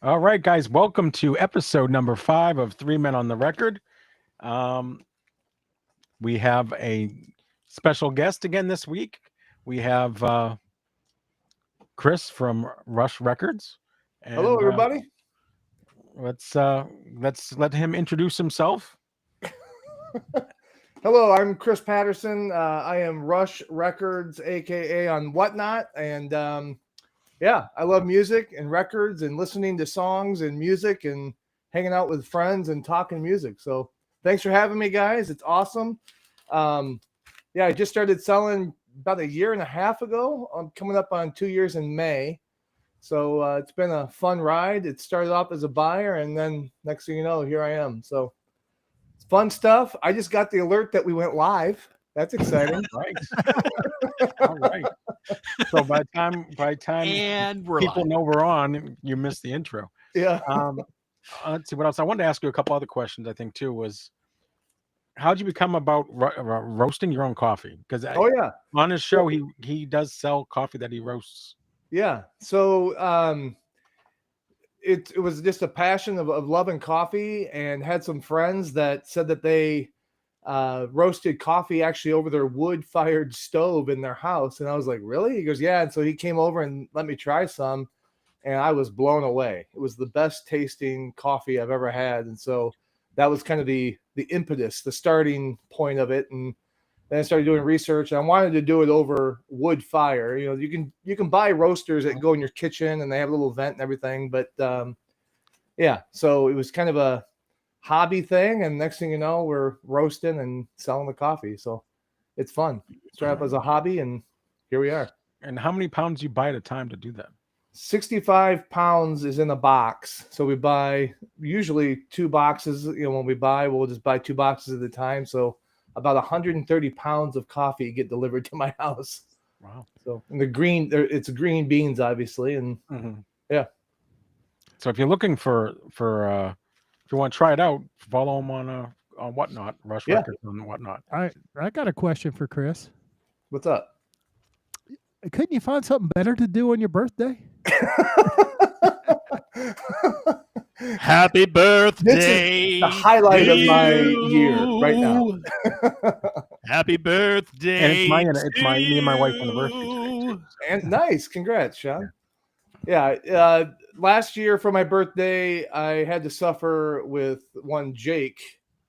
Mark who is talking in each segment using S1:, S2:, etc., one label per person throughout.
S1: All right, guys, welcome to episode number 5 of Three Men on the Record. We have a special guest again this week. We have Chris from Rush Records,
S2: Hello,
S1: and
S2: everybody.
S1: let's let him introduce himself.
S2: Hello, I'm Chris Patterson. I am Rush Records, aka on Whatnot, and I love music and records and listening to songs and music and hanging out with friends and talking music. So thanks for having me, guys. It's awesome. I just started selling about 1.5 years ago. I'm coming up on 2 years in May. So it's been a fun ride. It started off as a buyer, and then next thing you know, here I am. So it's fun stuff. I just got the alert that we went live. That's exciting.
S1: Right. All right. So by the time
S3: And we're
S1: people
S3: live.
S1: know we're on, you missed the intro.
S2: Yeah.
S1: Let's see what else. I wanted to ask you a couple other questions. I think too was, how'd you become about roasting your own coffee? Because on his show he does sell coffee that he roasts.
S2: Yeah. So it was just a passion of loving coffee, and had some friends that said that they roasted coffee actually over their wood-fired stove in their house. And I was like, really? He goes, yeah. And so he came over and let me try some, and I was blown away. It was the best tasting coffee I've ever had. And so that was kind of the impetus, the starting point of it. And then I started doing research, and I wanted to do it over wood fire. You know, you can buy roasters that go in your kitchen, and they have a little vent and everything. But so it was kind of a hobby thing, and next thing you know, we're roasting and selling the coffee. So it's fun. Started up as a hobby, and here we are.
S1: And how many pounds you buy at a time to do that?
S2: 65 pounds is in a box. So we buy usually 2 boxes. You know, when we buy, we'll just buy 2 boxes at a time. So about 130 pounds of coffee get delivered to my house.
S1: Wow.
S2: So and it's green beans, obviously. And yeah.
S1: So if you're looking for if you want to try it out, follow him on Whatnot, Rush Records on Whatnot.
S4: I got a question for Chris.
S2: What's up?
S4: Couldn't you find something better to do on your birthday?
S3: Happy birthday!
S2: This is the highlight of my year right now.
S3: Happy birthday!
S1: And it's me and my wife anniversary.
S2: And nice, congrats, Sean. Yeah, last year for my birthday, I had to suffer with one Jake,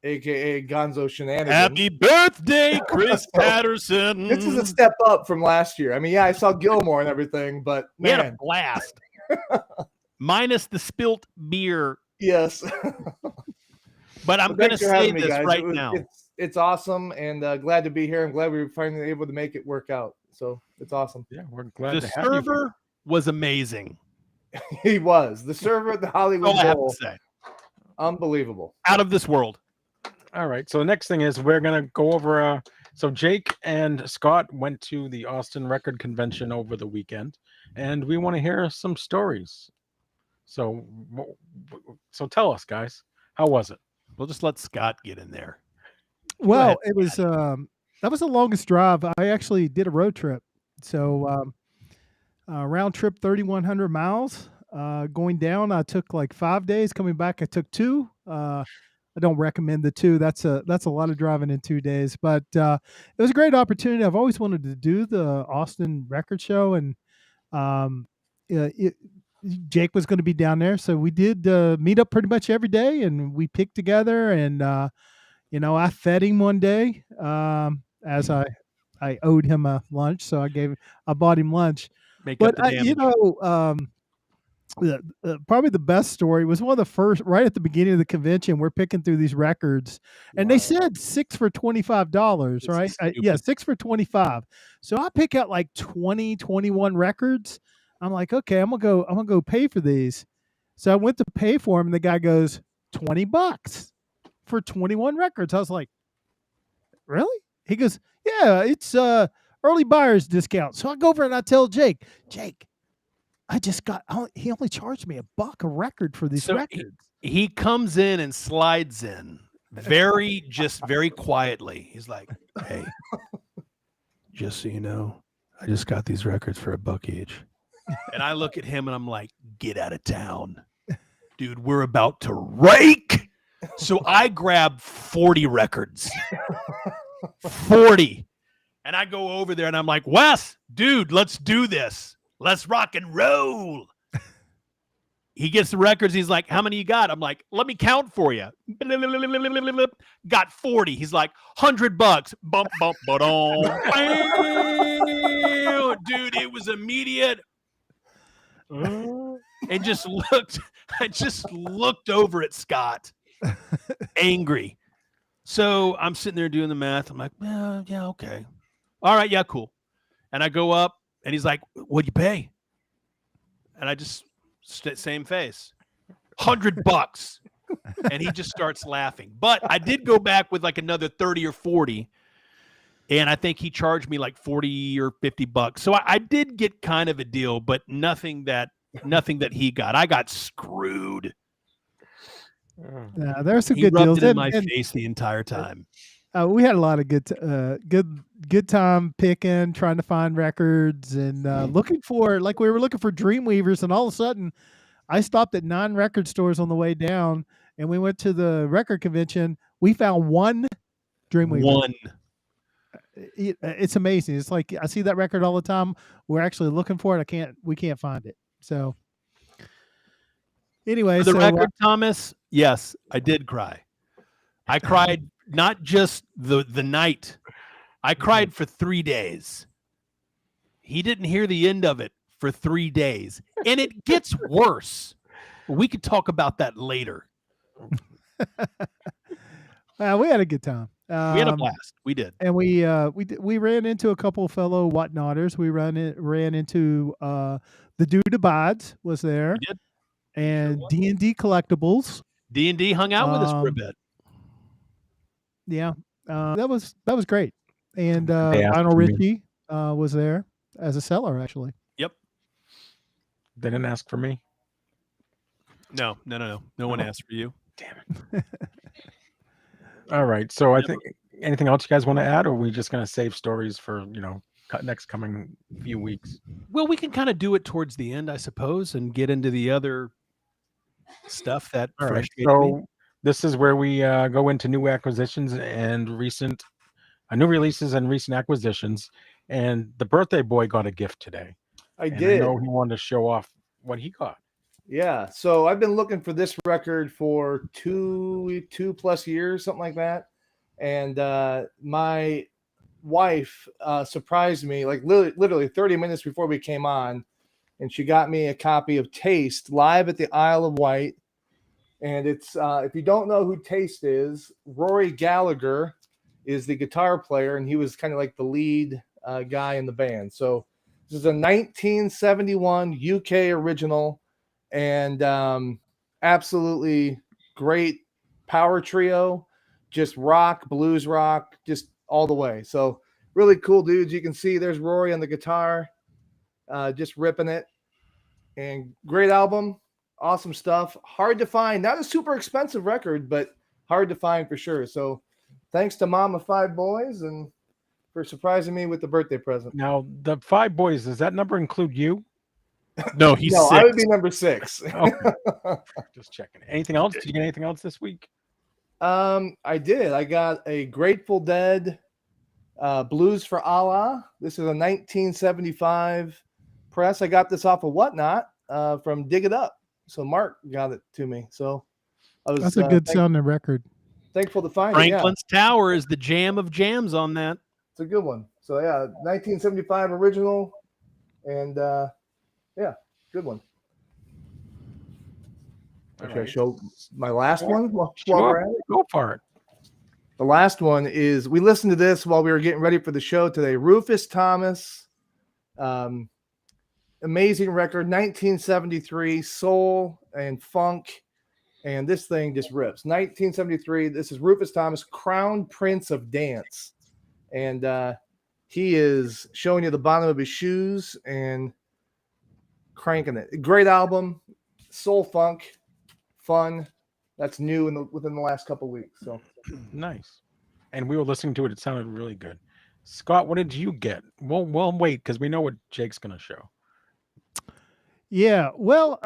S2: aka Gonzo Shenanigans.
S3: Happy birthday, Chris Patterson!
S2: This is a step up from last year. I mean, yeah, I saw Gilmore and everything, but
S3: We had a
S2: man,
S3: blast. Minus the spilt beer.
S2: yes.
S3: But I'm going to say this right now.
S2: It's awesome, and glad to be here. I'm glad we were finally able to make it work out. So it's awesome.
S1: Yeah, we're glad
S3: The
S1: to have you.
S3: server was amazing.
S2: He was the server at the Hollywood
S3: All I have
S2: Bowl.
S3: to say.
S2: Unbelievable.
S3: Out of this world.
S1: All right. So the next thing is we're gonna go over. So Jake and Scott went to the Austin Record Convention over the weekend, and we want to hear some stories. So tell us, guys, how was it?
S3: We'll just let Scott get in there.
S4: Well,
S3: ahead,
S4: it was that was the longest drive. I actually did a road trip. So round trip 3,100 miles. Going down, I took like 5 days. Coming back, I took 2. I don't recommend the 2. That's a lot of driving in 2 days. But it was a great opportunity. I've always wanted to do the Austin Record Show, and Jake was going to be down there, so we did meet up pretty much every day, and we picked together. And I fed him one day as I owed him a lunch, so I bought him lunch.
S3: Make
S4: But
S3: up the damage.
S4: probably the best story was one of the first, right at the beginning of the convention. We're picking through these records, and they said 6 for $25,
S3: This
S4: right?
S3: is stupid.
S4: 6 for 25. So I pick out like 20, 21 records. I'm like, okay, I'm gonna go pay for these. So I went to pay for them, and the guy goes, $20 for 21 records. I was like, really? He goes, yeah, it's early buyer's discount. So I go over and I tell Jake, he only charged me $1 a record for these records.
S3: He comes in and slides in very quietly. He's like, hey, just so you know, I just got these records for $1 each. And I look at him and I'm like, get out of town. dude, we're about to rake. So I grab 40 records. 40. And I go over there and I'm like, Wes, dude, let's do this. Let's rock and roll. He gets the records. He's like, how many you got? I'm like, let me count for you. Got 40. He's like, $100. Bump, bump, ba-dum. Dude, it was immediate. And I just looked over at Scott, angry. So I'm sitting there doing the math. I'm like, yeah, okay. All right, yeah, cool. And I go up and he's like, what'd you pay? And I just same face, $100. And he just starts laughing. But I did go back with like another 30 or 40. And I think he charged me like 40 or $50. So I did get kind of a deal, but nothing that he got. I got screwed.
S4: Yeah, there's some
S3: He
S4: good
S3: rubbed
S4: deals.
S3: it in my face the entire time.
S4: We had a lot of good time picking, trying to find records, and looking for, like, we were looking for Dreamweavers, and all of a sudden, I stopped at 9 record stores on the way down, and we went to the record convention. We found one Dreamweaver.
S3: One.
S4: It's amazing. It's like I see that record all the time. We're actually looking for it. We can't find it. So anyway,
S3: For the record, Thomas, yes, I did cry. I cried not just the night. I cried for 3 days. He didn't hear the end of it for 3 days. And it gets worse. We could talk about that later.
S4: we had a good time.
S3: We had a blast. We did.
S4: And we ran into a couple of fellow whatnotters. We ran into the Dude Abides was there.
S3: We did.
S4: And D&D Collectibles.
S3: D&D hung out with us for a bit.
S4: Yeah. That was great. And
S1: asked
S4: Lionel
S1: for me.
S4: Richie was there as a seller, actually.
S3: Yep.
S1: They didn't ask for me.
S3: No. No one asked for you.
S1: Damn it. All right. So I think anything else you guys want to add, or are we just going to save stories for, next coming few weeks?
S3: Well, we can kind of do it towards the end, I suppose, and get into the other stuff that
S1: All right.
S3: frustrated me.
S1: So this is where we go into new acquisitions and recent new releases and recent acquisitions. And the birthday boy got a gift today.
S2: I
S1: And
S2: did.
S1: I know he wanted to show off what he got.
S2: Yeah. So I've been looking for this record for two plus years, something like that. And my wife surprised me like literally 30 minutes before we came on. And she got me a copy of Taste live at the Isle of Wight. And it's, if you don't know who Taste is, Rory Gallagher is the guitar player, and he was kind of like the lead guy in the band. So this is a 1971 UK original, and absolutely great power trio, just rock, blues rock, just all the way. So really cool dudes. You can see there's Rory on the guitar, just ripping it, and great album. Awesome stuff. Hard to find. Not a super expensive record, but hard to find for sure. So thanks to Mom of 5 boys and for surprising me with the birthday present.
S1: Now, the 5 boys, does that number include you?
S3: No, he's
S2: No,
S3: 6.
S2: I would be number 6.
S1: Okay. Just checking. Anything else? Did you get anything else this week?
S2: I did. I got a Grateful Dead Blues for Allah. This is a 1975 press. I got this off of Whatnot from Dig It Up. So Mark got it to me. So I was,
S4: That's a good sounding record.
S2: thankful to find it. Yeah.
S3: Franklin's Tower is the jam of jams on that.
S2: It's a good one. So yeah, 1975 original, and yeah, good one.
S1: All
S2: Okay,
S1: right.
S2: show my last one while
S1: Sure.
S2: we're at it.
S1: Go for it.
S2: The last one is, we listened to this while we were getting ready for the show today. Rufus Thomas, amazing record, 1973, soul and funk, and this thing just rips. 1973. This is Rufus Thomas, Crown Prince of Dance, and he is showing you the bottom of his shoes and cranking it. Great album, soul funk, fun. That's new within the last couple weeks. So
S1: Nice. And we were listening to it. It sounded really good. Scott, what did you get? We'll wait because we know what Jake's going to show.
S4: Yeah. Well,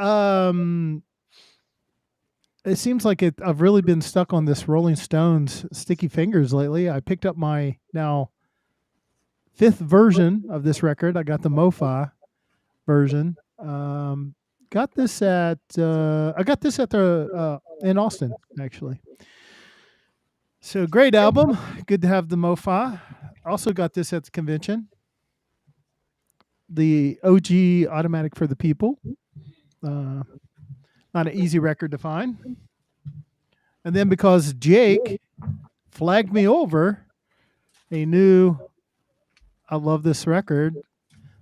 S4: it seems like I've really been stuck on this Rolling Stones Sticky Fingers lately. I picked up my now 5th version of this record. I got the MoFi version. Got this at I got this at the in Austin actually. So great album. Good to have the MoFi. Also got this at the convention. The OG Automatic for the People. Not an easy record to find. And then because Jake flagged me over, he knew I love this record.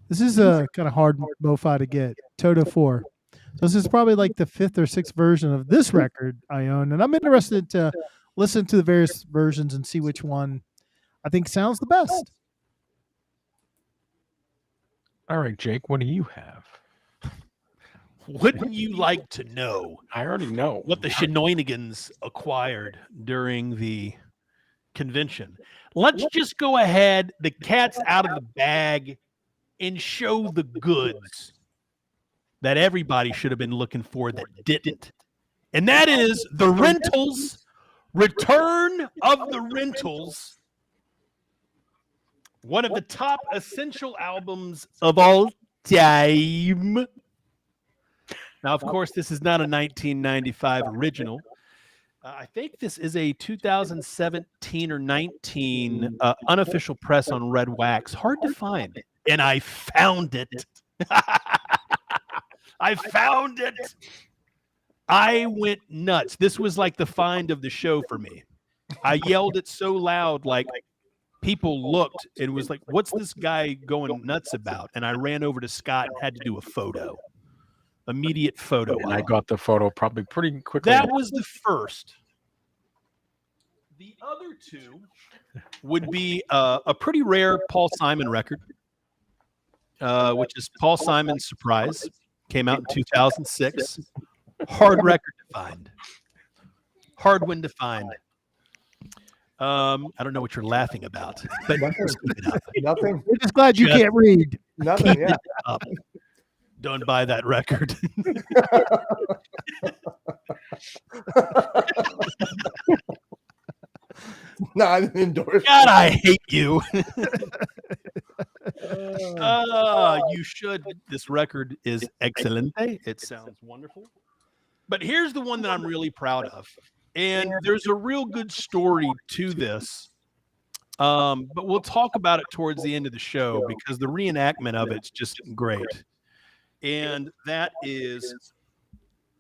S4: This is a kind of hard MoFi to get. Toto 4. So this is probably like the 5th or 6th version of this record I own. And I'm interested to listen to the various versions and see which one I think sounds the best.
S1: All right, Jake, what do you have?
S3: Wouldn't you like to know
S1: I already know.
S3: what the Shinoinigans acquired during the convention? Let's just go ahead. The cat's out of the bag and show the goods that everybody should have been looking for that didn't. And that is the Rentals, Return of the Rentals, one of the top essential albums of all time. Now, of course, this is not a 1995 original. I think this is a 2017 or 19 unofficial press on red wax. Hard to find. And I found it. I found it. I went nuts. This was like the find of the show for me. I yelled it so loud, like people looked and was like, what's this guy going nuts about? And I ran over to Scott and had to do a photo. Immediate photo.
S1: And I got the photo probably pretty quickly.
S3: That was the first. The other two would be a pretty rare Paul Simon record, which is Paul Simon's Surprise. Came out in 2006. Hard record to find. Hard one to find. I don't know what you're laughing about, but
S2: Nothing.
S4: We're just glad you
S3: Just-
S4: can't read.
S2: Nothing. Yeah.
S3: up. Don't buy that record.
S2: No, I didn't endorse.
S3: God, I hate you. You should. This record is excellent. It sounds wonderful. But here's the one that I'm really proud of. And there's a real good story to this. But we'll talk about it towards the end of the show because the reenactment of it's just great. And that is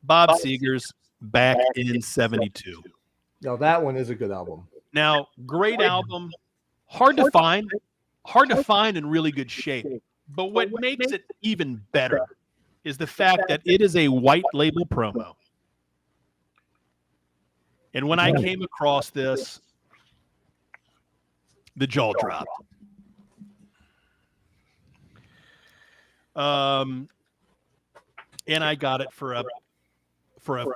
S3: Bob Seger's Back in 72.
S2: No, that one is a good album.
S3: Now, great album, hard to find in really good shape. But what makes it even better is the fact that it is a white label promo. And when I came across this, the jaw dropped. And I got it for a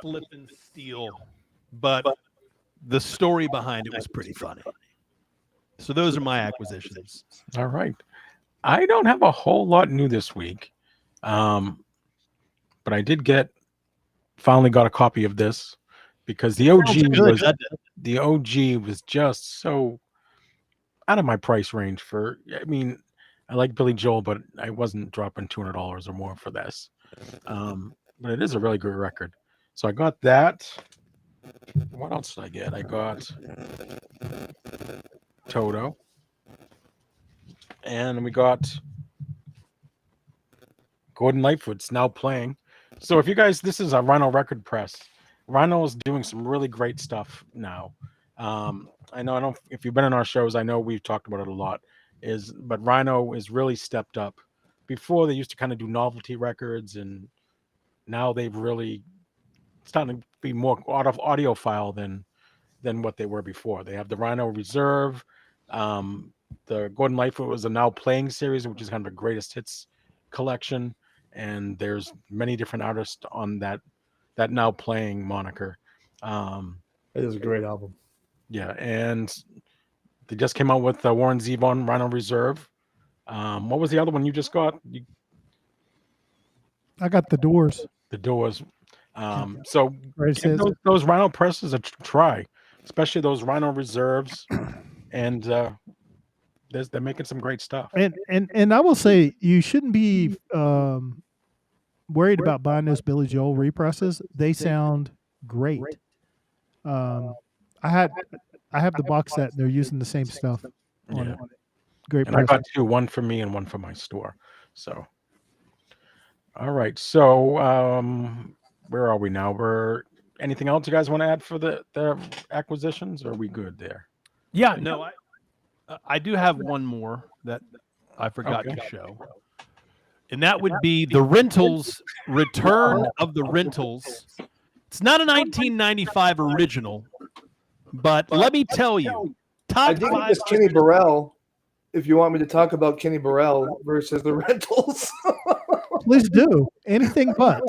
S3: flippin' steal, but the story behind it was pretty funny. So those are my acquisitions.
S1: All right. I don't have a whole lot new this week. But I did finally got a copy of this because the OG was just so out of my price range for, I mean, I like Billy Joel, but I wasn't dropping $200 or more for this. But it is a really good record. So I got that. What else did I get? I got Toto. And we got Gordon Lightfoot's now playing. So if you guys, this is a Rhino Record Press. Rhino is doing some really great stuff now. I know if you've been in our shows, I know we've talked about it a lot. But Rhino is really stepped up. Before they used to kind of do novelty records, and now they've really starting to be more audiophile than what they were before. They have the Rhino Reserve. The Gordon Lightfoot was a Now Playing series, which is kind of the greatest hits collection. And there's many different artists on that Now Playing moniker.
S2: It is a great album.
S1: Yeah, and they just came out with the Warren Zevon Rhino Reserve. What was the other one you just got?
S4: I got the Doors.
S1: The Doors. So
S4: Greatest
S1: give
S4: hits.
S1: those Rhino presses a try, especially those Rhino reserves, and they're making some great stuff.
S4: And I will say you shouldn't be worried about buying those Billy Joel represses. They sound great. I have the box set. They're using the same stuff on
S1: Yeah.
S4: it. Great
S1: And I
S4: press.
S1: got two, one for me and one for my store. So, all right. So, where are we now? Anything else you guys want to add for the acquisitions? Or are we good there?
S3: Yeah, no, I do have one more that I forgot
S1: Okay.
S3: to show, and that would be the rentals return of the rentals. It's not a 1995 original, but let me tell you,
S2: I
S3: top
S2: think
S3: five.
S2: it's Kenny Burrell. If you want me to talk about Kenny Burrell versus the Rentals,
S4: Please do anything but.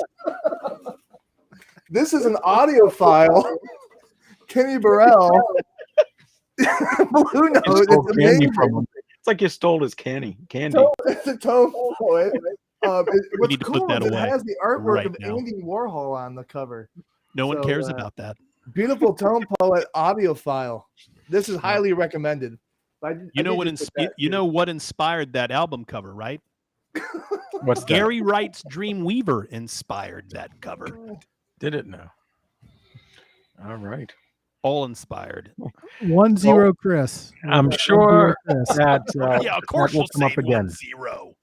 S2: this is an audio file. Kenny Burrell. Blue Note.
S1: You stole
S2: It's
S1: candy
S2: amazing.
S1: from him. It's like you stole his candy.
S2: It's a tone poet. What's
S3: need to put
S2: cool
S3: that
S2: is it
S3: away
S2: has the artwork
S3: right
S2: of
S3: now.
S2: Andy Warhol on the cover.
S3: No one
S2: So,
S3: cares about that.
S2: Beautiful tone poet audio file. This is highly recommended.
S3: You know what inspired that album cover, right?
S1: What's that?
S3: Gary Wright's Dreamweaver inspired that cover.
S1: Did it now? All right.
S3: All inspired.
S4: 1-0, Chris.
S1: I'm
S4: 1-0,
S1: sure
S4: Chris.
S1: that
S3: Yeah, of course
S1: that will
S3: we'll
S1: come
S3: say
S1: up again.
S3: 1-0.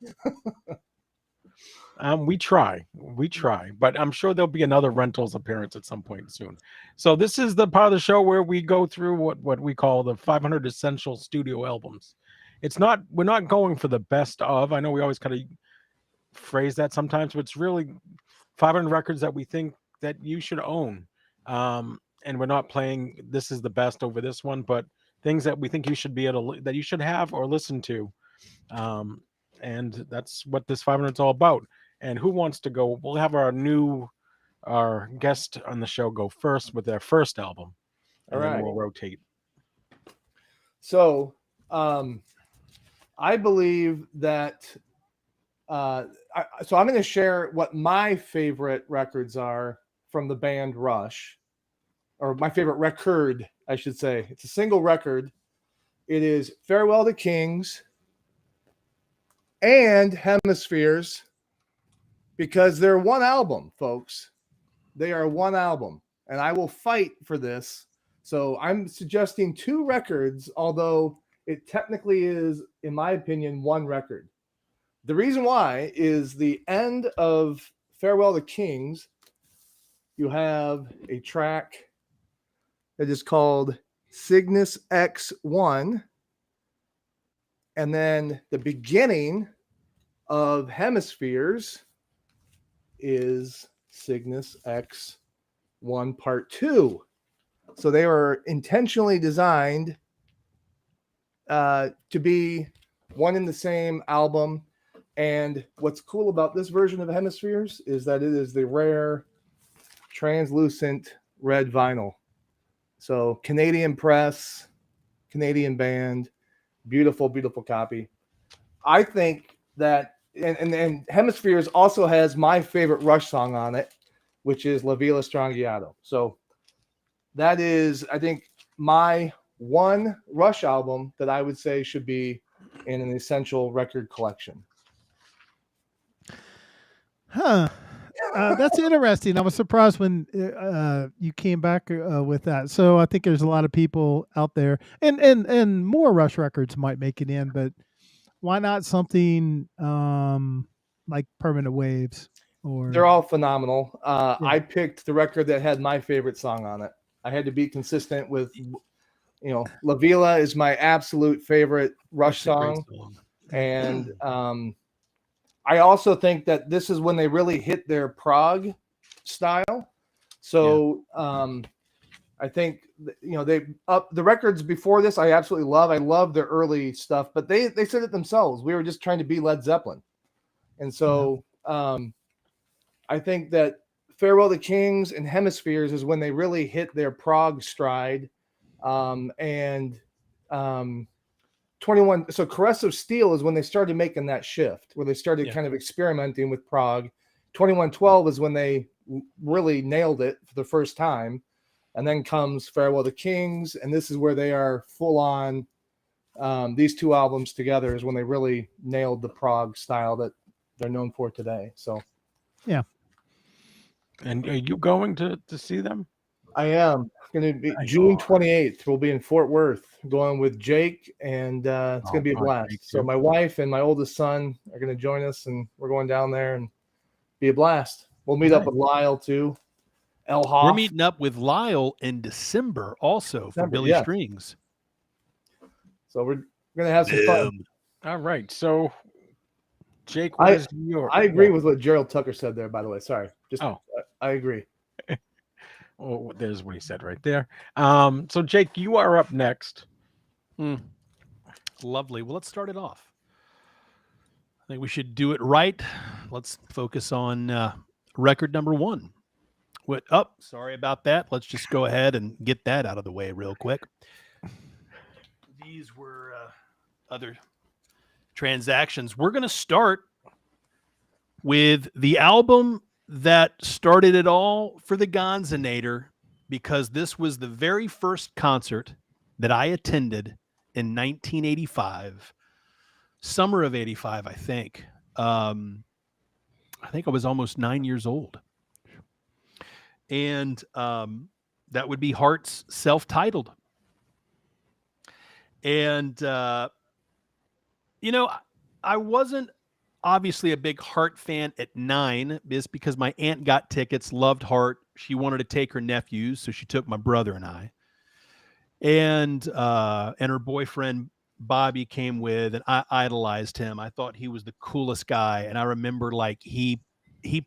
S1: We try, but I'm sure there'll be another rentals appearance at some point soon. So this is the part of the show where we go through what we call the 500 essential studio albums. We're not going for the best of. I know we always kind of phrase that sometimes, but it's really 500 records that we think that you should own. And we're not playing this is the best over this one, but things that we think you should be able to, that you should have or listen to. And that's what this 500 is all about. And who wants to go? We'll have our guest on the show go first with their first album, and
S2: All
S1: then
S2: right.
S1: we'll rotate.
S2: So, I believe that. So I'm going to share what my favorite records are from the band Rush, or my favorite record, I should say. It's a single record. It is Farewell to Kings and Hemispheres, because they're one album, folks. They are one album, and I will fight for this. So I'm suggesting two records, although it technically is, in my opinion, one record. The reason why is the end of Farewell to Kings, you have a track that is called Cygnus X1, and then the beginning of Hemispheres is Cygnus X1 Part 2. So they were intentionally designed to be one in the same album. And what's cool about this version of Hemispheres is that it is the rare translucent red vinyl. So Canadian press, Canadian band, beautiful, beautiful copy. I think that, and Hemispheres also has my favorite Rush song on it, which is La Villa Strangiato. So that is, I think, my one Rush album that I would say should be in an essential record collection.
S4: Huh. That's interesting. I was surprised when you came back with that. So I think there's a lot of people out there, and more Rush records might make it in, but why not something like Permanent Waves? Or
S2: they're all phenomenal. I picked the record that had my favorite song on it. I had to be consistent with, La Villa is my absolute favorite Rush song. And I also think that this is when they really hit their prog style. So I think they the records before this I absolutely love. I love their early stuff, but they said it themselves. We were just trying to be Led Zeppelin, and so I think that Farewell to Kings and Hemispheres is when they really hit their prog stride, and 21. So Caress of Steel is when they started making that shift, where they started kind of experimenting with prog, 2112 is when they really nailed it for the first time. And then comes Farewell to Kings. And this is where they are full on. These two albums together is when they really nailed the prog style that they're known for today. So,
S4: Yeah.
S1: And are you going to see them?
S2: I am going to be
S1: Nice.
S2: June 28th. We'll be in Fort Worth going with Jake, and it's going to be a
S1: fun.
S2: blast.
S1: Jake,
S2: So
S1: too.
S2: my wife and my oldest son are going to join us, and we're going down there and be a blast. We'll meet up
S1: Nice.
S2: with Lyle too. El Hoff.
S3: We're meeting up with Lyle in December also for
S2: December,
S3: Billy
S2: yeah.
S3: Strings.
S2: So we're going to have some fun.
S1: All right. So, Jake, what is your?
S2: I agree with what Gerald Tucker said there, by the way. Sorry. Just
S1: Oh.
S2: I agree.
S1: Oh, there's what he said right there. So Jake, you are up next.
S3: Lovely. Well, let's start it off. I think we should do it right. Let's focus on record number 1. Sorry about that. Let's just go ahead and get that out of the way real quick. These were other transactions. We're going to start with the album that started it all for the Gonzinator, because this was the very first concert that I attended in 1985, summer of 85, I think. I think I was almost 9 years old. And that would be Heart's Self-Titled. And, I wasn't obviously a big Heart fan at 9, is because my aunt got tickets, loved Heart. She wanted to take her nephews, so she took my brother and I. And her boyfriend Bobby came with, and I idolized him. I thought he was the coolest guy, and I remember he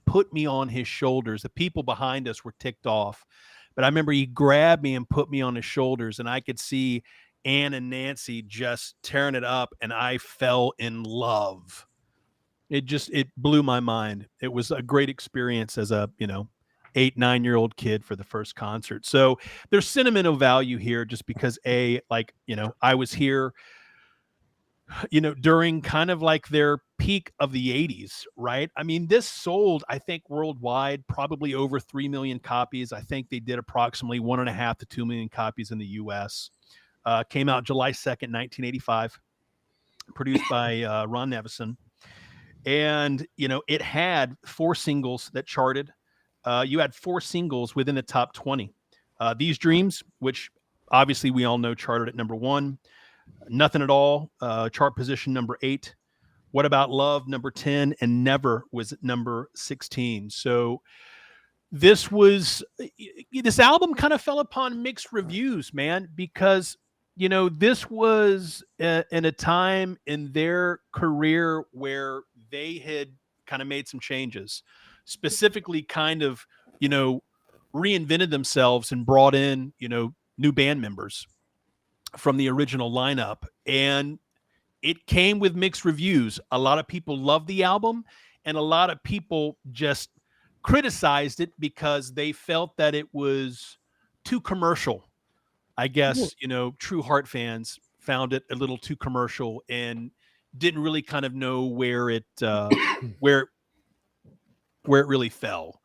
S3: put me on his shoulders. The people behind us were ticked off, but I remember he grabbed me and put me on his shoulders, and I could see Ann and Nancy just tearing it up, and I fell in love. It blew my mind. It was a great experience as a 8-9-year-old kid for the first concert. So there's sentimental value here, just because I was here during kind of like their peak of the 80s, right? I mean, this sold, I think, worldwide probably over 3 million copies. I think they did approximately 1.5 to 2 million copies in the US. Came out July 2nd, 1985, produced by Ron Nevison. And, it had 4 singles that charted. You had 4 singles within the top 20. These Dreams, which obviously we all know charted at number 1. Nothing at All, chart position number 8. What About Love, number 10. And Never was at number 16. So this album kind of fell upon mixed reviews, man, because this was in a time in their career where they had kind of made some changes, specifically kind of, reinvented themselves and brought in, new band members from the original lineup. And it came with mixed reviews. A lot of people loved the album, and a lot of people just criticized it because they felt that it was too commercial. I guess, true Heart fans found it a little too commercial and didn't really kind of know where it really fell.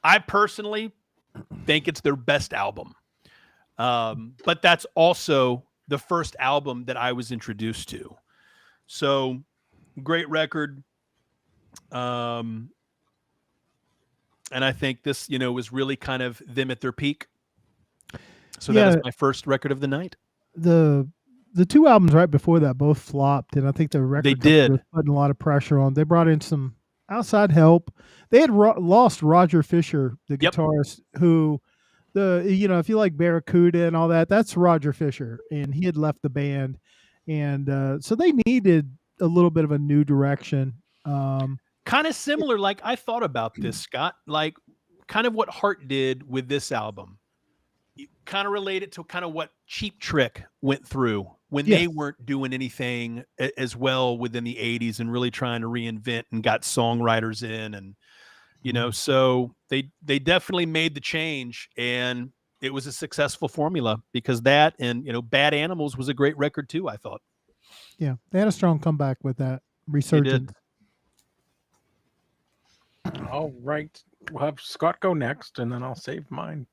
S3: I personally think it's their best album. But that's also the first album that I was introduced to. So great record. And I think this, was really kind of them at their peak. So that is my first record of the night.
S4: The 2 albums right before that both flopped, and I think the record company was putting a lot of pressure on. They brought in some outside help. They had lost Roger Fisher, the guitarist, who if you like Barracuda and all that, that's Roger Fisher, and he had left the band, and so they needed a little bit of a new direction.
S3: Kind of similar, like I thought about this, Scott, like kind of what Heart did with this album. Kind of related to kind of what Cheap Trick went through when they weren't doing anything as well within the 80s and really trying to reinvent and got songwriters in, and so they definitely made the change, and it was a successful formula because that and Bad Animals was a great record too, I thought.
S4: Yeah, they had a strong comeback with that resurgence.
S1: All right. We'll have Scott go next, and then I'll save mine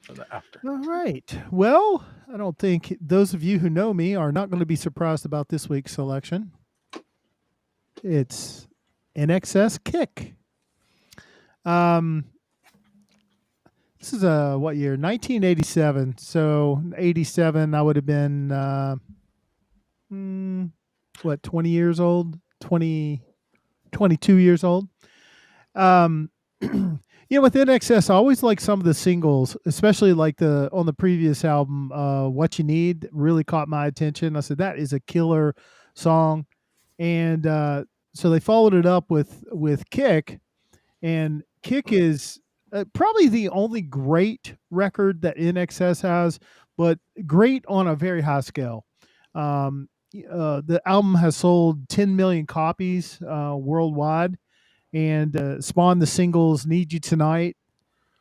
S1: for the after.
S4: All right. Well, I don't think those of you who know me are not going to be surprised about this week's selection. It's NXS Kick. This is what year? 1987. So 87, I would have been 20 years old, 22 years old. With NXS, I always like some of the singles, especially like on the previous album, "What You Need" really caught my attention. I said that is a killer song, and so they followed it up with "Kick," and "Kick" is probably the only great record that NXS has, but great on a very high scale. The album has sold 10 million copies worldwide, and spawned the singles "Need You Tonight,"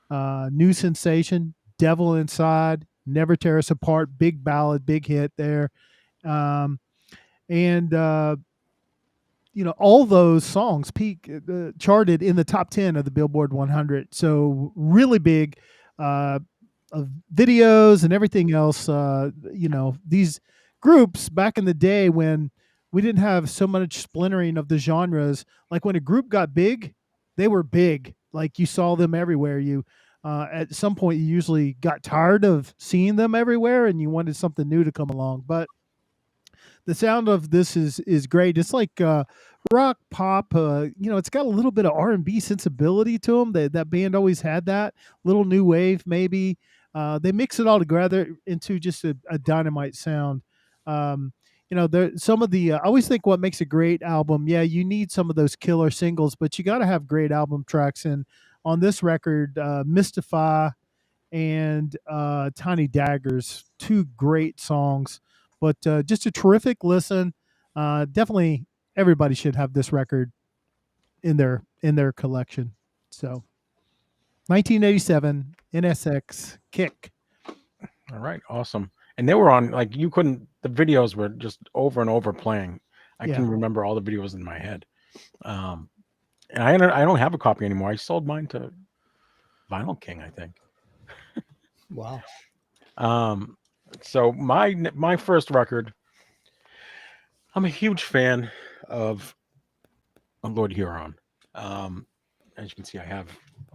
S4: "New Sensation," "Devil Inside," "Never Tear Us Apart," big ballad, big hit there. And all those songs charted in the top 10 of the Billboard 100. So really big of videos and everything else. These groups back in the day when we didn't have so much splintering of the genres, like when a group got big, they were big. Like you saw them everywhere. At some point you usually got tired of seeing them everywhere and you wanted something new to come along. But the sound of this is great. It's like rock pop. It's got a little bit of R&B sensibility to them. That band always had that little new wave. Maybe they mix it all together into just a dynamite sound. There some of the. I always think what makes a great album. Yeah, you need some of those killer singles, but you got to have great album tracks. And on this record, "Mystify" and "Tiny Daggers," two great songs. But just a terrific listen. Definitely, everybody should have this record in their collection. So, 1987 NSX Kick.
S1: All right, awesome. And they were on like you couldn't. The videos were just over and over playing. I
S4: Yeah.
S1: can remember all the videos in my head. And I don't have a copy anymore. I sold mine to Vinyl King, I think.
S2: Wow.
S1: So my first record, I'm a huge fan of Lord Huron. As you can see, I have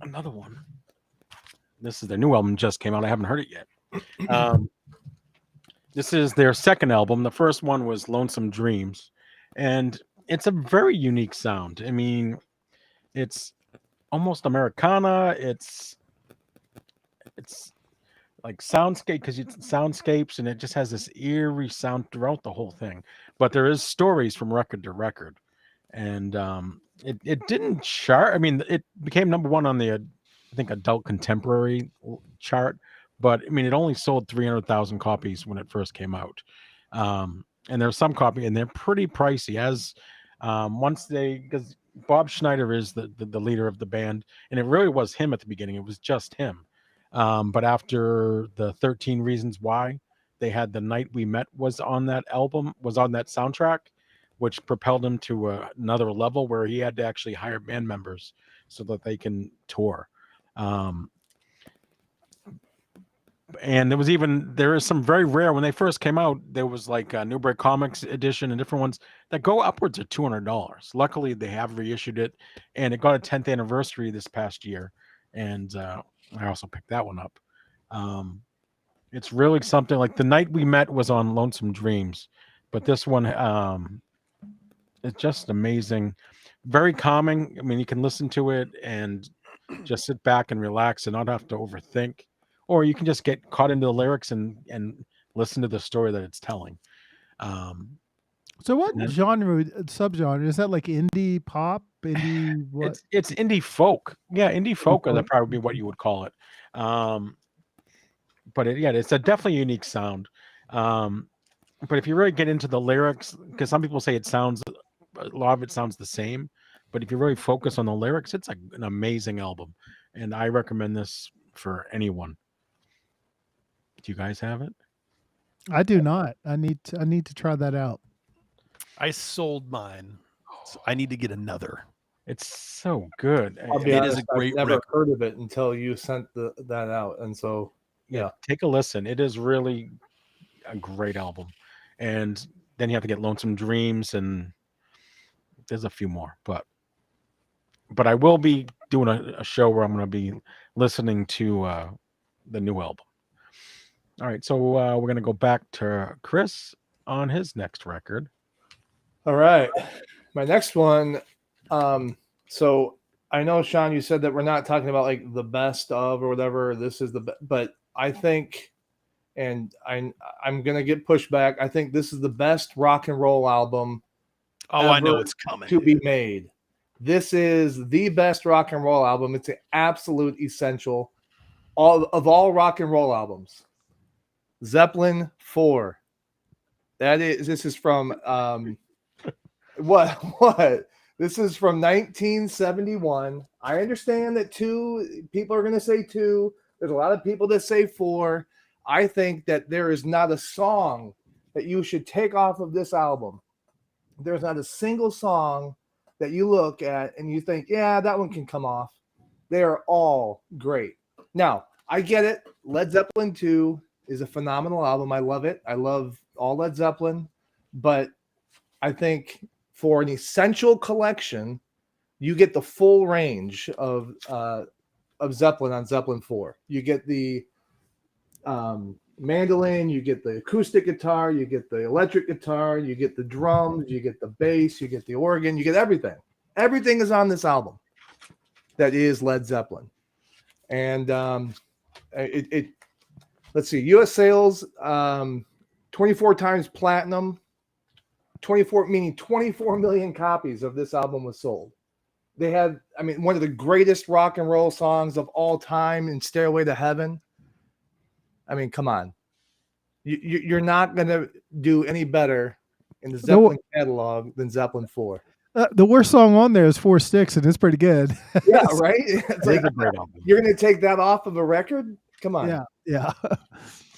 S1: another one. This is their new album, just came out. I haven't heard it yet. This is their second album. The first one was Lonesome Dreams, and it's a very unique sound. I mean, it's almost Americana. It's like soundscape because it's soundscapes, and it just has this eerie sound throughout the whole thing. But there is stories from record to record, and it didn't chart. I mean, it became number one on the I think adult contemporary chart, but I mean, it only sold 300,000 copies when it first came out. And there's some copy, and they're pretty pricey. As because Bob Schneider is the leader of the band, and it really was him at the beginning. It was just him. But after the 13 Reasons Why, they had The Night We Met was on that album, was on that soundtrack, which propelled him to another level where he had to actually hire band members so that they can tour. And there is some very rare, when they first came out, there was like a Newbury Comics edition and different ones that go upwards of $200. Luckily, they have reissued it, and it got a 10th anniversary this past year. And I also picked that one up. It's really something. Like The Night We Met was on Lonesome Dreams, but this one, it's just amazing. Very calming. I mean, you can listen to it and just sit back and relax and not have to overthink. Or you can just get caught into the lyrics and listen to the story that it's telling.
S4: So what subgenre is that? Like indie pop, indie what?
S1: It's indie folk. Yeah, indie folk would
S4: folk.
S1: probably be what you would call it. But it's a definitely unique sound. But if you really get into the lyrics, because some people say a lot of it sounds the same, but if you really focus on the lyrics, it's an amazing album, and I recommend this for anyone. Do you guys have it?
S4: I do not. I need to try that out.
S3: I sold mine. So I need to get another.
S1: It's so good.
S2: I'll be
S3: It
S2: honest,
S3: is a great
S2: I've never
S3: record.
S2: heard of it until you sent that out, and so yeah.
S1: Take a listen. It is really a great album. And then you have to get Lonesome Dreams, and there's a few more. But I will be doing a show where I'm going to be listening to the new album. All right, so we're going to go back to Chris on his next record.
S2: All right, my next one. So I know, Sean, you said that we're not talking about like the best of or whatever. This is but I think, and I'm gonna get pushback. I think this is the best rock and roll album
S3: Oh, I know
S2: ever
S3: it's coming.
S2: to be made. This is the best rock and roll album. It's an absolute essential. All rock and roll albums. Zeppelin 4. This is from what? This is from 1971. I understand that 2 people are going to say 2. There's a lot of people that say 4. I think that there is not a song that you should take off of this album. There's not a single song that you look at and you think, yeah, that one can come off. They are all great. Now, I get it. Led Zeppelin 2 is a phenomenal album. I love it. I love all Led Zeppelin. But I think for an essential collection, you get the full range of Zeppelin on Zeppelin 4. You get the mandolin, you get the acoustic guitar, you get the electric guitar, you get the drums, you get the bass, you get the organ, you get everything. Everything is on this album that is Led Zeppelin. And let's see, US sales 24 times platinum, 24 million copies of this album was sold. They had, one of the greatest rock and roll songs of all time in Stairway to Heaven. Come on. You're not going to do any better in the Zeppelin catalog than Zeppelin 4.
S4: The worst song on there is 4 Sticks, and it's pretty good.
S2: Yeah, right? It's like,
S1: a great album.
S2: you're going to take that off of a record? Come on.
S4: Yeah.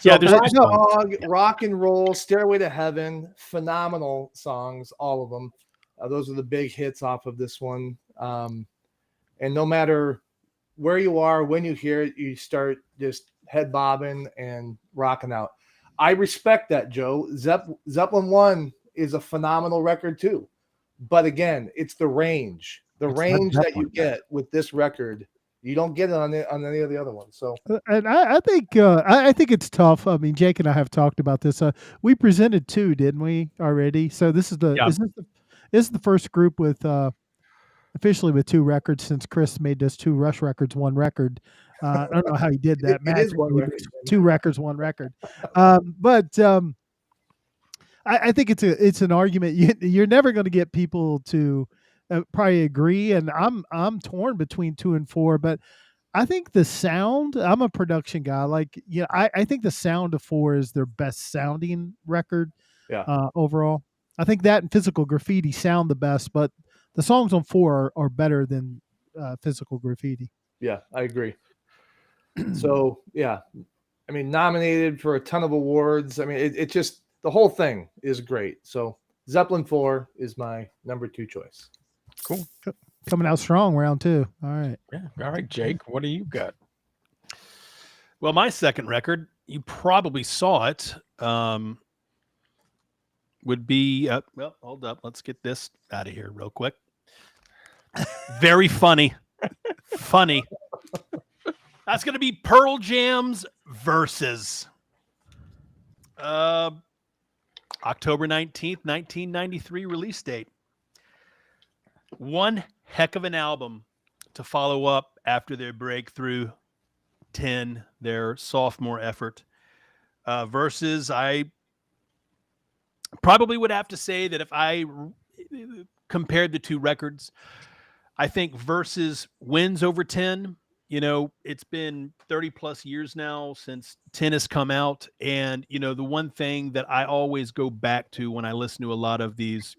S3: Yeah, there's
S2: Dog, Rock and Roll, Stairway to Heaven, phenomenal songs, all of them. Those are the big hits off of this one. And no matter where you are, when you hear it, you start just head bobbing and rocking out. I respect that, Joe. Zeppelin 1 is a phenomenal record too. But again, it's the range. The range that you get with this record, you don't get it on any of the other ones. So,
S4: and I think it's tough. Jake and I have talked about this. We presented 2, didn't we already? So this is this is the first group with officially with 2 records since Chris made this 2 Rush records, 1 record. I don't know how he did that.
S2: It is 1 record.
S4: 2 records, 1 record. But I think it's an argument. You're never going to get people to probably agree, and I'm torn between 2 and 4, but I think the sound, I'm a production guy. I think the sound of 4 is their best sounding record. Overall. I think that and Physical Graffiti sound the best, but the songs on 4 are better than Physical Graffiti.
S2: Yeah, I agree. So, yeah, nominated for a ton of awards. It just, the whole thing is great. So Zeppelin 4 is my number 2 choice.
S1: Cool.
S4: Coming out strong, round 2. All right.
S1: Yeah. All right, Jake, what do you got?
S3: Well, my second record, you probably saw it, would be, well, hold up. Let's get this out of here real quick. Very funny. Funny. That's going to be Pearl Jam's Versus. October 19th, 1993 release date. One heck of an album to follow up after their breakthrough 10, their sophomore effort. Versus, I probably would have to say that if I compared the 2 records, I think Versus wins over 10. It's been 30 plus years now since 10 has come out. And, the one thing that I always go back to when I listen to a lot of these,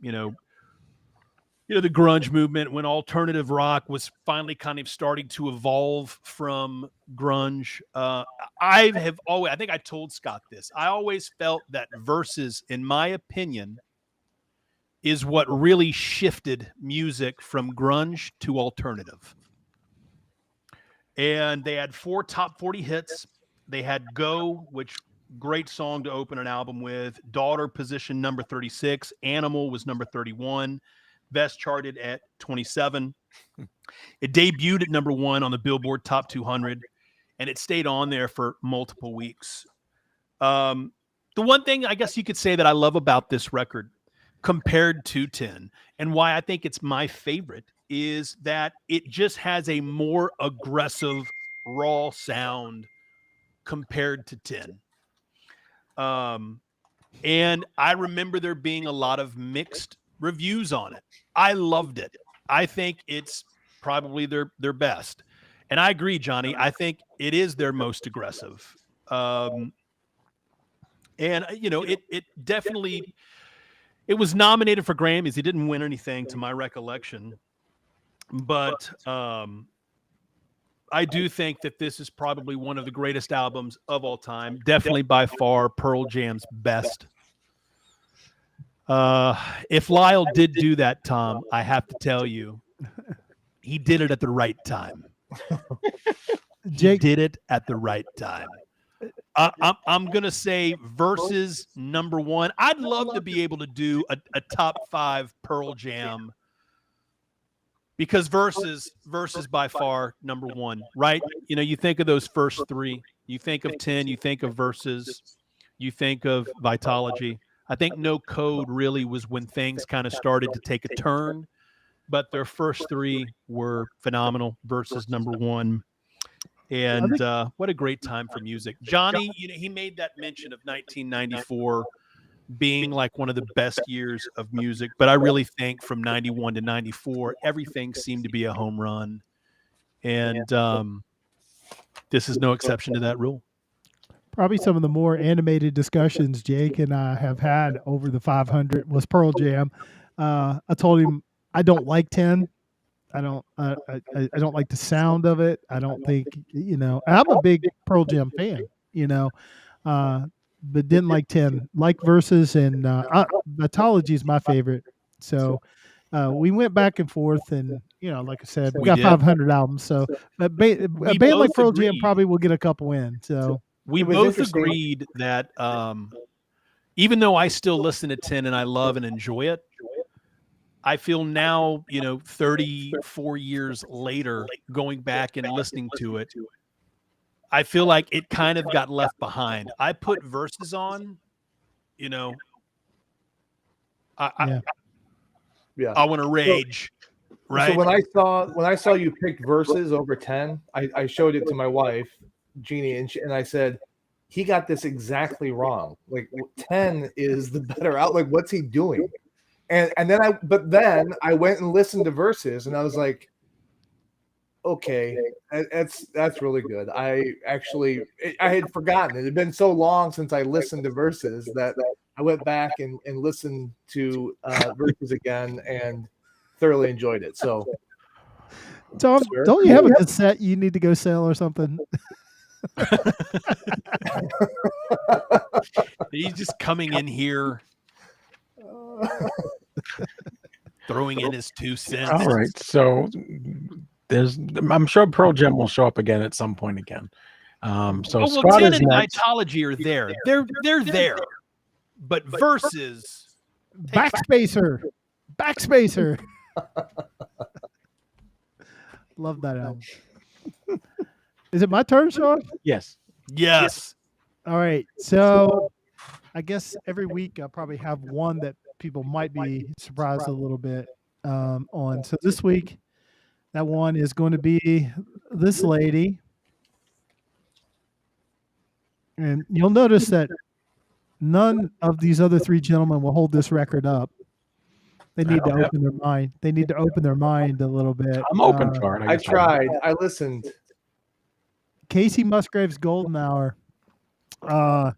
S3: the grunge movement, when alternative rock was finally kind of starting to evolve from grunge. I think I told Scott this. I always felt that Versus, in my opinion, is what really shifted music from grunge to alternative. And they had 4 top 40 hits. They had Go, which great song to open an album with. Daughter, position number 36. Animal was number 31. Best charted at 27. It debuted at number 1 on the Billboard Top 200, and it stayed on there for multiple weeks. The one thing I guess you could say that I love about this record compared to 10, and why I think it's my favorite, is that it just has a more aggressive, raw sound compared to 10. And I remember there being a lot of mixed reviews on it. I loved it. I think it's probably their best. And I agree, Johnny. I think it is their most aggressive. And it definitely, it was nominated for Grammys. It didn't win anything to my recollection, but I do think that this is probably one of the greatest albums of all time. Definitely by far Pearl Jam's best. If Lyle did do that, Tom, I have to tell you, he did it at the right time. Jake did it at the right time. I'm going to say Versus number 1. I'd love to be able to do a top 5 Pearl Jam, because Versus by far number 1, right? You know, you think of those first 3. You think of 10, you think of Versus, you think of Vitology. I think No Code really was when things kind of started to take a turn, but their first 3 were phenomenal. Versus number 1. And what a great time for music. Johnny, he made that mention of 1994 being like one of the best years of music, but I really think from 91 to 94, everything seemed to be a home run. And this is no exception to that rule.
S4: Probably some of the more animated discussions Jake and I have had over the 500 was Pearl Jam. I told him I don't like 10. I don't like the sound of it. I don't think, I'm a big Pearl Jam fan, but didn't like 10. Like Versus, and Vitology is my favorite. So we went back and forth, and like I said, we got 500 albums. So a band like Pearl Jam probably will get a couple in. So
S3: we both agreed that even though I still listen to 10 and I love and enjoy it, I feel now, 34 years later, going back and listening to it, I feel like it kind of got left behind. I put Versus on, I want to rage, right?
S2: So when I saw you picked Versus over 10, I showed it to my wife, Jeannie, and I said, he got this exactly wrong. Like 10 is the better out. Like, what's he doing? And then I went and listened to Versus, and I was like, okay, that's really good. I had forgotten. It had been so long since I listened to Versus that I went back and listened to Versus again and thoroughly enjoyed it. So,
S4: Tom, don't you have a cassette you need to go sell or something?
S3: He's just coming in here, throwing in his 2 cents.
S1: All right, so I'm sure Pearl Jam will show up again at some point again. Scott
S3: 10
S1: is
S3: and
S1: next.
S3: Vitology are there. They're there, but Versus
S4: Backspacer. Love that album. Is it my turn, Sean?
S1: Yes.
S4: All right. So I guess every week I'll probably have one that people might be surprised a little bit on. So this week, that one is going to be this lady. And you'll notice that none of these other 3 gentlemen will hold this record up. They need to open their mind. They need to open their mind a little bit.
S1: I'm open for it.
S2: I tried. I listened.
S4: Casey Musgrave's Golden Hour. I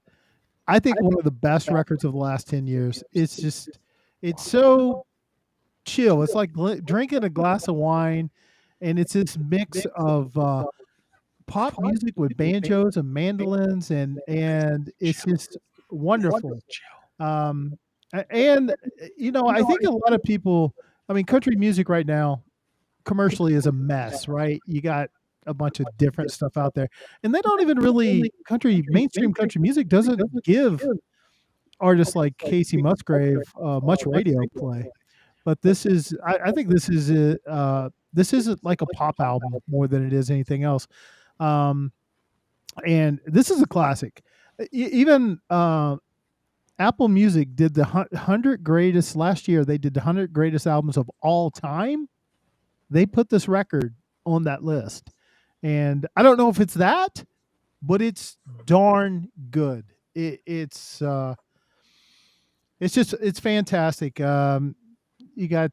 S4: think one of the best records of the last 10 years. It's so chill. It's like drinking a glass of wine, and it's this mix of pop music with banjos and mandolins, and it's just wonderful. And I think a lot of people. I mean, country music right now commercially is a mess, right? You got a bunch of different stuff out there, and they don't even really mainstream country music doesn't give artists like Casey Musgrave much radio play. But this is, I think this isn't like a pop album more than it is anything else. And this is a classic. Even Apple Music did the 100 greatest last year. They did the 100 greatest albums of all time. They put this record on that list. And I don't know if it's that, but it's darn good. It's fantastic. You got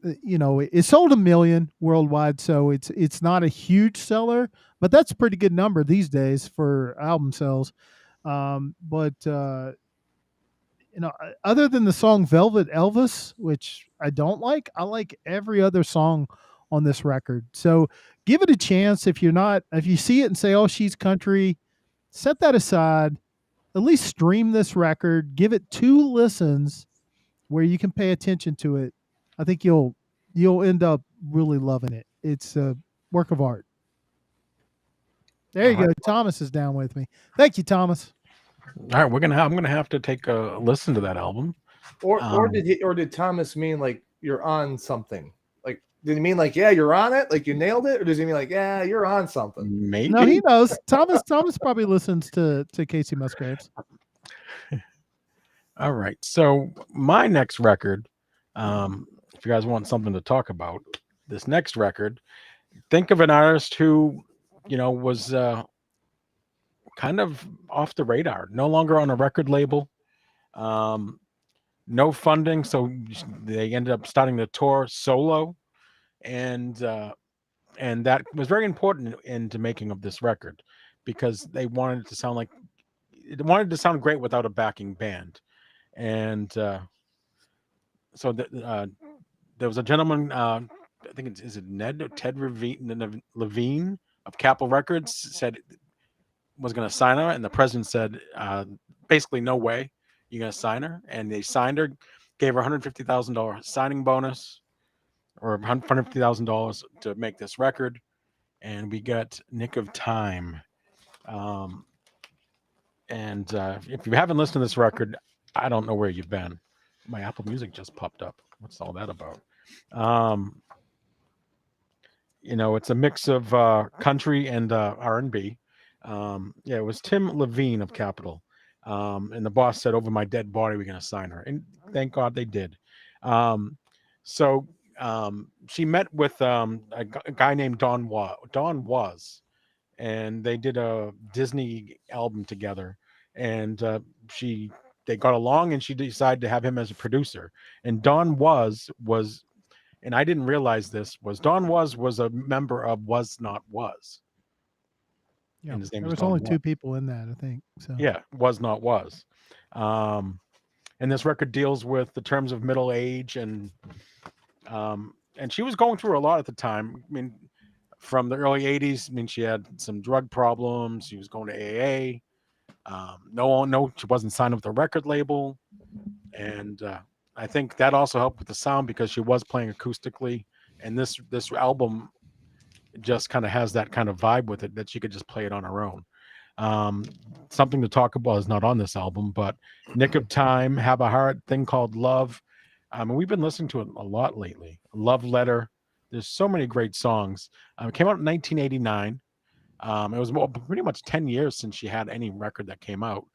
S4: it sold 1 million worldwide, so it's not a huge seller, but that's a pretty good number these days for album sales. But other than the song Velvet Elvis, which I don't like, I like every other song on this record. So give it a chance. If you see it and say, oh, she's country, set that aside. At least stream this record, give it 2 listens where you can pay attention to it. I think you'll end up really loving it. It's a work of art. There you go. Thomas is down with me. Thank you, Thomas.
S1: All right, I'm gonna have to take a listen to that album.
S2: Or did Thomas mean like you're on something? Like, did he mean like, yeah, you're on it, like you nailed it, or does he mean like, yeah, you're on something?
S1: Maybe.
S4: No, he knows. Thomas probably listens to Casey Musgraves.
S1: All right, so my next record, if you guys want something to talk about, this next record, think of an artist who, was kind of off the radar, no longer on a record label, no funding, so they ended up starting the tour solo, and that was very important into making of this record because they wanted it to sound great without a backing band, and so there was a gentleman, I think is it Ned or Ted Levine of Capitol Records said was going to sign her, and the president said, basically, no way you're going to sign her. And they signed her, gave her $150,000 signing bonus, or $150,000 to make this record, and we got Nick of Time. And if you haven't listened to this record, I don't know where you've been. My Apple Music just popped up. What's all that about? It's a mix of country and R&B. It was Tim Levine of Capitol, and the boss said, over my dead body, we're going to sign her, and thank God they did. So she met with a guy named Don Was, and they did a Disney album together, and they got along, and she decided to have him as a producer. And Don Was, and I didn't realize this, Don was a member of Was Not Was.
S4: Yeah,
S1: and his name
S4: there
S1: was
S4: was only
S1: Don
S4: 2 people in that, I think. So
S1: yeah, Was Not Was. And this record deals with the terms of middle age, and she was going through a lot at the time. I mean, from the early 80s, I mean, she had some drug problems. She was going to AA. No, she wasn't signed with a record label. And I think that also helped with the sound because she was playing acoustically. And this album just kind of has that kind of vibe with it that she could just play it on her own. Something to talk about is not on this album, but Nick of Time, Have a Heart, Thing Called Love. We've been listening to it a lot lately. Love Letter. There's so many great songs. It came out in 1989. It was pretty much 10 years since she had any record that came out.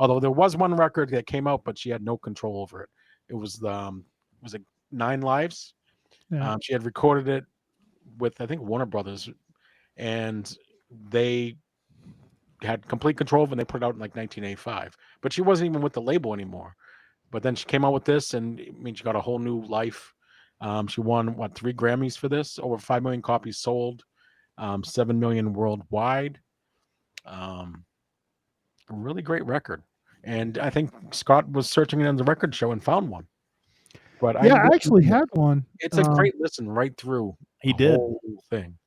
S1: Although there was one record that came out, but she had no control over it. It was was it 9 Lives?
S4: yeah.
S1: She had recorded it with, I think, Warner Brothers, and they had complete control of it, and they put it out in like 1985. But she wasn't even with the label anymore. But then she came out with this, and I mean, she got a whole new life. She won 3 Grammys for this, over 5 million copies sold, 7 million worldwide. A really great record. And I think Scott was searching it on the record show and found one. But
S4: I actually had one.
S1: It's a great listen right through.
S3: He did.
S1: Whole thing.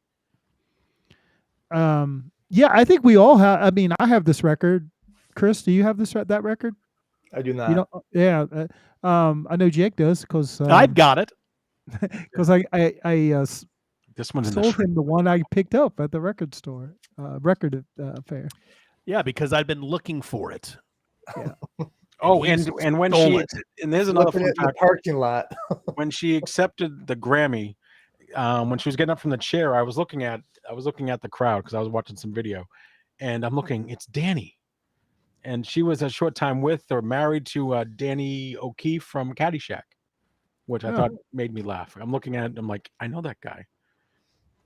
S4: Yeah, I think we all have. I mean, I have this record. Chris, do you have that record?
S2: I do not.
S4: You know, yeah. I know Jake does because
S3: I've got it.
S4: I
S1: This one's in the
S4: sold
S1: shrink.
S4: him the one I picked up at the record store, record fair.
S3: Yeah, because I've been looking for it.
S1: Oh,
S3: He's
S1: and when
S3: stole
S1: she
S3: it.
S1: and there's another
S2: Flipping
S1: fun
S2: it in the
S1: fact.
S2: parking lot.
S1: When she accepted the Grammy, when she was getting up from the chair, I was looking at the crowd because I was watching some video, and I'm looking. It's Danny, and she was a short time with or married to Danny O'Keefe from Caddyshack, which I
S4: Oh.
S1: thought made me laugh. I'm looking at it, I'm like, I know that guy,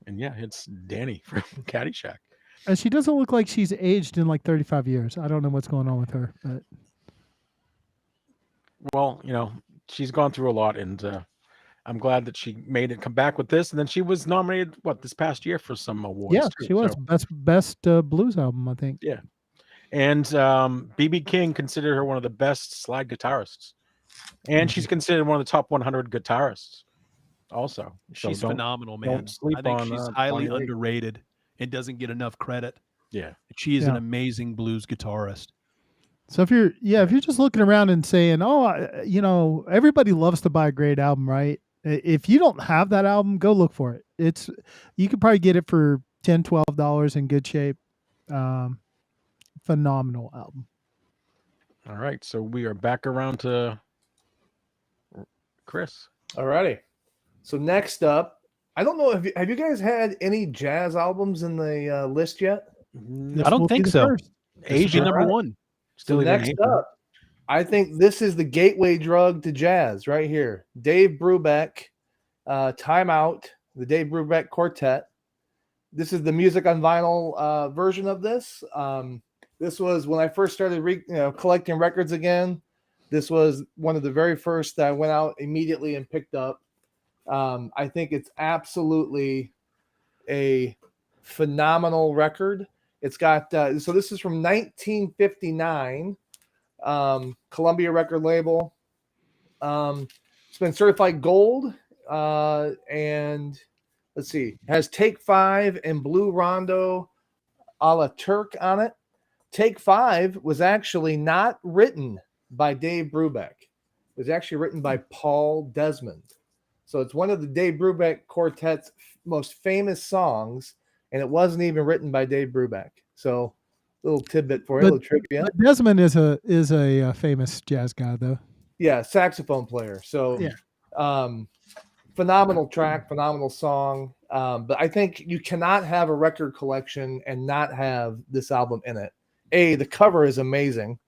S1: and yeah, it's Danny from Caddyshack.
S4: And she doesn't look like she's aged in like 35 years. I don't know what's going on with her, but
S1: Well, she's gone through a lot, and I'm glad that she made it come back with this. And then she was nominated this past year for some awards.
S4: yeah,
S1: too,
S4: she was
S1: so,
S4: best blues album, I think.
S1: yeah. And BB King considered her one of the best slide guitarists, and she's considered one of the top 100 guitarists. Also, so
S3: She's
S1: don't-
S3: phenomenal, man.
S1: don't sleep
S3: I think
S1: on,
S3: she's highly
S1: Bonnie Raitt.
S3: underrated and doesn't get enough credit.
S1: Yeah.
S3: She is an
S4: Yeah.
S3: amazing blues guitarist.
S4: So if you're just looking around and saying, "Oh, everybody loves to buy a great album, right?" If you don't have that album, go look for it. You could probably get it for $10, $12 in good shape. Phenomenal album.
S1: All right, so we are back around to Chris.
S2: Alrighty. So next up, I don't know, have you guys had any jazz albums in the list yet?
S4: This
S3: I don't
S4: will be
S3: think
S4: the
S3: so.
S4: first.
S3: Asian
S2: All
S3: number
S2: right.
S3: one.
S2: So
S1: Still even
S2: next
S1: Asian.
S2: up, I think this is the gateway drug to jazz right here. Dave Brubeck, Time Out, the Dave Brubeck Quartet. This is the music on vinyl version of this. This was when I first started collecting records again. This was one of the very first that I went out immediately and picked up. I think it's absolutely a phenomenal record. It's got so this is from 1959, Columbia record label. It's been certified gold, and let's see, has Take 5 and Blue Rondo a la Turk on it. Take 5 was actually not written by Dave Brubeck. It was actually written by Paul Desmond. So it's one of the Dave Brubeck Quartet's most famous songs, and it wasn't even written by Dave Brubeck. So little tidbit for you,
S4: But-
S2: little trivia.
S4: But Desmond is a famous jazz guy, though.
S2: Yeah, saxophone player. So
S4: Yeah.
S2: phenomenal track, phenomenal song. But I think you cannot have a record collection and not have this album in it. The cover is amazing.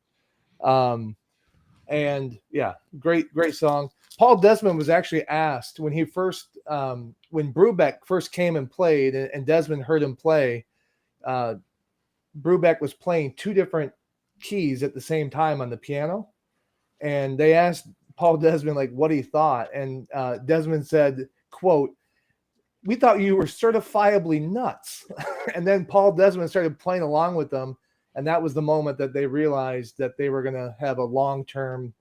S2: And yeah, great song. Paul Desmond was actually asked when he first, when Brubeck first came and played, and Desmond heard him play. Brubeck was playing two different keys at the same time on the piano, and they asked Paul Desmond what he thought, and Desmond said, "quote We thought you were certifiably nuts." And then Paul Desmond started playing along with them, and that was the moment that they realized that they were going to have a long-term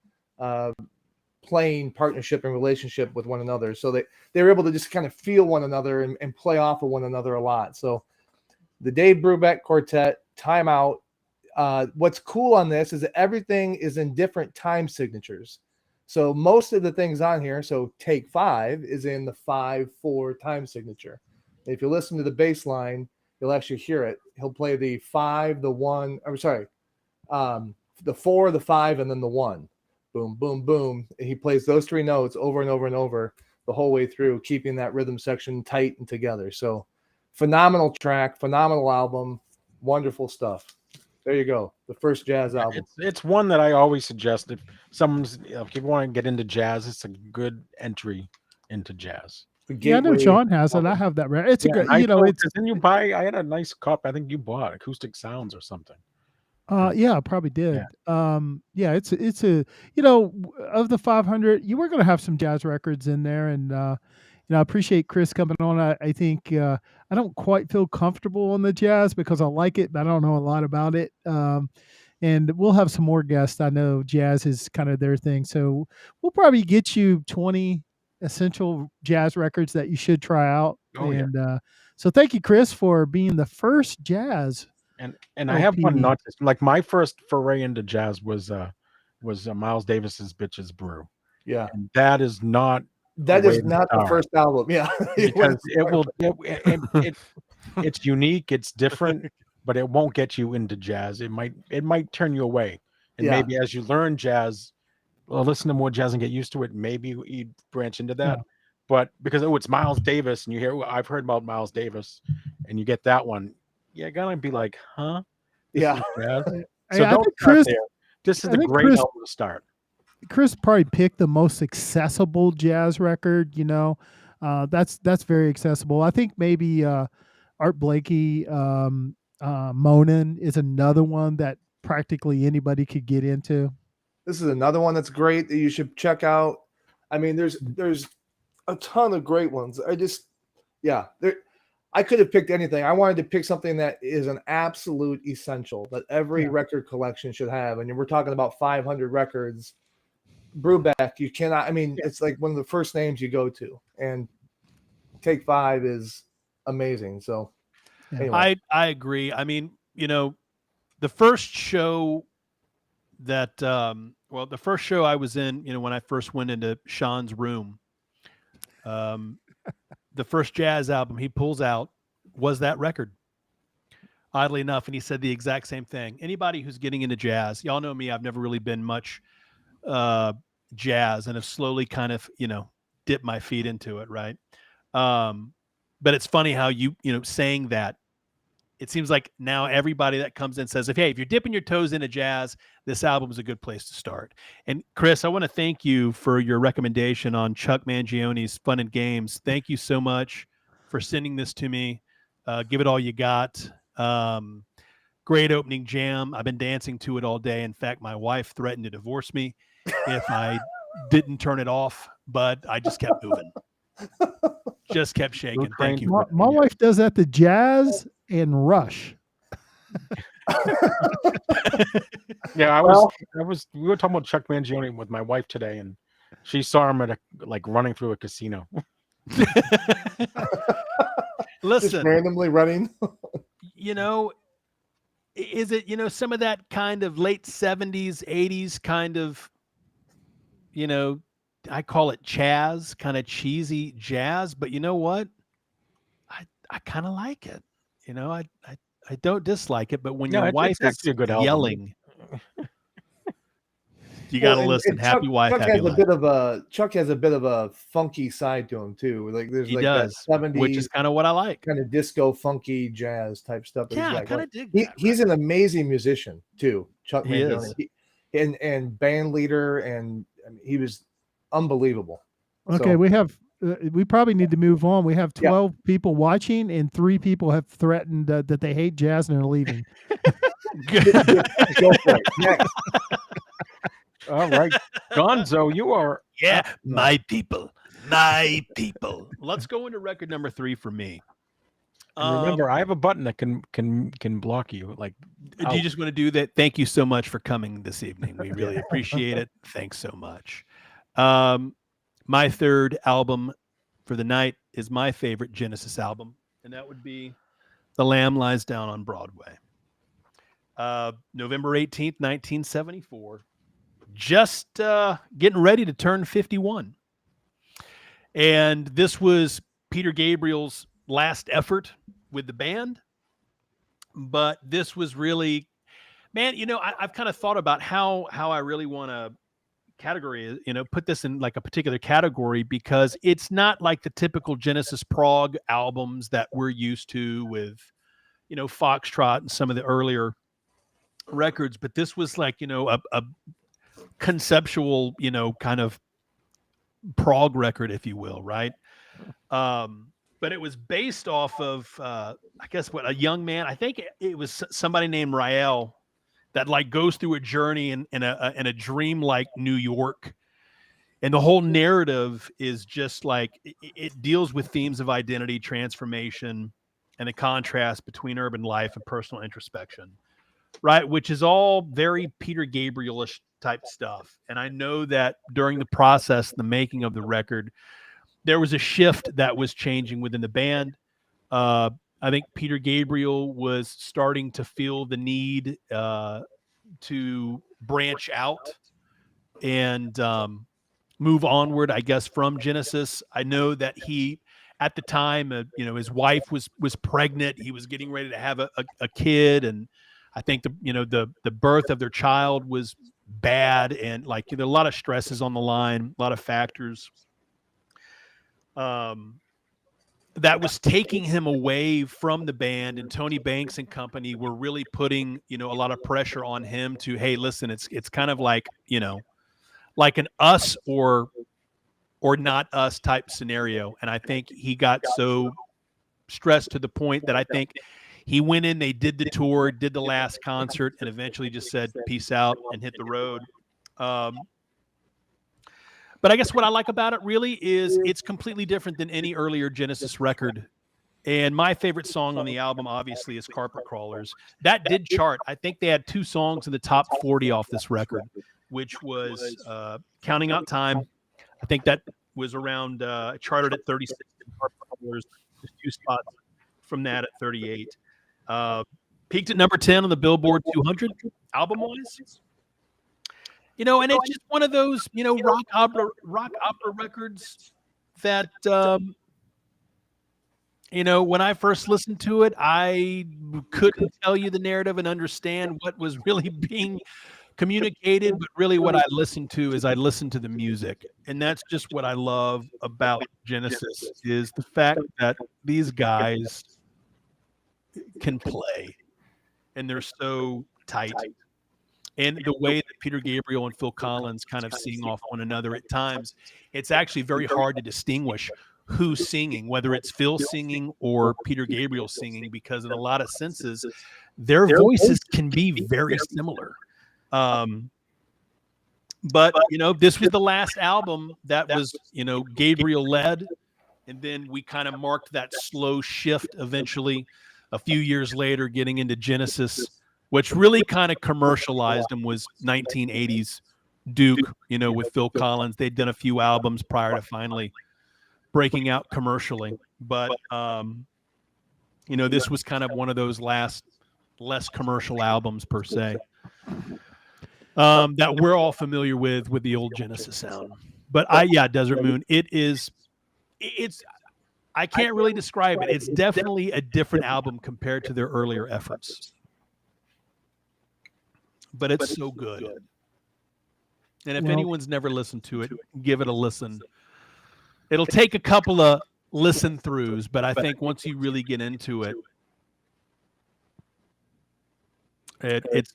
S2: playing partnership and relationship with one another. So they were able to just kind of feel one another and play off of one another a lot. So the Dave Brubeck Quartet, Time Out. What's cool on this is that everything is in different time signatures. So most of the things on here, so Take 5 is in the 5/4 time signature. If you listen to the bass line, you'll actually hear it. He'll play the 5, the 1, I'm sorry, the 4, the 5, and then the 1. Boom, boom, boom. And he plays those three notes over and over and over the whole way through, keeping that rhythm section tight and together. So phenomenal track, phenomenal album, wonderful stuff. There you go. The first jazz album.
S1: It's one that I always suggest if if you want to get into jazz, it's a good entry into jazz.
S4: Yeah, I know Sean has it. I have that. It's a good,
S1: I
S4: it's.
S1: Didn't you buy? I had a nice cup. I think you bought Acoustic Sounds or something.
S4: Yeah, I probably did. Yeah, it's a of the 500, you were going to have some jazz records in there, and I appreciate Chris coming on. I think I don't quite feel comfortable on the jazz because I like it, but I don't know a lot about it. And we'll have some more guests. I know jazz is kind of their thing, so we'll probably get you 20 essential jazz records that you should try out. So thank you, Chris, for being the first jazz.
S1: And I have one not like my first foray into jazz was was Miles Davis's "Bitches Brew."
S2: Yeah,
S1: And that is not
S2: that
S1: way
S2: is
S1: to
S2: not the
S1: start.
S2: first album. Yeah,
S1: Because it's unique, it's different, but it won't get you into jazz. It might turn you away. And
S2: Yeah.
S1: maybe as you learn jazz, or listen to more jazz and get used to it, maybe you'd branch into that.
S4: Yeah.
S1: But because it's Miles Davis, and you hear, I've heard about Miles Davis, and you get that one, you're gonna be like, huh? This
S2: Yeah.
S1: is jazz.
S4: Hey,
S1: So
S4: I
S1: don't
S4: think
S1: start
S4: Chris,
S1: there. This is
S4: I
S1: a
S4: think
S1: great
S4: Chris
S1: album to start.
S4: Chris probably picked the most accessible jazz record. That's very accessible. I think maybe Art Blakey, Monin is another one that practically anybody could get into.
S2: This is another one that's great that you should check out. I mean, there's a ton of great ones. I could have picked anything. I wanted to pick something that is an absolute essential that every record collection should have. And we're talking about 500 records. Brubeck, you cannot. I mean, it's like one of the first names you go to, and Take Five is amazing. So, anyway,
S3: I agree. I mean, the first show that the first show I was in, when I first went into Sean's room, the first jazz album he pulls out was that record. Oddly enough, and he said the exact same thing. Anybody who's getting into jazz, y'all know me, I've never really been much jazz, and have slowly kind of, dipped my feet into it, right? But it's funny how saying that, it seems like now everybody that comes in says, if you're dipping your toes into jazz, this album is a good place to start. And Chris, I want to thank you for your recommendation on Chuck Mangione's Fun and Games. Thank you so much for sending this to me. Give it all you got. Great opening jam. I've been dancing to it all day. In fact, my wife threatened to divorce me if I didn't turn it off, but I just kept moving. Just kept shaking. Thank you.
S4: My wife does that to jazz and Rush.
S1: Yeah, we were talking about Chuck Mangione with my wife today, and she saw him at running through a casino.
S3: Listen,
S2: just randomly running.
S3: Is it, some of that kind of late 70s, 80s kind of, I call it Chaz, kind of cheesy jazz, but you know what? I kind of like it. I don't dislike it, but when your wife is
S1: a good
S3: yelling, you got to listen. Happy wife,
S2: Chuck
S3: happy
S2: has
S3: life.
S2: Chuck has a bit of a funky side to him too. Like there's
S3: He
S2: like
S3: does,
S2: that 70s,
S3: which is kind of what I like.
S2: kind of disco, funky jazz type stuff. that he's
S3: Yeah, I
S2: got
S3: kind
S2: going.
S3: of dig that.
S2: He's an amazing musician too, Chuck
S3: He
S2: Mangione.
S3: is.
S2: And band leader, and I mean, he was unbelievable.
S4: Okay,
S2: So,
S4: we probably need to move on. We have 12 people watching, and 3 people have threatened that they hate jazz and are leaving.
S2: go for it. Next.
S1: All right, Gonzo, you are
S3: my people. Let's go into record number 3 for me.
S1: And remember, I have a button that can block you.
S3: Do you just want to do that? Thank you so much for coming this evening. We really appreciate it. Thanks so much. My third album for the night is my favorite Genesis album, and that would be The Lamb Lies Down on Broadway. November 18th, 1974. Just getting ready to turn 51. And this was Peter Gabriel's last effort with the band. But this was really, man, I've kind of thought about how I really want to category, put this in like a particular category, because it's not like the typical Genesis prog albums that we're used to with, Foxtrot and some of the earlier records. But this was like, a conceptual, kind of prog record, if you will, right? But it was based off of, I guess, a young man. I think it was somebody named Rael that goes through a journey in a dream like New York, and the whole narrative is just it deals with themes of identity transformation and the contrast between urban life and personal introspection, right? Which is all very Peter Gabrielish type stuff. And I know that during the process, the making of the record, there was a shift that was changing within the band. I think Peter Gabriel was starting to feel the need to branch out and move onward, I guess, from Genesis. I know that he, at the time, his wife was pregnant. He was getting ready to have a kid, and I think the birth of their child was bad, and like there are a lot of stresses on the line, a lot of factors that was taking him away from the band. And Tony Banks and company were really putting a lot of pressure on him to, hey, listen, it's kind of like like an us or not us type scenario. And I think he got so stressed to the point that I think he went in, they did the tour, did the last concert, and eventually just said peace out and hit the road. But I guess what I like about it really is it's completely different than any earlier Genesis record. And my favorite song on the album, obviously, is Carpet Crawlers. That did chart. I think they had 2 songs in the top 40 off this record, which was Counting Out Time. I think that was around, charted at 36. Carpet Crawlers, just 2 spots from that at 38. Peaked at number 10 on the Billboard 200 album-wise. And it's just one of those, rock opera records that, when I first listened to it, I couldn't tell you the narrative and understand what was really being communicated. But really what I listened to is I listened to the music. And that's just what I love about Genesis is the fact that these guys can play and they're so tight. And the way that Peter Gabriel and Phil Collins kind of sing off one another at times, it's actually very hard to distinguish who's singing, whether it's Phil singing or Peter Gabriel singing, because in a lot of senses, their voices can be very similar. But, this was the last album that was, Gabriel led. And then we kind of marked that slow shift eventually a few years later, getting into Genesis, which really kind of commercialized him, was 1980s Duke, with Phil Collins. They'd done a few albums prior to finally breaking out commercially. But, this was kind of one of those less commercial albums per se that we're all familiar with the old Genesis sound. But Desert Moon, I can't really describe it. It's definitely a different album compared to their earlier efforts. But it's so good. And if anyone's never listened to it, give it a listen. It'll take a couple of listen throughs, but I think once you really get into it, it's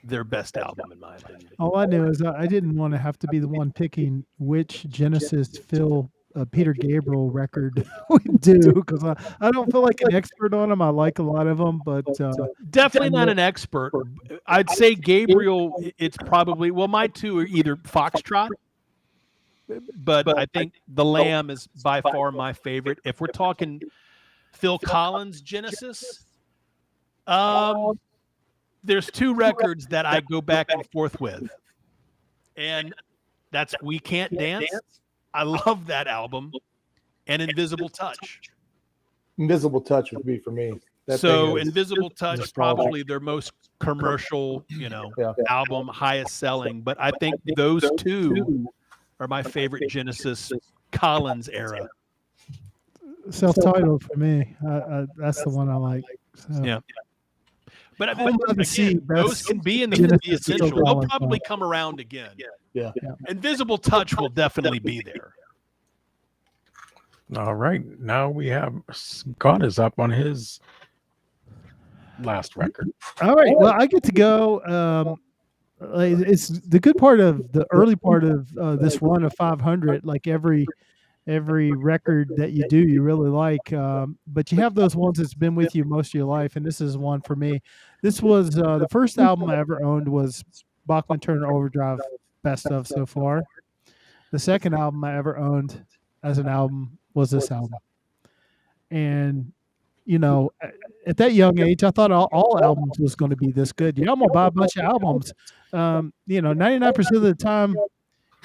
S3: their best album in my opinion.
S4: All I knew is I didn't want to have to be the one picking which Genesis Peter Gabriel record we do, because I don't feel like an expert on them. I like a lot of them, but
S3: definitely not an expert. I'd say Gabriel, it's probably, my 2 are either Foxtrot, but I think The Lamb is by far my favorite. If we're talking Phil Collins Genesis, there's 2 records that I go back and forth with, and that's We Can't Dance. I love that album, and Invisible Touch.
S2: Invisible Touch would be for me.
S3: Invisible Touch is probably their most commercial, album, highest selling. But I think those 2 are my favorite Genesis Collins era.
S4: Self-titled for me. That's the one I like. So.
S3: Yeah. But again, those can be in the essential. They'll probably come around again.
S2: Yeah.
S3: Invisible Touch will definitely be there.
S1: All right. Now we have Scott is up on his last record.
S4: All right. Well, I get to go. It's the good part of the early part of this run of 500. Like every record that you do, you really like. But you have those ones that's been with you most of your life, and this is one for me. This was the first album I ever owned was Bachman Turner Overdrive Best Of So Far. The second album I ever owned as an album was this album. And, at that young age, I thought all albums was going to be this good. I'm going to buy a bunch of albums. 99% of the time,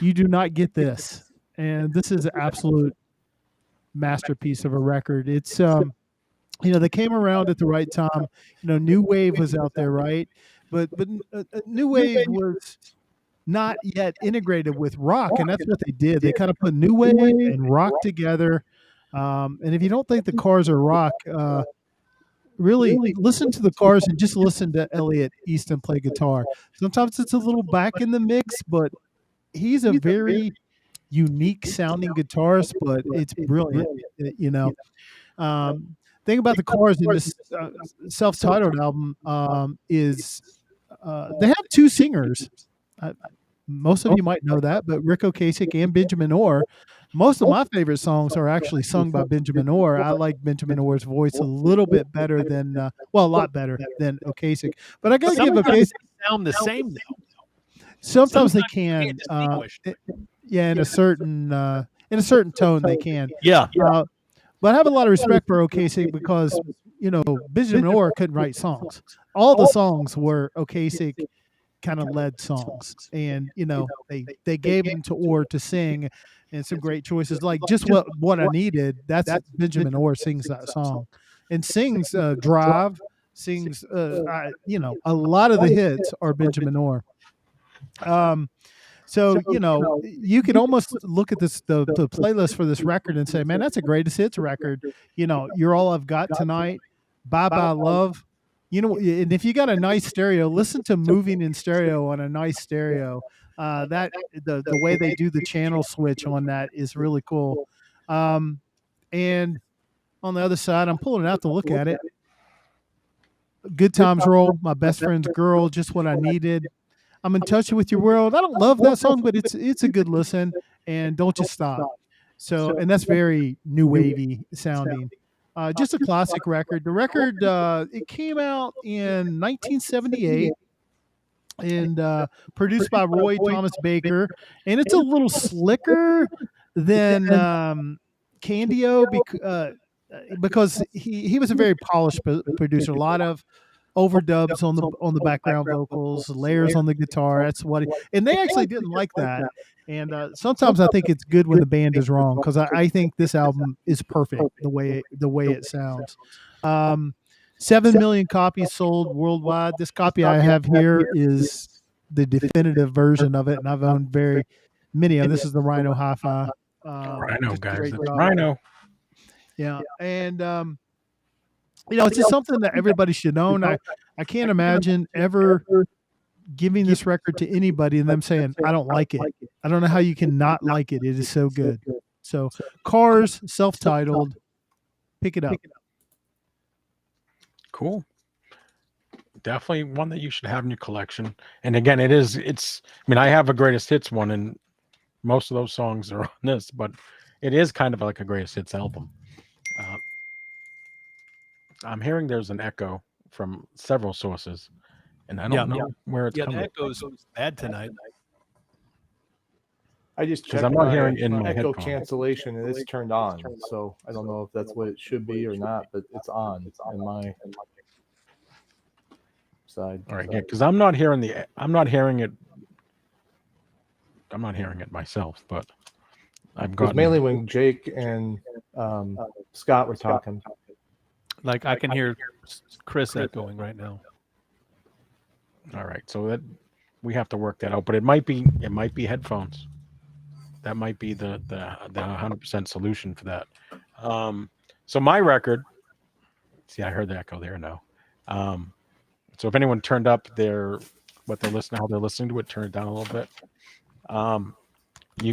S4: you do not get this. And this is an absolute masterpiece of a record. It's, they came around at the right time. New Wave was out there, right? But New Wave was not yet integrated with rock, and that's what they did. They kind of put new wave and rock together. And if you don't think the Cars are rock, really listen to the Cars and just listen to Elliot Easton play guitar. Sometimes it's a little back in the mix, but he's a very unique sounding guitarist, but it's brilliant, you know. Thing about the Cars in this self-titled album is they have two singers. Most of you might know that, but Rick Ocasek and Benjamin Orr. Most of my favorite songs are actually sung by Benjamin Orr. I like Benjamin Orr's voice a little bit better than, a lot better than Ocasek. But I got to give Ocasek.
S3: Sound the same though.
S4: Sometimes they can.
S3: can't distinguish.
S4: Yeah, in a certain tone they can.
S3: Yeah.
S4: But I have a lot of respect for Ocasek because, you know, Benjamin Orr couldn't write songs. All the songs were Ocasek kind of led songs. And, you know, they gave him to Orr to sing, and some great choices. Like just what I needed, that's Benjamin Orr sings that song. And sings Drive, sings, you know, a lot of the hits are Benjamin Orr. So, you know, you could almost look at the playlist for this record and say, man, that's a greatest hits record. You know, You're All I've Got Tonight, Bye Bye Love. You know, and if you got a nice stereo, listen to Moving in Stereo on a nice stereo. That the way they do the channel switch on that is really cool. And on the other side, I'm pulling it out to look at it. Good Times Roll, My Best Friend's Girl, Just What I Needed. I'm in Touch with Your World. I don't love that song, but it's a good listen. And Don't You Stop. So, and that's very new wavy sounding. Just a classic record. The record it came out in 1978 and produced by Roy Thomas Baker, and it's a little slicker than Candio because he was a very polished producer. A lot of overdubs on the background vocals, layers on the guitar. That's what and they actually didn't like that. And sometimes I think it's good when the band is wrong, because I think this album is perfect the way it sounds. 7 million copies sold worldwide. This copy I have here is the definitive version of it, and I've owned very many of. This is the Rhino Hi-Fi.
S1: Rhino, guys. That's Rhino.
S4: Yeah, and you know, it's just something that everybody should own. I can't imagine ever giving this record to anybody and them saying, I don't like it. I don't know how you can not like it. It is so good. So Cars, self-titled, pick it up.
S1: Cool. Definitely one that you should have in your collection. And again, it's I mean, I have a greatest hits one, and most of those songs are on this, but it is kind of like a greatest hits album. I'm hearing there's an echo from several sources, and I don't know where it's coming.
S3: The echo's bad tonight.
S2: I just checked
S1: Because I'm not hearing in my
S2: echo
S1: headphones.
S2: cancellation, and it's turned on. So I don't know if that's what it should be or not, but it's on. It's on my side.
S1: All right, yeah, because I'm not hearing it. I'm not hearing it myself, but I've
S2: It
S1: got
S2: was mainly when Jake and Scott were talking.
S3: Like I can hear Chris echoing right now.
S1: All right, so that we have to work that out, but it might be headphones. That might be the 100% solution for that. So my record. See, I heard the echo there now. So if anyone turned up how they're listening to it, turn it down a little bit.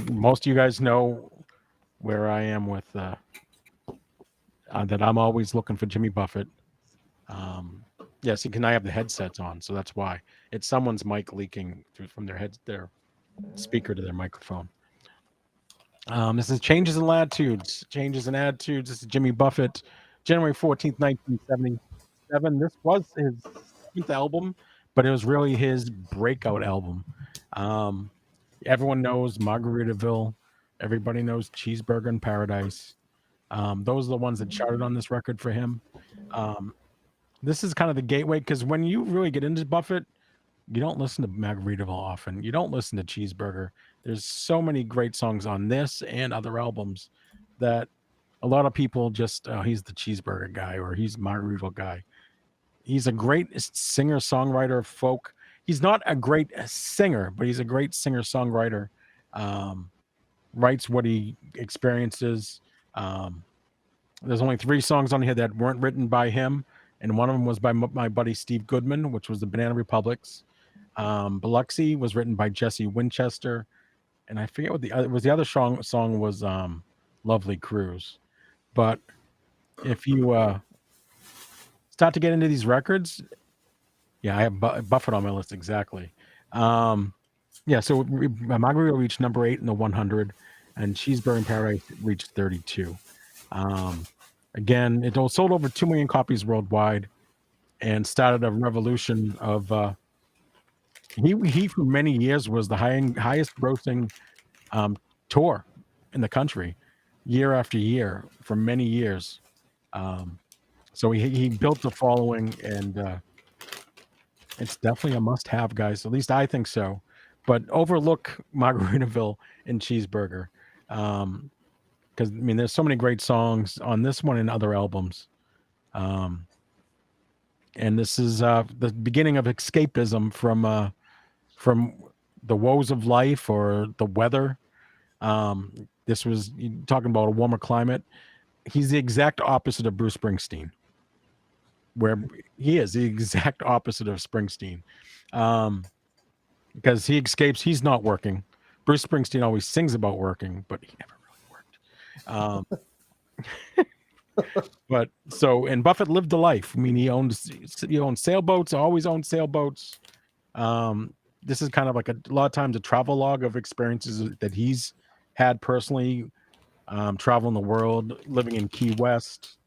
S1: Most of you guys know where I am with that. I'm always looking for Jimmy Buffett. Yes, can I have the headsets on? So that's why it's someone's mic leaking from their speaker to their microphone. This is Changes in Attitudes. Changes in Attitudes. This is Jimmy Buffett, January 14th, 1977. This was his 7th album, but it was really his breakout album. Everyone knows Margaritaville. Everybody knows Cheeseburger in Paradise. Those are the ones that charted on this record for him. This is kind of the gateway, because when you really get into Buffett, you don't listen to Margaritaville often. You don't listen to Cheeseburger. There's so many great songs on this and other albums that a lot of people just, he's the Cheeseburger guy or he's Margaritaville guy. He's a great singer-songwriter of folk. he's not a great singer, but he's a great singer-songwriter. Writes what he experiences. There's only 3 songs on here that weren't written by him, and one of them was by my buddy Steve Goodman, which was the Banana Republics. Biloxi was written by Jesse Winchester, and I forget what the other song was. Lovely Cruise. But if you start to get into these records, yeah, I have Buffett on my list exactly. Yeah, so Margarita reached number 8 in the 100, and Cheeseburger in Paradise reached 32. Again, it sold over 2 million copies worldwide, and started a revolution of. He for many years was the highest grossing tour in the country, year after year for many years. So he built a following, and it's definitely a must-have, guys. At least I think so. But overlook Margaritaville and Cheeseburger, because I mean, there's so many great songs on this one and other albums. And this is the beginning of escapism from the woes of life or the weather. This was talking about a warmer climate. He's the exact opposite of Bruce Springsteen, where he is the exact opposite of Springsteen. Because he escapes, he's not working. Bruce Springsteen always sings about working, but he never really worked. But so, and Buffett lived the life. I mean, he owned sailboats, always owned sailboats. This is kind of like a lot of times a travel log of experiences that he's had personally, traveling the world, living in Key West.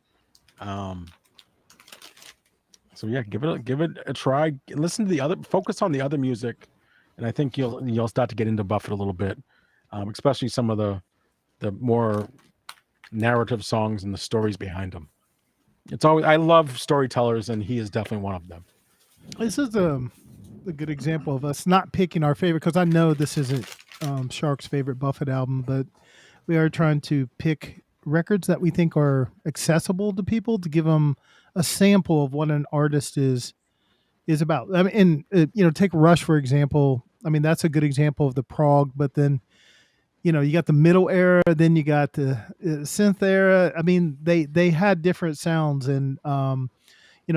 S1: So yeah, give it a try. Listen to focus on the other music, and I think you'll start to get into Buffett a little bit, especially some of the more narrative songs and the stories behind them. I love storytellers, and he is definitely one of them.
S4: This is a good example of us not picking our favorite, because I know this isn't Shark's favorite Buffett album, but we are trying to pick records that we think are accessible to people, to give them a sample of what an artist is about. I mean, and take Rush for example. I mean, that's a good example of the prog, but then you got the middle era, then you got the synth era. I mean, they had different sounds, and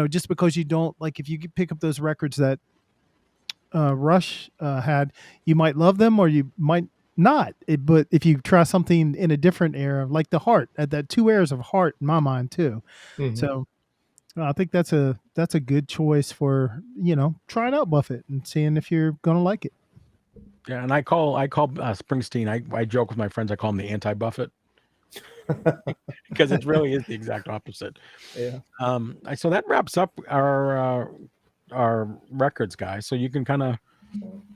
S4: just because you don't like, if you pick up those records that Rush had, you might love them or you might not. But if you try something in a different era, like the Heart, that 2 eras of Heart in my mind too. Mm-hmm. So I think that's a good choice for trying out Buffett and seeing if you're gonna like it.
S1: Yeah, and I call Springsteen. I joke with my friends. I call him the anti-Buffett because it really is the exact opposite.
S2: Yeah.
S1: So that wraps up our records, guys. So you can kind of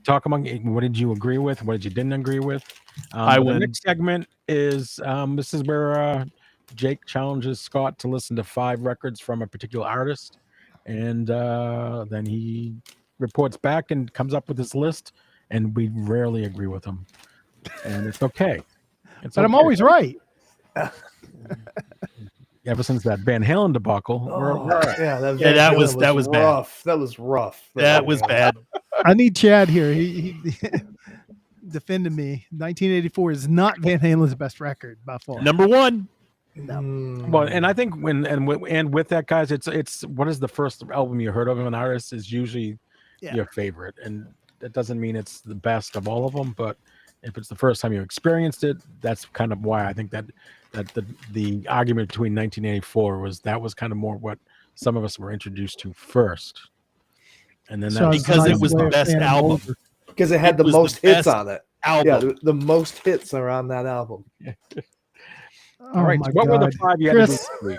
S1: talk among what did you agree with, what did you didn't agree with. The next segment is this is where Jake challenges Scott to listen to 5 records from a particular artist, and then he reports back and comes up with his list, and we rarely agree with him, and it's okay.
S4: But I'm always right.
S1: Ever since that Van Halen debacle,
S2: that was rough.
S3: Bad.
S2: That was rough.
S3: That was bad.
S4: I need Chad here. He defended me. 1984 is not Van Halen's best record by far.
S3: Number 1.
S4: No.
S1: Well, and I think and with that, guys, it's what is the first album you heard of an artist is usually your favorite, and that doesn't mean it's the best of all of them, but if it's the first time you experienced it, that's kind of why I think that the argument between 1984 was kind of more what some of us were introduced to first, and then
S3: because it was the best album,
S2: because it had the most hits on it. Yeah, the most hits are on that album.
S1: All right, so what were the 5 you had to do this week?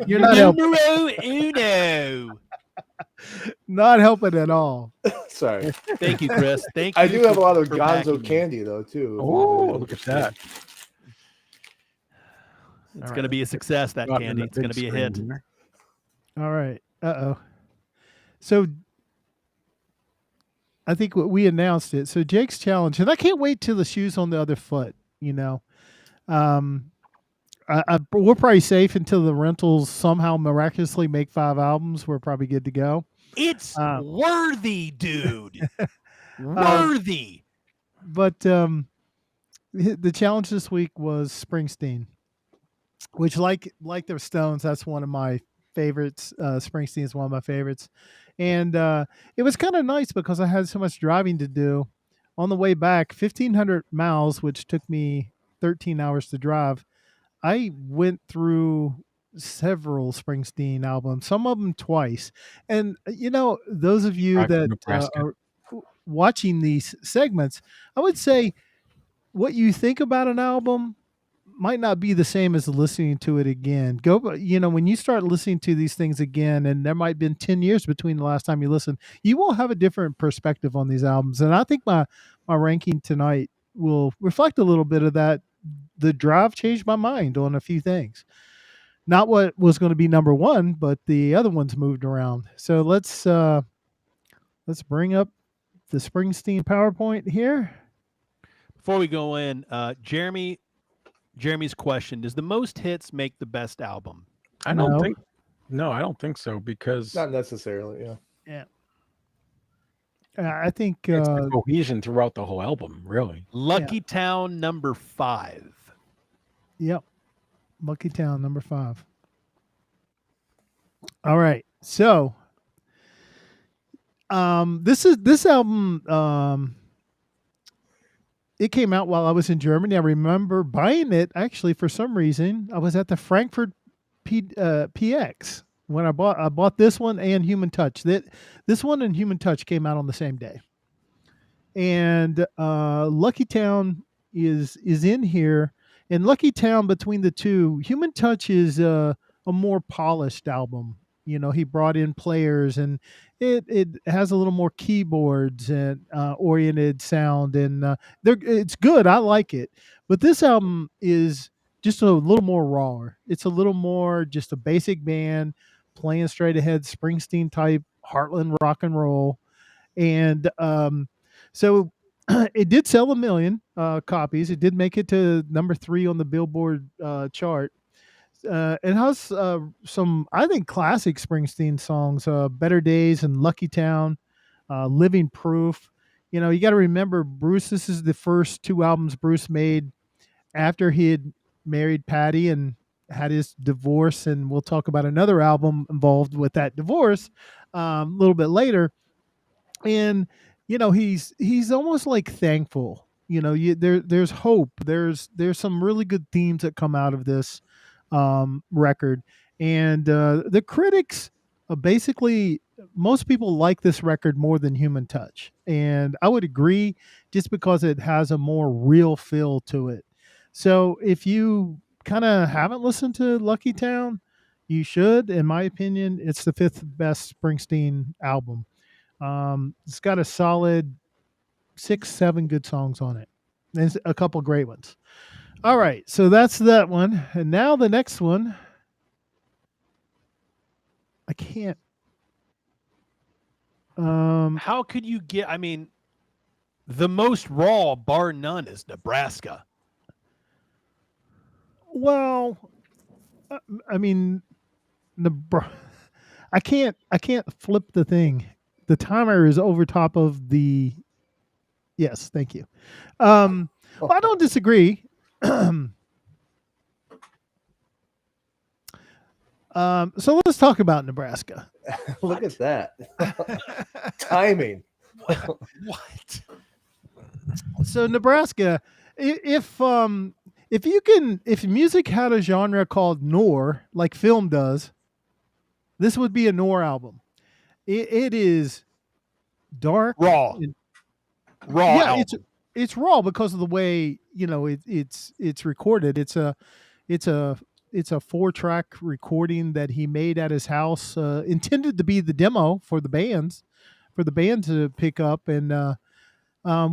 S4: You're not helping.
S3: Uno.
S4: Not helping at all.
S2: Sorry.
S3: Thank you, Chris. Thank you.
S2: I do have a lot of Gonzo candy though too.
S1: Oh, look at that.
S3: It's going to be a success, that candy. It's going to be a hit.
S4: All right. So I think we announced it. So Jake's challenge, and I can't wait till the shoe's on the other foot, we're probably safe until the rentals somehow miraculously make 5 albums. We're probably good to go.
S3: It's
S4: Uh,
S3: worthy, dude.
S4: Um,
S3: Worthy.
S4: But the challenge this week was Springsteen, which like the Stones, that's one of my favorites. Springsteen is one of my favorites, and it was kind of nice because I had so much driving to do on the way back. 1,500 miles, which took me 13 hours to drive. I went through several Springsteen albums, some of them twice. And those of you
S1: Drive to
S4: that
S1: Nebraska.
S4: are watching these segments, I would say what you think about an album might not be the same as listening to it again. When you start listening to these things again, and there might have been 10 years between the last time you listened, you will have a different perspective on these albums. And I think my ranking tonight will reflect a little bit of that. The drive changed my mind on a few things. Not what was going to be number one, but the other ones moved around. So let's bring up the Springsteen PowerPoint here.
S3: Before we go in, Jeremy's question: does the most hits make the best album?
S1: I don't think so, because
S2: Not necessarily. Yeah.
S4: I think
S1: it's the cohesion throughout the whole album, really.
S3: Lucky Town number 5.
S4: Yep. Lucky Town number 5. All right. So this album it came out while I was in Germany. I remember buying it actually for some reason. I was at the Frankfurt PX when I bought this one and Human Touch. This one and Human Touch came out on the same day. And Lucky Town is in here. And Lucky Town, between the two, Human Touch is a more polished album. He brought in players, and it has a little more keyboards and oriented sound, and it's good. I like it. But this album is just a little more raw. It's a little more just a basic band playing straight ahead Springsteen type Heartland rock and roll. And so it did sell 1 million copies. It did make it to number 3 on the Billboard chart. It has some, I think, classic Springsteen songs, Better Days and Lucky Town, Living Proof. You got to remember, Bruce, this is the first 2 albums Bruce made after he had married Patty and had his divorce. And we'll talk about another album involved with that divorce a little bit later. And he's almost like thankful. There's hope. There's some really good themes that come out of this record, and the critics basically, most people like this record more than Human Touch, and I would agree, just because it has a more real feel to it. So if you kind of haven't listened to Lucky Town, you should. In my opinion, it's the 5th best Springsteen album. It's got a solid 6-7 good songs on it, and a couple great ones. All right, so that's that one. And now the next one. I can't.
S3: How could you get? I mean, the most raw, bar none, is Nebraska.
S4: Well, I mean, I can't flip the thing. The timer is over top of the. Yes, thank you. Well, I don't disagree. So let's talk about Nebraska.
S2: Look at that. Timing.
S3: What?
S4: So Nebraska, if music had a genre called noir, like film does, this would be a noir album. It is dark,
S3: Raw. Raw.
S4: Yeah,
S3: album.
S4: it's raw because of the way it's recorded. It's a 4-track recording that he made at his house, intended to be the demo for the band to pick up. And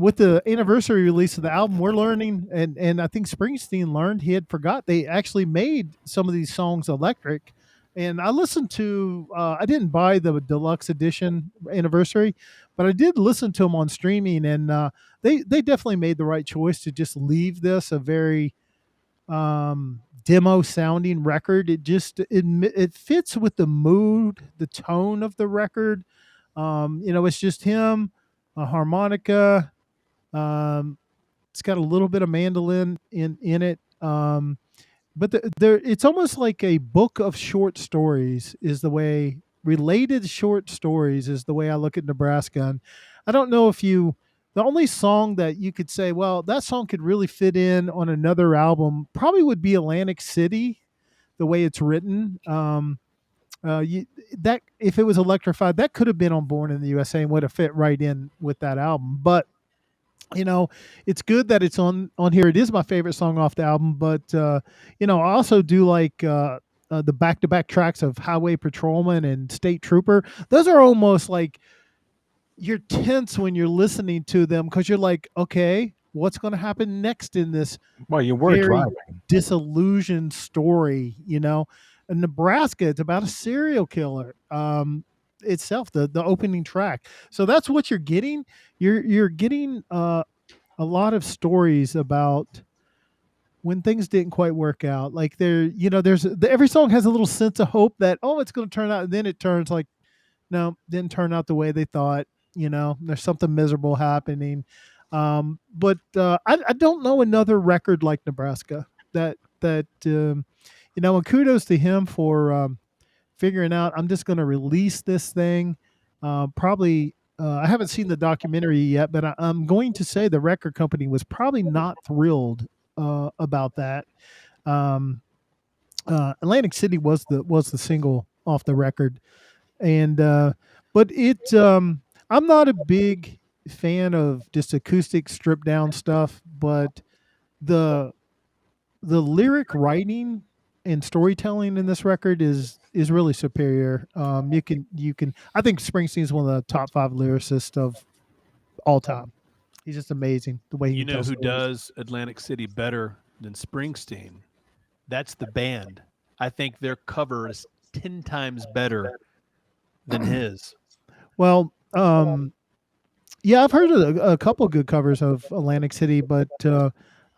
S4: with the anniversary release of the album, we're learning, and I think Springsteen learned, he had forgot they actually made some of these songs electric. And I listened to, I didn't buy the deluxe edition anniversary, but I did listen to them on streaming, and they definitely made the right choice to just leave this a very demo sounding record. It fits with the mood, the tone of the record. It's just him, a harmonica. It's got a little bit of mandolin in it. But it's almost like a book of short stories is the way related short stories is the way I look at Nebraska. And I don't know if the only song that you could say, well, that song could really fit in on another album probably would be Atlantic City, the way it's written. That if it was electrified, that could have been on Born in the USA and would have fit right in with that album. But it's good that it's on here. It is my favorite song off the album, but I also do like the back-to-back tracks of Highway Patrolman and State Trooper. Those are almost like you're tense when you're listening to them because you're like, okay, what's going to happen next in this?
S1: Well, you were
S4: very
S1: driving.
S4: Disillusioned story, In Nebraska, it's about a serial killer. Itself, the opening track. So that's what you're getting. You're getting a lot of stories about when things didn't quite work out. Like every song has a little sense of hope that it's going to turn out, and then it turns like no, didn't turn out the way they thought. There's something miserable happening. But I don't know another record like Nebraska that and kudos to him for figuring out I'm just going to release this thing. Probably I haven't seen the documentary yet, but I'm going to say the record company was probably not thrilled about that. Atlantic City was the single off the record, and but I'm not a big fan of just acoustic stripped down stuff, but the lyric writing and storytelling in this record is really superior. You can I think Springsteen's one of the top 5 lyricists of all time. He's just amazing the way he tells
S3: who
S4: stories.
S3: does Atlantic City better than Springsteen? That's the band. I think their cover is 10 times better than his.
S4: Well, yeah, I've heard a couple good covers of Atlantic City, but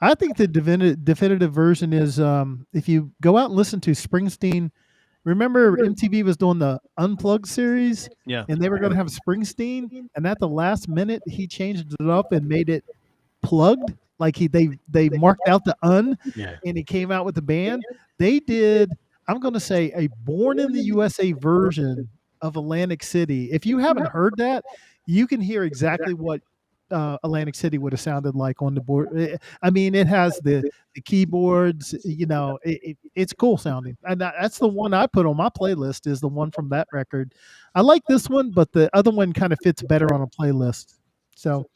S4: I think the definitive version is if you go out and listen to Springsteen. Remember MTV was doing the Unplugged series?
S3: Yeah.
S4: And they were going to have Springsteen, and at the last minute, he changed it up and made it plugged. Like they marked out the and he came out with the band. They did, I'm going to say, a Born in the USA version of Atlantic City. If you haven't heard that, you can hear exactly what Atlantic City would have sounded like on the board. I mean, it has the keyboards, it's cool sounding. And that's the one I put on my playlist is the one from that record. I like this one, but the other one kind of fits better on a playlist. So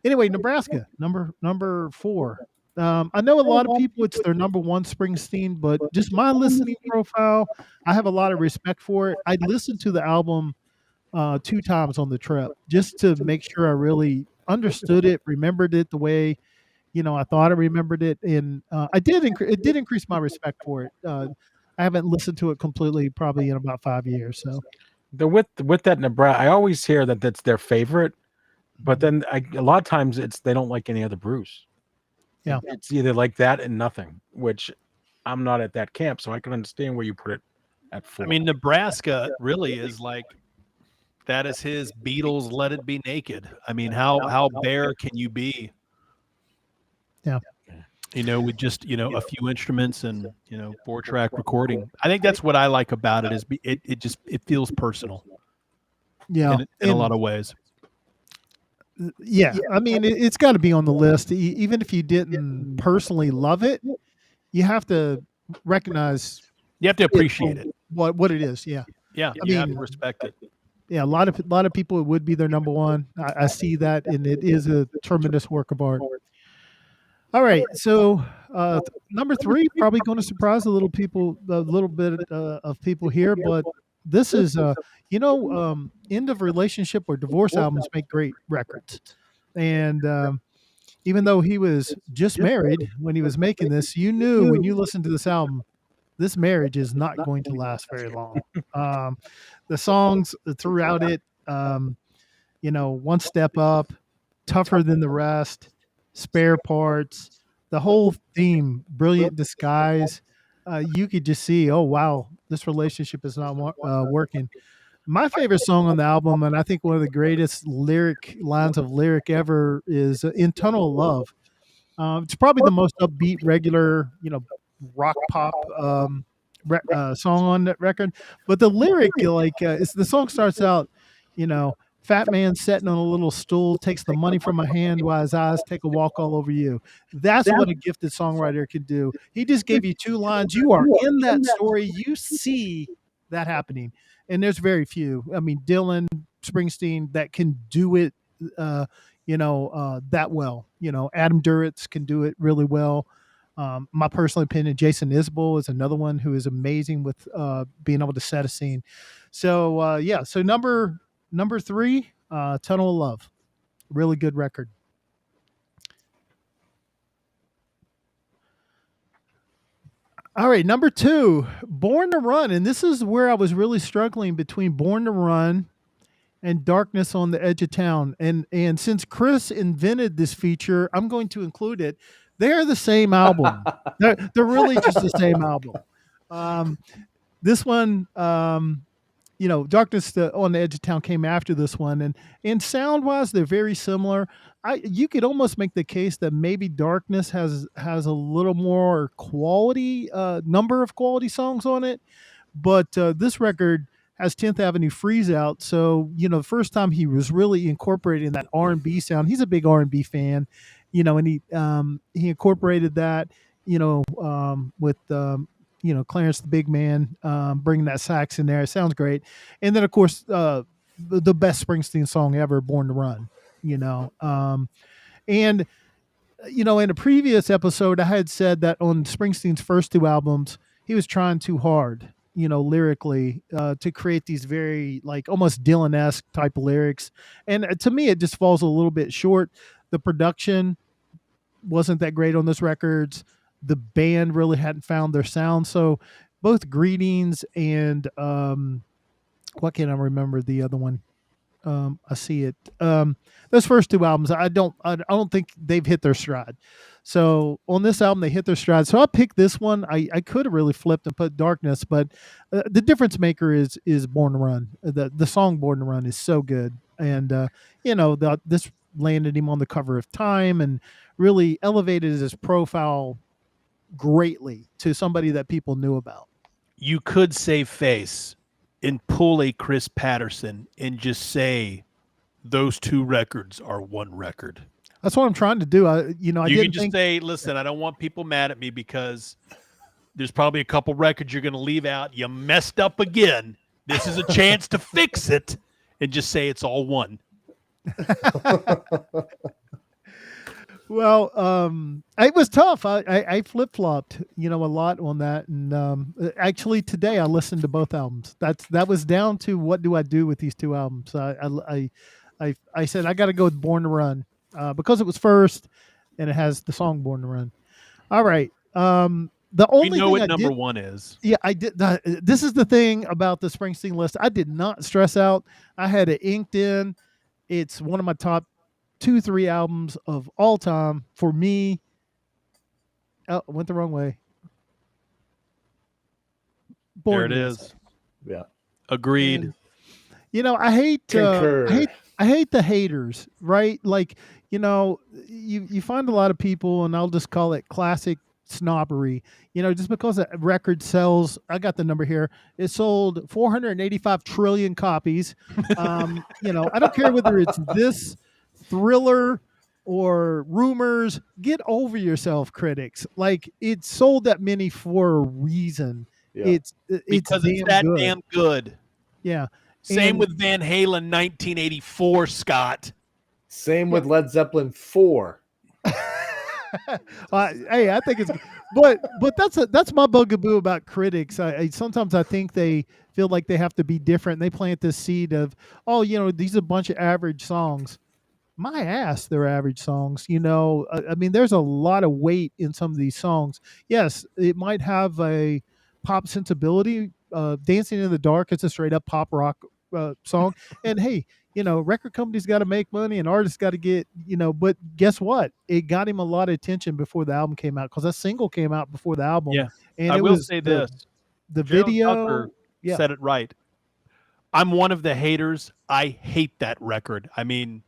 S4: anyway, Nebraska, number 4. I know a lot of people, it's their number 1 Springsteen, but just my listening profile, I have a lot of respect for it. I listened to the album 2 times on the trip just to make sure I really understood it, remembered it the way I thought I remembered it, and it did increase my respect for it. I haven't listened to it completely probably in about 5 years. So
S1: with that Nebraska, I always hear that that's their favorite, but then a lot of times they don't like any other Bruce.
S4: Yeah,
S1: it's either like that and nothing, which I'm not at that camp, so I can understand where you put it at 4.
S3: I mean, Nebraska really is like that is his Beatles Let It Be Naked. I mean, how bare can you be?
S4: Yeah.
S3: With just, a few instruments and, 4-track recording. I think that's what I like about it is it feels personal.
S4: Yeah.
S3: In a lot of ways.
S4: Yeah. I mean, it's got to be on the list. Even if you didn't personally love it, you have to recognize.
S3: You have to appreciate it.
S4: What it is. Yeah.
S3: Yeah. You have to respect it.
S4: Yeah, a lot of people, it would be their number 1. I see that, and it is a tremendous work of art. All right, so number 3 probably going to surprise a little bit of people here, but this is end of relationship or divorce albums make great records, and even though he was just married when he was making this, you knew when you listened to this album, this marriage is not going to last very long. The songs throughout it, One Step Up, Tougher Than the Rest, Spare Parts, the whole theme, Brilliant Disguise. you could just see, oh wow, this relationship is not working. My favorite song on the album, and I think one of the greatest lyric lines of lyric ever, is "In Tunnel of Love." It's probably the most upbeat, regular, rock pop song on that record. But the lyric, the song starts out, fat man sitting on a little stool takes the money from my hand while his eyes take a walk all over you. That's what a gifted songwriter can do. He just gave you two lines. You are in that story. You see that happening. And there's very few. I mean, Dylan, Springsteen, that can do it, that well. Adam Duritz can do it really well. My personal opinion, Jason Isbell is another one who is amazing with being able to set a scene. So so number 3, Tunnel of Love, really good record. All right, number 2, Born to Run, and this is where I was really struggling between Born to Run and Darkness on the Edge of Town. And since Chris invented this feature, I'm going to include it. They're the same album. They're really just the same album. This one, Darkness on the Edge of Town came after this one, and sound wise, they're very similar. You could almost make the case that maybe Darkness has a little more quality, number of quality songs on it, but this record has 10th Avenue Freeze Out. So, the first time he was really incorporating that R&B sound. He's a big R&B fan, and he incorporated that, with Clarence the Big Man, bringing that sax in there. It sounds great. And then, of course, the best Springsteen song ever, Born to Run, and, in a previous episode, I had said that on Springsteen's first 2 albums, he was trying too hard, lyrically, to create these very, like, almost Dylan-esque type of lyrics. And to me, it just falls a little bit short. The production wasn't that great on this records. The band really hadn't found their sound. So both Greetings and what can I remember the other one? I see it. Those first 2 albums, I don't think they've hit their stride. So on this album, they hit their stride. So I picked this one. I could have really flipped and put Darkness, but the difference maker is Born to Run. The song Born to Run is so good, and this landed him on the cover of Time and really elevated his profile greatly to somebody that people knew about.
S3: You could save face and pull a Chris Patterson and just say those 2 records are one record.
S4: That's what I'm trying to do.
S3: You can just say, listen, I don't want people mad at me because there's probably a couple records you're going to leave out. You messed up again. This is a chance to fix it, and just say it's all one.
S4: Well, it was tough. I flip-flopped, a lot on that. And actually today I listened to both albums. That was down to what do I do with these 2 albums. I said, I got to go with Born to Run because it was first and it has the song Born to Run. All right. The only
S3: we know
S4: thing
S3: what
S4: I
S3: number
S4: did,
S3: 1 is.
S4: Yeah, I did. This is the thing about the Springsteen list. I did not stress out. I had it inked in. It's one of my top 2-3 albums of all time for me. Oh, went the wrong way.
S3: There it is.
S2: Yeah.
S3: Agreed.
S2: And,
S4: I hate
S2: concur.
S4: I hate the haters, right? Like, you find a lot of people, and I'll just call it classic snobbery. Just because a record sells, I got the number here, it sold 485 trillion copies. I don't care whether it's this, Thriller, or Rumors. Get over yourself, critics. Like, it sold that many for a reason.
S2: Yeah.
S3: Because it's that damn good.
S4: Yeah.
S3: Same with Van Halen 1984, Scott.
S2: Same with Led Zeppelin 4.
S4: Hey, I think it's, but that's my bugaboo about critics. I sometimes I think they feel like they have to be different. And they plant this seed of, these are a bunch of average songs. My ass, they're average songs. I mean, there's a lot of weight in some of these songs. Yes, it might have a pop sensibility. Dancing in the Dark is a straight up pop rock song. And hey, record companies got to make money and artists got to get, but guess what? It got him a lot of attention before the album came out because a single came out before the album.
S3: Yeah.
S4: And
S3: I
S4: it
S3: will
S4: was
S3: say this.
S4: the
S3: Gerald
S4: video.
S3: Butler
S4: Yeah.
S3: said it right. I'm one of the haters. I hate that record. I mean,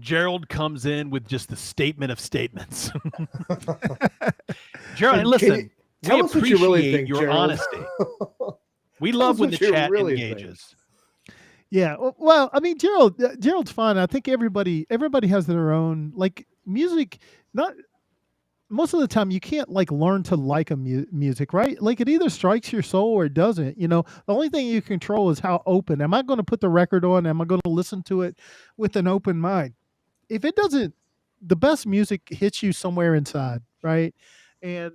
S3: Gerald comes in with just the statement of statements. Gerald,
S2: And
S3: listen,
S2: can tell
S3: we
S2: us what you
S3: appreciate
S2: really think,
S3: your
S2: Gerald.
S3: honesty. We
S2: Tell
S3: love
S2: us
S3: when the
S2: what you
S3: chat
S2: really think.
S3: engages.
S4: Yeah. Well, I mean, Gerald's fun. I think everybody has their own like music. Not most of the time you can't like learn to like a music, right? Like it either strikes your soul or it doesn't. The only thing you control is how open. Am I going to put the record on? Am I going to listen to it with an open mind? If it doesn't, the best music hits you somewhere inside, right? And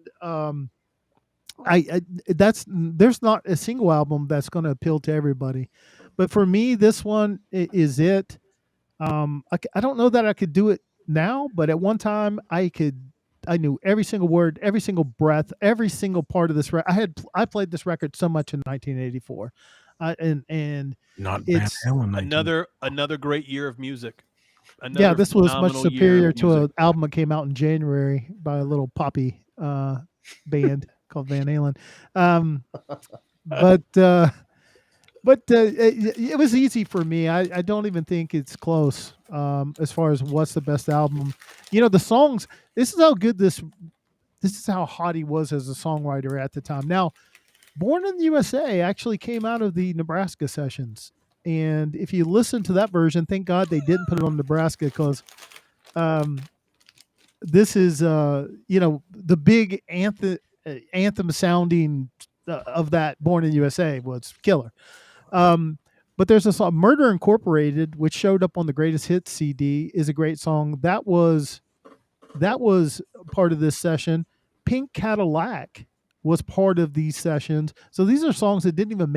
S4: I that's there's not a single album that's going to appeal to everybody, but for me, this one is it. I don't know that I could do it now, but at one time I could. I knew every single word, every single breath, every single part of this. I played this record so much in 1984, and
S1: Not Van
S4: it's
S1: Halen. 19.
S3: Another great year of music.
S4: yeah, this was much
S3: phenomenal year
S4: superior
S3: of
S4: to an
S3: music.
S4: album that came out in January by a little poppy band called Van Halen. But it was easy for me. I don't even think it's close as far as what's the best album. The songs. This is how good this is how hot he was as a songwriter at the time. Now, Born in the USA actually came out of the Nebraska sessions. And if you listen to that version, thank God they didn't put it on Nebraska because this is, the big anthem sounding of that Born in the USA was killer. But there's a song, Murder Incorporated, which showed up on the Greatest Hits CD, is a great song. That was part of this session. Pink Cadillac was part of these sessions. So these are songs that didn't even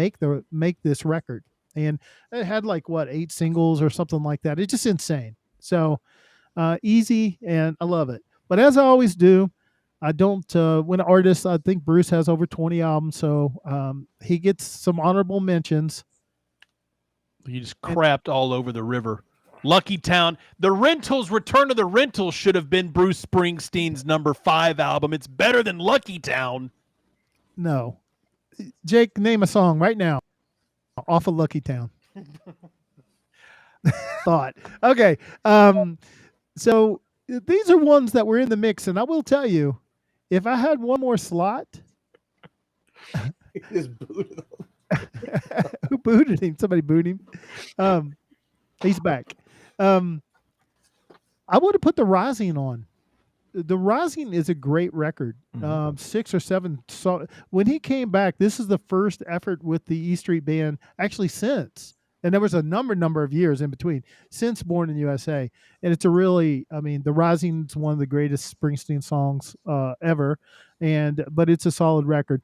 S4: make this record. And it had 8 singles or something like that. It's just insane. So easy, and I love it. But as I always do, I don't when an artist, I think Bruce has over 20 albums, so he gets some honorable mentions.
S3: He just crapped all over the river. Lucky Town. The Rentals, Return to the Rentals should have been Bruce Springsteen's number 5 album. It's better than Lucky Town.
S4: No. Jake, name a song right now off of Lucky Town. Thought. Okay. So these are ones that were in the mix, and I will tell you, if I had one more slot.
S2: He just booted him.
S4: Who booted him? Somebody booted him. He's back. I would have put The Rising on. The Rising is a great record. 6 or 7 when he came back, this is the first effort with the E Street Band actually since, and there was a number of years in between since Born in the USA. And it's a really, The Rising is one of the greatest Springsteen songs ever. But it's a solid record.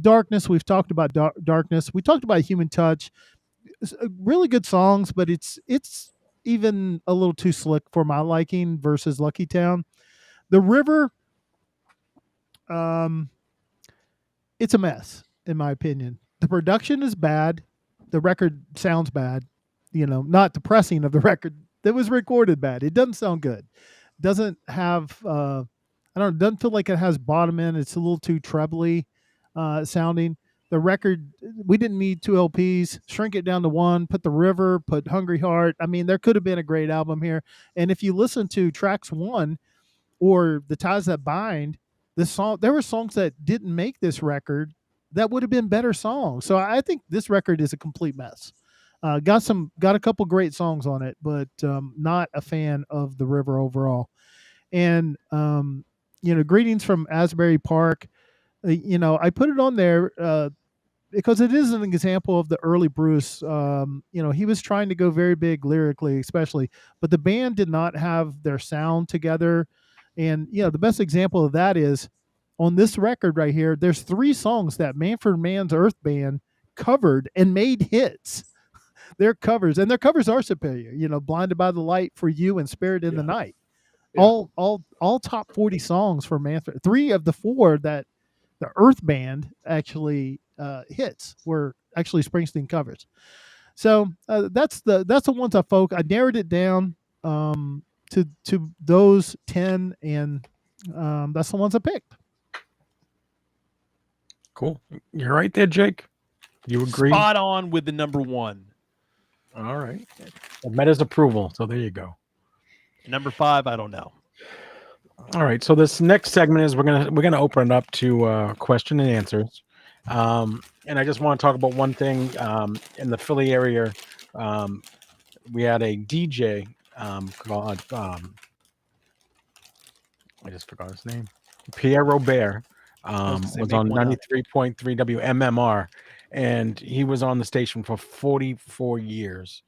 S4: Darkness, we've talked about Darkness. We talked about Human Touch. Really good songs, but it's even a little too slick for my liking versus Lucky Town. The River, it's a mess, in my opinion. The production is bad. The record sounds bad. Not the pressing of the record that was recorded bad. It doesn't sound good. Doesn't have, doesn't feel like it has bottom end. It's a little too trebly sounding. The record, we didn't need 2 LPs. Shrink it down to 1. Put The River, put Hungry Heart. There could have been a great album here. And if you listen to tracks 1 or The Ties That Bind, there were songs that didn't make this record that would have been better songs. So I think this record is a complete mess. Got a couple great songs on it, but not a fan of The River overall. And Greetings from Asbury Park. I put it on there because it is an example of the early Bruce. He was trying to go very big lyrically, especially, but the band did not have their sound together. And the best example of that is on this record right here. There's 3 songs that Manfred Mann's Earth Band covered and made hits. Their covers are superior. Blinded by the Light, For You, and Spirit in the Night. Yeah. All top 40 songs for Manfred. 3 of the 4 that the Earth Band actually hits were actually Springsteen covers. So that's the ones I narrowed it down to those 10, and that's the ones I picked.
S1: Cool. You're right there, Jake. You agree?
S3: Spot on with the number one.
S1: All right. It met his approval. So there you go.
S3: Number 5, I don't know.
S1: All right. So this next segment is we're gonna open it up to question and answers. And I just want to talk about one thing. In the Philly area, we had a DJ called I just forgot his name. Pierre Robert was on 93.3 WMMR, and he was on the station for 44 years.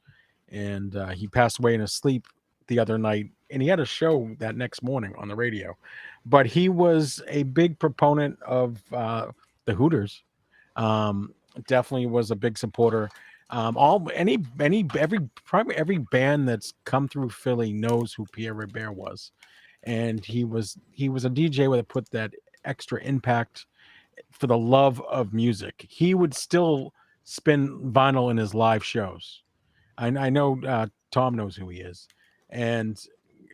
S1: And he passed away in his sleep the other night, and he had a show that next morning on the radio. But he was a big proponent of the Hooters. Definitely was a big supporter. Every band that's come through Philly knows who Pierre Robert was, and he was a DJ that put that extra impact for the love of music. He would still spin vinyl in his live shows. I know Tom knows who he is, and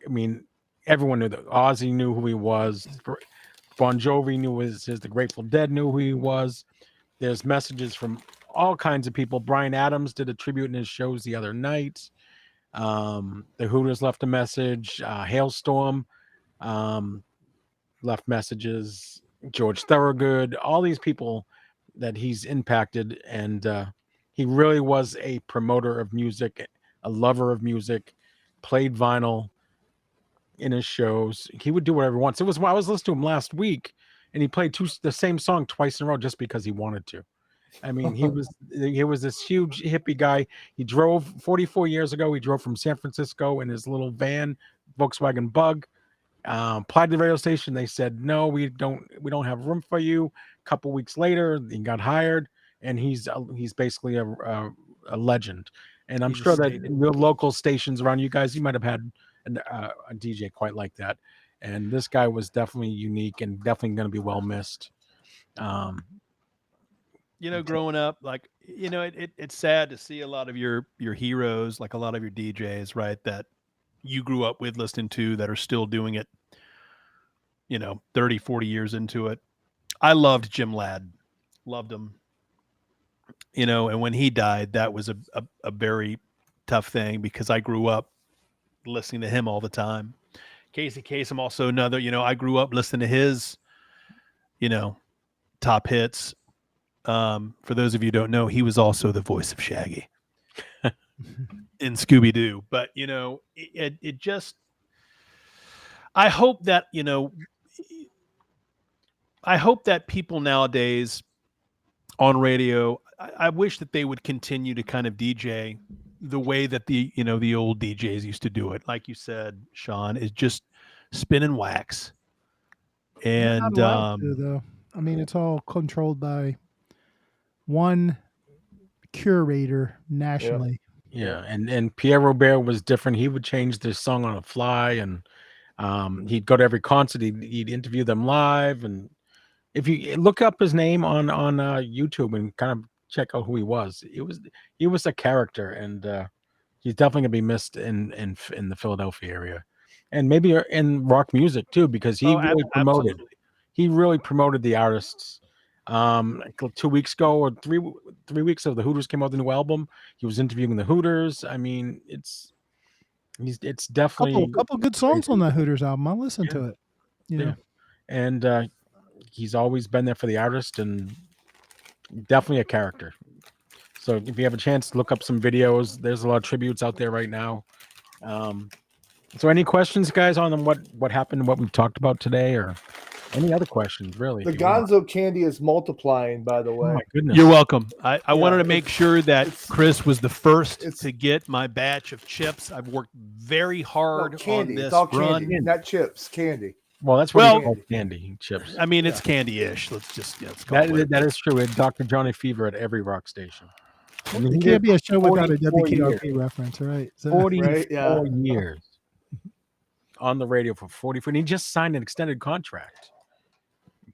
S1: I mean everyone knew that. Ozzy knew who he was. Bon Jovi knew the Grateful Dead knew who he was. There's messages from all kinds of people. Bryan Adams did a tribute in his shows the other night. The Hooters left a message. Hailstorm left messages. George Thorogood, all these people that he's impacted, and he really was a promoter of music, a lover of music, played vinyl in his shows. He would do whatever he wants. I was listening to him last week, and he played the same song twice in a row just because he wanted to. I mean, he was this huge hippie guy. He drove 44 years ago. He drove from San Francisco in his little van, Volkswagen Bug. Applied to the radio station. They said, no, we don't have room for you. A couple weeks later, he got hired, and he's basically a legend. And I'm sure that in your local stations around you guys, you might have had a DJ quite like that. And this guy was definitely unique and definitely going to be well missed.
S3: Growing up, like, it's sad to see a lot of your heroes, like a lot of your DJs, right, that you grew up with listening to that are still doing it, 30, 40 years into it. I loved Jim Ladd, loved him, and when he died, that was a very tough thing because I grew up listening to him all the time. Casey Kasem, also another, I grew up listening to his, top hits. For those of you who don't know, he was also the voice of Shaggy in Scooby-Doo. But, it just, I hope that people nowadays on radio, I wish that they would continue to kind of DJ the way that the old DJs used to do it. Like you said, Sean, is just spinning wax. And
S4: though. I mean, it's all controlled by one curator nationally.
S1: Yeah. And Pierre Robert was different. He would change the song on the fly, and he'd go to every concert. He'd interview them live, and if you look up his name on YouTube and kind of check out who he was a character, and he's definitely gonna be missed in the Philadelphia area, and maybe in rock music too, because he really promoted the artists. 2 weeks ago or three weeks ago, the Hooters came out with a new album. He was interviewing the Hooters. I mean, it's definitely
S4: a couple good songs on that Hooters album. I listened to it. Yeah.
S1: And he's always been there for the artist, and definitely a character. So if you have a chance to look up some videos, there's a lot of tributes out there right now. So any questions, guys, on what happened, what we've talked about today, or any other questions, really?
S2: The Gonzo candy is multiplying, by the way.
S1: Oh my goodness.
S3: You're welcome. I wanted to make sure that Chris was the first to get my batch of chips. I've worked very hard on this
S2: it's all
S3: run.
S2: Candy, not chips, candy.
S1: Well, that's what we call candy chips.
S3: I mean, it's candy-ish. Let's just
S1: that is true. It's Dr. Johnny Fever at every rock station.
S4: I mean, it can't be a show without a WKRP reference, right? So,
S1: 44 years on the radio for 44, and he just signed an extended contract.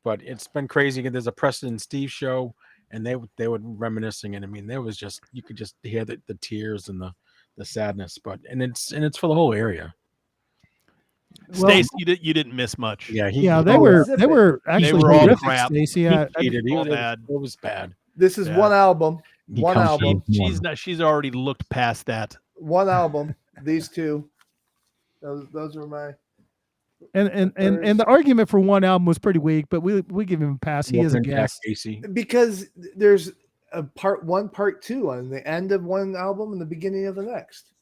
S1: But it's been crazy. There's a Preston and Steve show and they were reminiscing, and I mean, there was just you could just hear the tears and the sadness, but and it's for the whole area.
S4: Well,
S3: Stace, you didn't miss much.
S1: Yeah,
S4: yeah, they
S2: Oh,
S4: were
S2: zip
S4: they
S2: it.
S4: were actually
S3: were all
S4: terrific,
S3: crap.
S4: Stacy.
S1: he cheated.
S3: all bad.
S1: It was bad.
S2: This is
S3: Yeah.
S2: one album.
S1: He
S2: One
S1: comes
S2: album.
S1: from
S3: She's
S1: one.
S3: not. She's already looked past that.
S2: One album. These two. Those were my.
S4: And the argument for one album was pretty weak, but we give him a pass. He is a
S1: Welcome back,
S4: guest.
S1: Casey.
S2: Because there's a part 1, part 2 on the end of one album and the beginning of the next.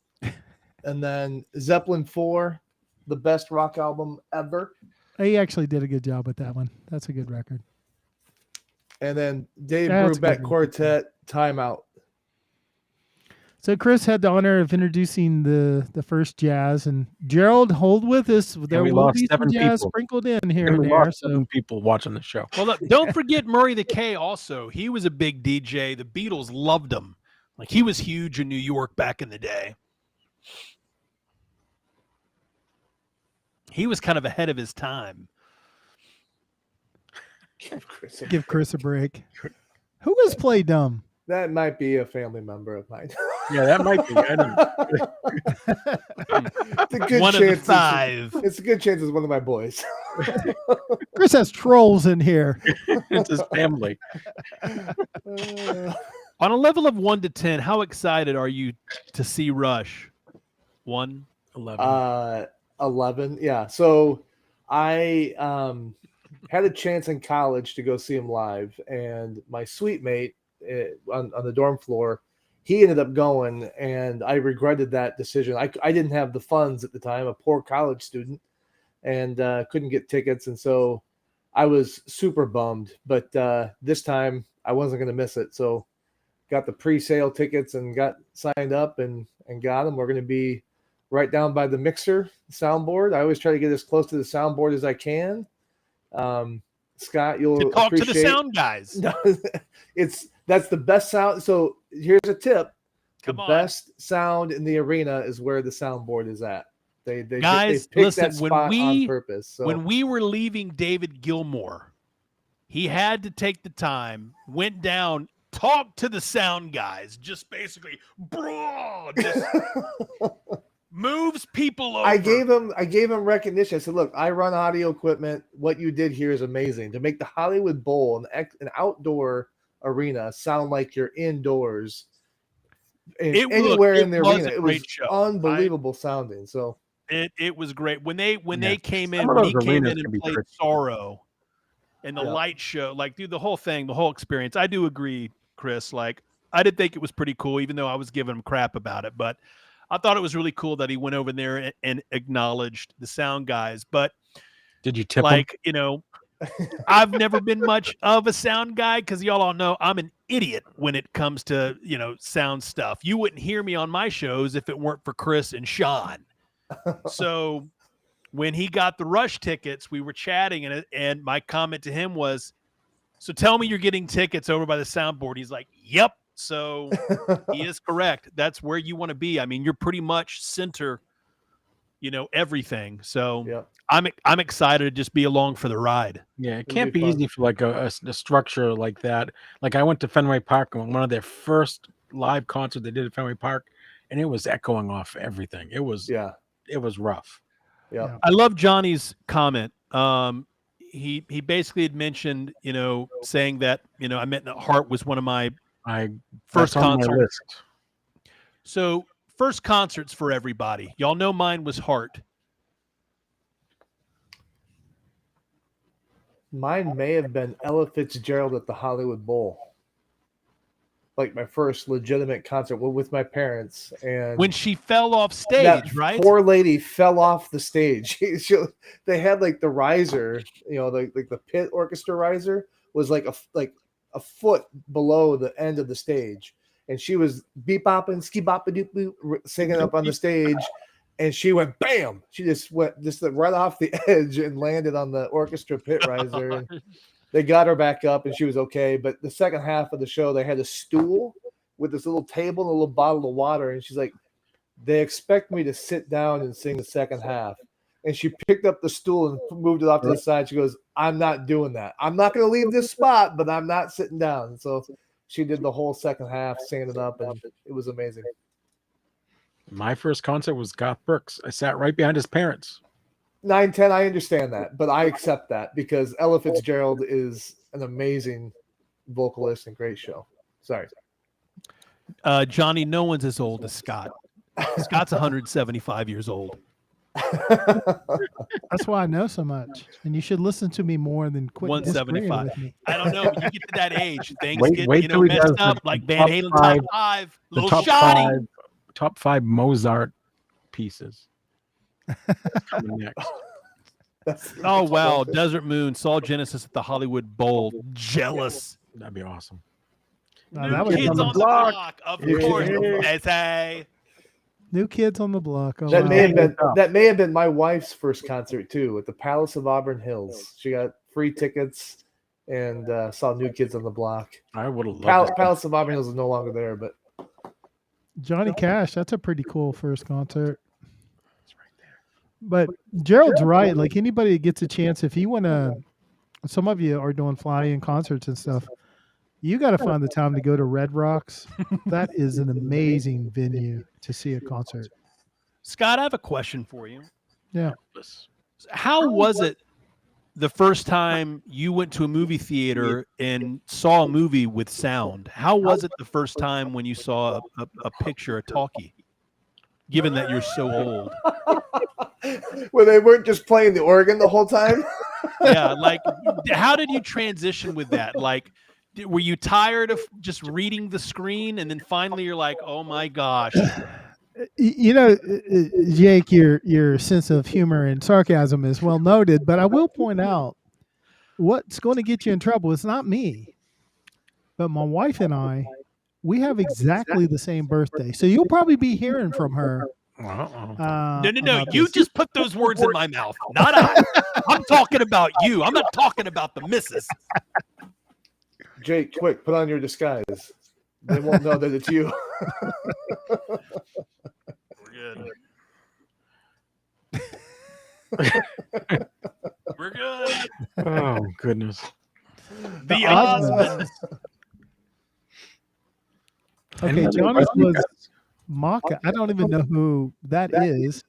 S2: And then Zeppelin 4, the best rock album ever.
S4: He actually did a good job with that one. That's a good record.
S2: And then Dave
S4: That's
S2: Brubeck
S4: good.
S2: Quartet, Time Out.
S4: So Chris had the honor of introducing the first jazz, and Gerald, hold with us. There
S1: we
S4: will
S1: lost
S4: be some
S1: 7
S4: jazz
S1: people.
S4: sprinkled in here
S1: And
S4: and
S1: we
S4: there.
S1: lost
S4: So
S1: 7 people watching the show.
S3: Well, look, don't forget Murray the K. Also, he was a big DJ. The Beatles loved him. Like he was huge in New York back in the day. He was kind of ahead of his time.
S4: give Chris a break. Who was Play Dumb?
S2: That might be a family member of mine.
S1: Yeah, that might be. I don't
S2: It's a good
S3: One of the
S2: chance.
S3: 5.
S2: It's a good chance it's one of my boys.
S4: Chris has trolls in here.
S1: It's his family.
S3: On a level of 1 to 10, how excited are you to see Rush? 1?
S1: 11.
S2: 11. Yeah. So I had a chance in college to go see him live, and my suite mate on the dorm floor, he ended up going, and I regretted that decision. I didn't have the funds at the time, a poor college student, and couldn't get tickets, and so I was super bummed. But this time I wasn't going to miss it, so got the pre-sale tickets and got signed up and got them. We're going to be right down by the mixer soundboard. I always try to get as close to the soundboard as I can. Scott, you'll
S3: To talk to
S2: appreciate
S3: the sound guys.
S2: That's the best sound. So here's a tip:
S3: Come
S2: the
S3: on.
S2: best sound in the arena is where the soundboard is at. They
S3: Guys,
S2: picked
S3: listen,
S2: that spot on purpose. So
S3: When we were leaving David Gilmour, he had to take the time, went down, talked to the sound guys, just basically, bro, just moves people over.
S2: I gave him recognition. I said, "Look, I run audio equipment. What you did here is amazing. To make the Hollywood Bowl, an outdoor arena, sound like you're indoors, anywhere in the arena. It was unbelievable sounding. So
S3: it was great when they came in.
S1: Some of
S3: When he
S1: those
S3: came
S1: arenas
S3: in
S1: can
S3: and
S1: be
S3: played
S1: tricky.
S3: Sorrow, and the
S2: Yeah.
S3: light show, like dude, the whole thing, the whole experience. I do agree, Chris. Like I did think it was pretty cool, even though I was giving him crap about it, but. I thought it was really cool that he went over there and acknowledged the sound guys. But
S1: Did you tip him?
S3: like, you know, I've never been much of a sound guy because y'all all know I'm an idiot when it comes to, you know, sound stuff. You wouldn't hear me on my shows if it weren't for Chris and Sean. So when he got the Rush tickets, we were chatting and my comment to him was, so tell me you're getting tickets over by the soundboard. He's like, yep. So he is correct. That's where you want to be. I mean, you're pretty much center, you know, everything. So
S2: yeah,
S3: I'm excited to just be along for the ride.
S1: Yeah, it
S2: It'll
S1: can't
S2: be
S1: be
S2: fun.
S1: easy for like a structure like that. Like I went to Fenway Park on one of their first live concert they did at Fenway Park, and it was echoing off everything. It was rough.
S2: yeah.
S3: I love Johnny's comment. He basically had mentioned, you know, saying that, you know, I Met in Heart was one of my first
S1: That's on my
S3: concert.
S1: list.
S3: So first concerts for everybody. Y'all know mine was Heart.
S2: Mine may have been Ella Fitzgerald at the Hollywood Bowl. Like my first legitimate concert with my parents, and
S3: When she fell off stage,
S2: that
S3: right?
S2: poor lady fell off the stage. They had like the riser, you know, like the pit orchestra riser was like a foot below the end of the stage, and she was beep-bopping, ski-bop-a-doop-boop, singing up on the stage, and she went bam. She just went right off the edge and landed on the orchestra pit riser. And they got her back up, and she was okay. But the second half of the show, they had a stool with this little table and a little bottle of water, and she's like, "They expect me to sit down and sing the second half." and she picked up the stool and moved it off to the side. She goes, "I'm not doing that. I'm not going to leave this spot, but I'm not sitting down." So she did the whole second half standing up, and it was amazing.
S1: My first concert was Garth Brooks. I sat right behind his parents.
S2: 9-10, I understand that, but I accept that because Ella Fitzgerald is an amazing vocalist and great show. Sorry.
S3: Johnny, no one's as old as Scott. Scott's 175 years old.
S4: That's why I know so much. And you should listen to me more than quit disagreeing
S3: 175.
S4: with me.
S3: I don't know. When you get to that age, things
S1: Wait
S3: get
S1: till he does
S3: messed up.
S1: the
S3: Like Van
S1: top
S3: Halen
S1: five-
S3: top 5,
S1: The
S3: little
S1: top
S3: shoddy.
S1: top 5 Mozart pieces. Coming next.
S3: Oh wow, Desert Moon saw Genesis at the Hollywood Bowl. Jealous.
S1: That'd be awesome.
S4: No,
S3: New
S4: that was
S3: Kids
S4: on
S3: on
S4: the
S3: the
S1: Block.
S3: Block. Of
S2: New
S3: course.
S2: Kids.
S3: They say.
S4: New Kids on the Block. Oh,
S2: That
S4: wow.
S2: may have been my wife's first concert too, at the Palace of Auburn Hills. She got free tickets and saw New Kids on the Block.
S1: I would have loved it.
S2: Palace of Auburn Hills is no longer there, but
S4: Johnny Cash, that's a pretty cool first concert. But Gerald's right. Like anybody that gets a chance, if you want to, some of you are doing fly-in concerts and stuff. You got to find the time to go to Red Rocks. That is an amazing venue to see a concert.
S3: Scott, I have a question for you.
S4: Yeah.
S3: How was it the first time you went to a movie theater and saw a movie with sound? How was it the first time when you saw a picture, a talkie? Given that you're so old.
S2: where they weren't just playing the organ the whole time.
S3: Yeah, like how did you transition with that? Like were you tired of just reading the screen and then finally you're like, oh my gosh.
S4: You know, Jake, your sense of humor and sarcasm is well noted, but I will point out what's going to get you in trouble. It's not me, but my wife and I, we have exactly the same birthday. So you'll probably be hearing from her.
S3: No.
S4: about
S3: You
S4: this.
S3: just put those words in my mouth. Not I. I'm talking about you. I'm not talking about the missus.
S2: Jake, quick, put on your disguise. They won't know that it's you.
S3: We're good. We're good.
S1: Oh goodness.
S3: The
S4: Osmonds.
S3: Osmonds.
S4: Okay, Johnny's was Maka. I don't even know who that is.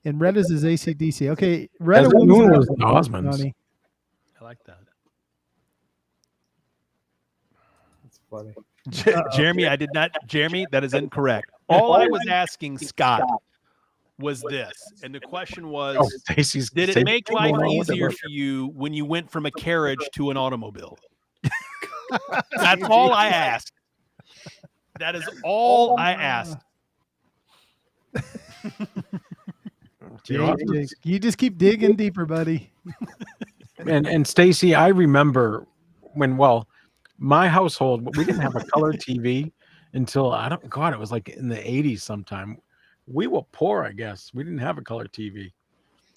S4: And Retta's is AC/DC. Okay, Retta
S1: Desert
S4: wins
S1: Moon
S4: that
S1: was
S4: one,
S1: the Osmonds.
S4: Johnny.
S3: I like that.
S2: That's funny.
S3: Jeremy, I did not. Jeremy, that is incorrect. All I was asking Scott was this, and the question was:
S1: Oh, Stacy's.
S3: did it
S1: Stacy-
S3: make life
S1: Oh,
S3: easier
S1: whatever.
S3: for you when you went from a carriage to an automobile? That's all I asked. That is all I asked.
S4: Jake, you just keep digging deeper, buddy.
S1: And Stacy, I remember when my household, we didn't have a color TV until it was like in the 80s sometime. We were poor, I guess. We didn't have a color TV.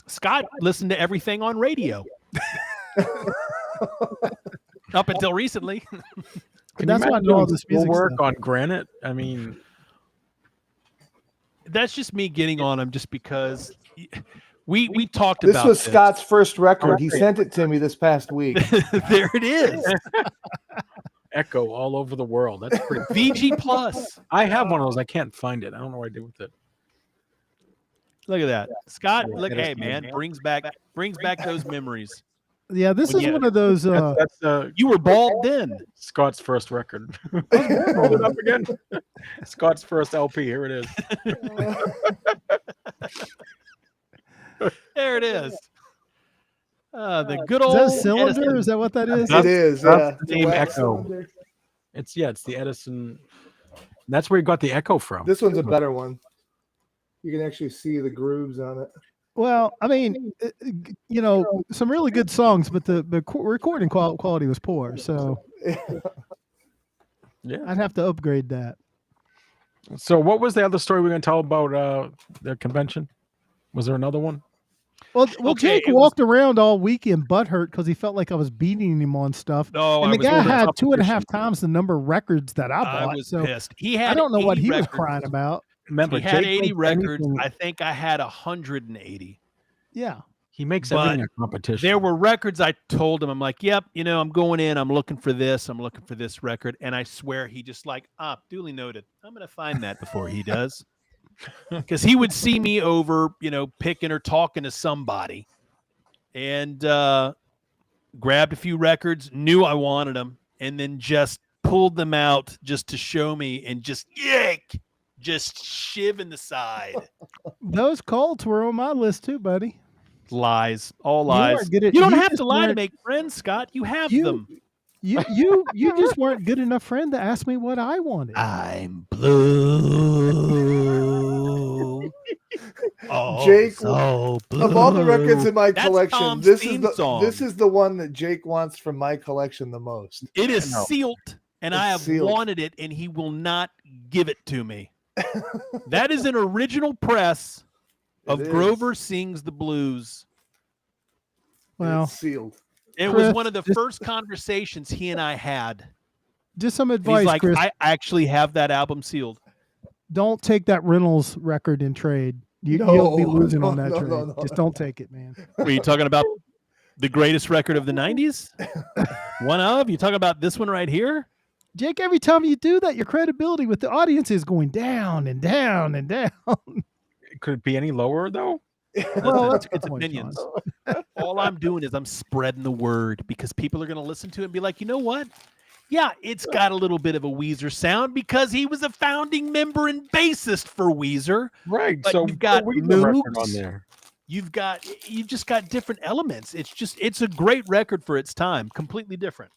S3: Scott listened to everything on radio. Up until recently.
S1: Can
S4: That's
S1: you
S4: why I
S1: imagine
S4: know all
S1: doing
S4: this music
S1: schoolwork
S4: stuff.
S1: on granite? I mean,
S3: That's just me getting on him just because we talked
S2: This
S3: about
S2: was Scott's first record. He sent it to me this past week.
S3: There it is.
S1: echo all over the world. That's pretty.
S3: VG Plus.
S1: I have one of those. I can't find it. I don't know what I did with it.
S3: Look at that. Scott, look,
S1: It is
S3: hey man, brings back those memories.
S4: Yeah, this is
S3: Yeah.
S4: one of those.
S1: That's
S3: You were bald then.
S1: Scott's first record. Hold it up again. Scott's first LP. Here it is.
S3: There it is. The good
S4: Is
S3: old
S4: that a cylinder?
S3: Edison.
S4: Is that what that is?
S2: It is.
S1: That's
S2: Yeah.
S1: the name
S2: Wax
S1: Echo.
S2: cylinder.
S1: It's the Edison. That's where you got the Echo from.
S2: This one's a better one. You can actually see the grooves on it.
S4: Well, I mean, some really good songs, but the recording quality was poor. So
S1: Yeah.
S4: I'd have to upgrade that.
S1: So what was the other story we are going to tell about the convention? Was there another one?
S4: Well,
S3: Okay,
S4: Jake
S3: it was-
S4: walked around all weekend butthurt because he felt like I was beating him on stuff.
S3: No,
S4: And
S3: I
S4: the
S3: was
S4: guy had
S1: competition.
S4: 2.5 times the number of records that I
S3: I
S4: bought.
S3: was
S4: So
S3: pissed. He had
S4: I don't know what
S3: 80
S4: he was
S3: records.
S4: crying about.
S1: Remember,
S3: He had
S1: Jake
S3: 80
S1: thinks
S3: records.
S1: anything-
S3: I think I had 180.
S4: Yeah.
S1: He makes
S3: But
S1: everything a competition.
S3: there were records I told him, I'm like, yep, I'm going in, I'm looking for this record. And I swear he just like, duly noted. I'm going to find that before he does. Because he would see me over, picking or talking to somebody and grabbed a few records, knew I wanted them, and then just pulled them out just to show me and just yank, just shiv in the side.
S4: Those Colts were on my list too, buddy.
S3: Lies, all
S4: You
S3: lies.
S4: weren't good at-
S3: You don't
S4: you
S3: have
S4: just
S3: to lie to
S4: weren't-
S3: make friends, Scott. You have
S4: You-
S3: them.
S4: You just weren't good enough friend to ask me what I wanted.
S3: I'm blue. Oh,
S2: Jake,
S3: so blue.
S2: Of all the records in my
S3: That's
S2: collection,
S3: Tom's
S2: this
S3: theme
S2: is
S3: song.
S2: the one that Jake wants from my collection the most.
S3: It is
S1: No.
S3: sealed, and I have
S2: It's sealed.
S3: wanted it, and he will not give it to me. That is an original press of
S2: It is.
S3: Grover Sings the Blues.
S4: Well,
S2: It's sealed.
S3: It
S4: Chris,
S3: was one of the
S4: just-
S3: first conversations he and I had.
S4: just some
S3: He's
S4: advice,
S3: like,
S4: Chris.
S3: I actually have that album sealed.
S4: Don't take that Reynolds record in trade.
S2: No,
S4: You'll be losing on
S2: no,
S4: that
S2: no,
S4: trade.
S2: no.
S4: Just don't take it, man.
S3: Were you talking about the greatest record of the 90s? One of? You talking about this one right here?
S4: Jake, every time you do that, your credibility with the audience is going down and down and down.
S1: Could it be any lower though?
S4: Well, that's a good
S3: It's
S4: point,
S3: opinions.
S4: Sean.
S3: All I'm doing is I'm spreading the word because people are going to listen to it and be like, you know what? Yeah, it's got a little bit of a Weezer sound because he was a founding member and bassist for Weezer.
S1: Right.
S3: But
S1: so
S3: you've got
S1: put the record
S3: moves.
S1: on there.
S3: You've just got different elements. It's a great record for its time. Completely different.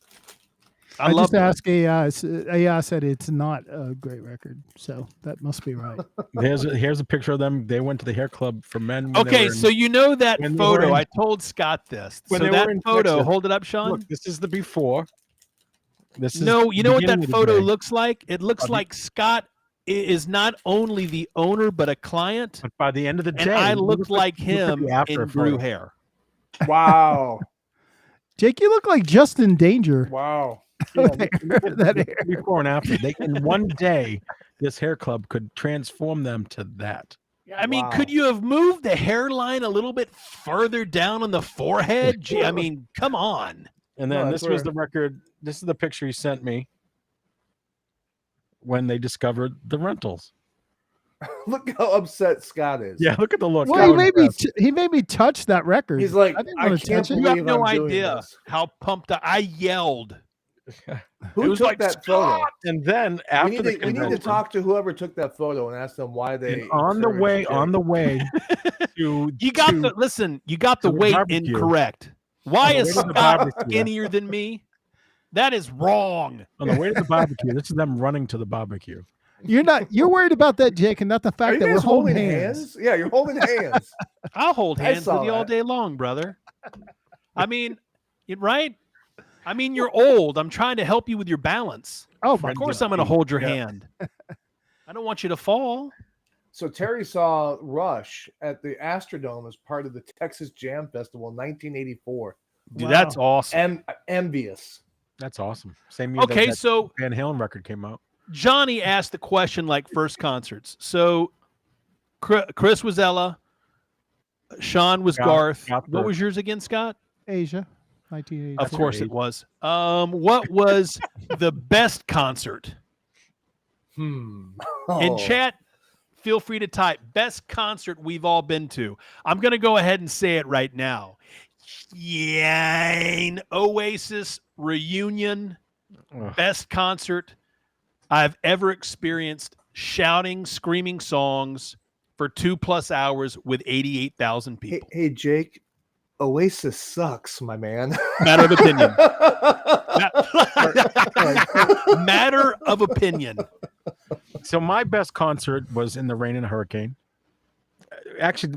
S3: I
S4: I
S3: love
S4: just asked AI. AI said it's not a great record, so that must be right.
S1: Here's a picture of them. They went to the hair club for men. when they
S3: Okay,
S1: were in-
S3: so you know that
S1: when they were
S3: photo.
S1: in-
S3: I told Scott this.
S1: when
S3: So
S1: they were
S3: that
S1: in
S3: photo,
S1: Texas.
S3: hold it up, Sean.
S1: look, this is the before. This is
S3: No, you know what
S1: beginning
S3: that
S1: of the
S3: photo
S1: day.
S3: looks like? It looks
S1: Of-
S3: like Scott is not only the owner but a client,
S1: But by the end of the
S3: and
S1: day,
S3: I
S1: you
S3: look like him
S1: the after
S3: in grew
S1: photo.
S3: hair.
S2: Wow.
S4: Jake, you look like Justin Danger.
S2: Wow.
S1: Yeah,
S4: That
S1: look
S4: hair-
S1: at
S4: that
S1: the
S4: hair.
S1: before and after. They in one day, this hair club could transform them to that.
S3: I mean,
S2: Wow.
S3: could you have moved the hairline a little bit further down on the forehead? Gee, I mean, come on.
S1: And
S2: No,
S1: then
S2: that's
S1: this was
S2: where-
S1: the record. This is the picture he sent me when they discovered the rentals.
S2: Look how upset Scott is.
S1: Yeah, look at the look.
S4: Well,
S1: How
S4: he made me.
S1: impressed.
S4: He made me touch that record.
S2: He's like,
S4: I didn't
S2: I
S4: want to
S2: can't
S4: touch it.
S3: You have
S2: believe
S3: no
S2: I'm doing
S3: idea
S2: this.
S3: how pumped I yelled.
S2: Who
S3: It was
S2: took
S3: like,
S2: that photo?
S1: And then
S2: We
S1: after
S2: need,
S1: the
S2: to, we need to
S1: convention,
S2: talk to whoever took that photo and ask them why they.
S1: and on the
S2: encouraged
S1: way
S2: Jake.
S1: to
S3: You got
S1: to-
S3: the listen. You got the
S1: to the
S3: weight
S1: barbecue.
S3: incorrect. Why
S1: On the
S3: is
S1: way to the
S3: Scott
S1: barbecue.
S3: skinnier than me? That is wrong.
S1: on the way to the barbecue. This is them running to the barbecue.
S4: You're not. You're worried about that, Jake, and not the
S2: Are
S4: fact
S2: you
S4: that we're
S2: guys
S4: holding hands.
S2: Yeah, you're holding hands.
S3: I'll hold
S2: I
S3: hands
S2: saw
S3: with you all
S2: that.
S3: day long, brother. I mean, right? I mean, you're old. I'm trying to help you with your balance.
S4: Oh my
S3: Of course,
S1: Friends
S3: I'm going to
S1: of-
S3: hold your
S1: yeah.
S3: hand. I don't want you to fall.
S2: So Terry saw Rush at the Astrodome as part of the Texas Jam Festival in 1984.
S3: Dude,
S4: Wow.
S3: that's awesome.
S2: Envious.
S1: That's awesome. Same year
S3: Okay,
S1: that
S3: so
S1: Van Halen record came out.
S3: Johnny asked the question like first concerts. So Chris was Ella, Sean was Garth.
S1: Garth
S3: What
S1: Brooks.
S3: was yours again, Scott?
S4: Asia, 1980.
S3: Of course it was. What was the best concert?
S2: In
S3: In chat, feel free to type best concert we've all been to. I'm going to go ahead and say it right now. Yeah, Oasis reunion,
S1: Ugh.
S3: best concert I've ever experienced. Shouting, screaming songs for 2+ hours with 88,000
S2: Hey,
S3: people.
S2: hey, Jake, Oasis sucks, my man.
S3: Matter of opinion. Matter of opinion.
S1: So my best concert was in the rain and a hurricane. Actually,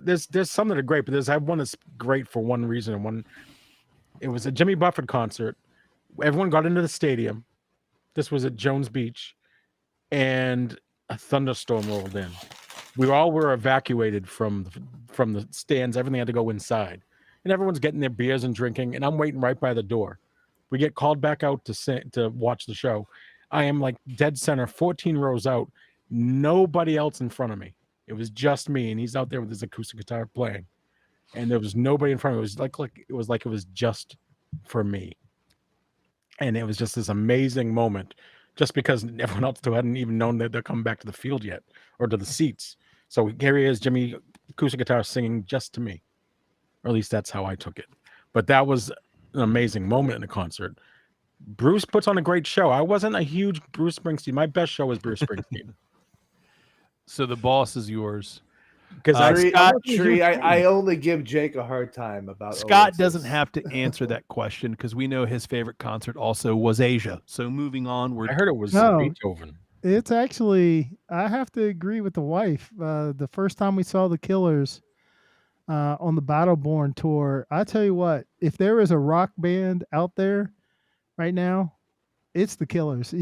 S1: there's some that are great, but I have one that's great for one reason. And one, it was a Jimmy Buffett concert. Everyone got into the stadium. This was at Jones Beach, and a thunderstorm rolled in. We all were evacuated from the stands. Everything had to go inside, and everyone's getting their beers and drinking. And I'm waiting right by the door. We get called back out to watch the show. I am like dead center, 14 rows out. Nobody else in front of me. It was just me, and he's out there with his acoustic guitar playing. and there was nobody in front of me. It was like it was just for me. And it was just this amazing moment, just because everyone else hadn't even known that they're coming back to the field yet or to the seats. So here he is, Jimmy, acoustic guitar, singing just to me, or at least that's how I took it. But that was an amazing moment in a concert. Bruce puts on a great show. I wasn't a huge Bruce Springsteen. My best show was Bruce Springsteen.
S3: So the boss is yours.
S1: Because
S2: I only give Jake a hard time about
S3: Scott
S2: Oasis.
S3: doesn't have to answer that question because we know his favorite concert also was Asia. So moving on,
S1: I heard it was
S4: No.
S1: Beethoven.
S4: It's actually, I have to agree with the wife. The first time we saw the Killers on the Battleborn tour, I tell you what, if there is a rock band out there right now, it's the Killers.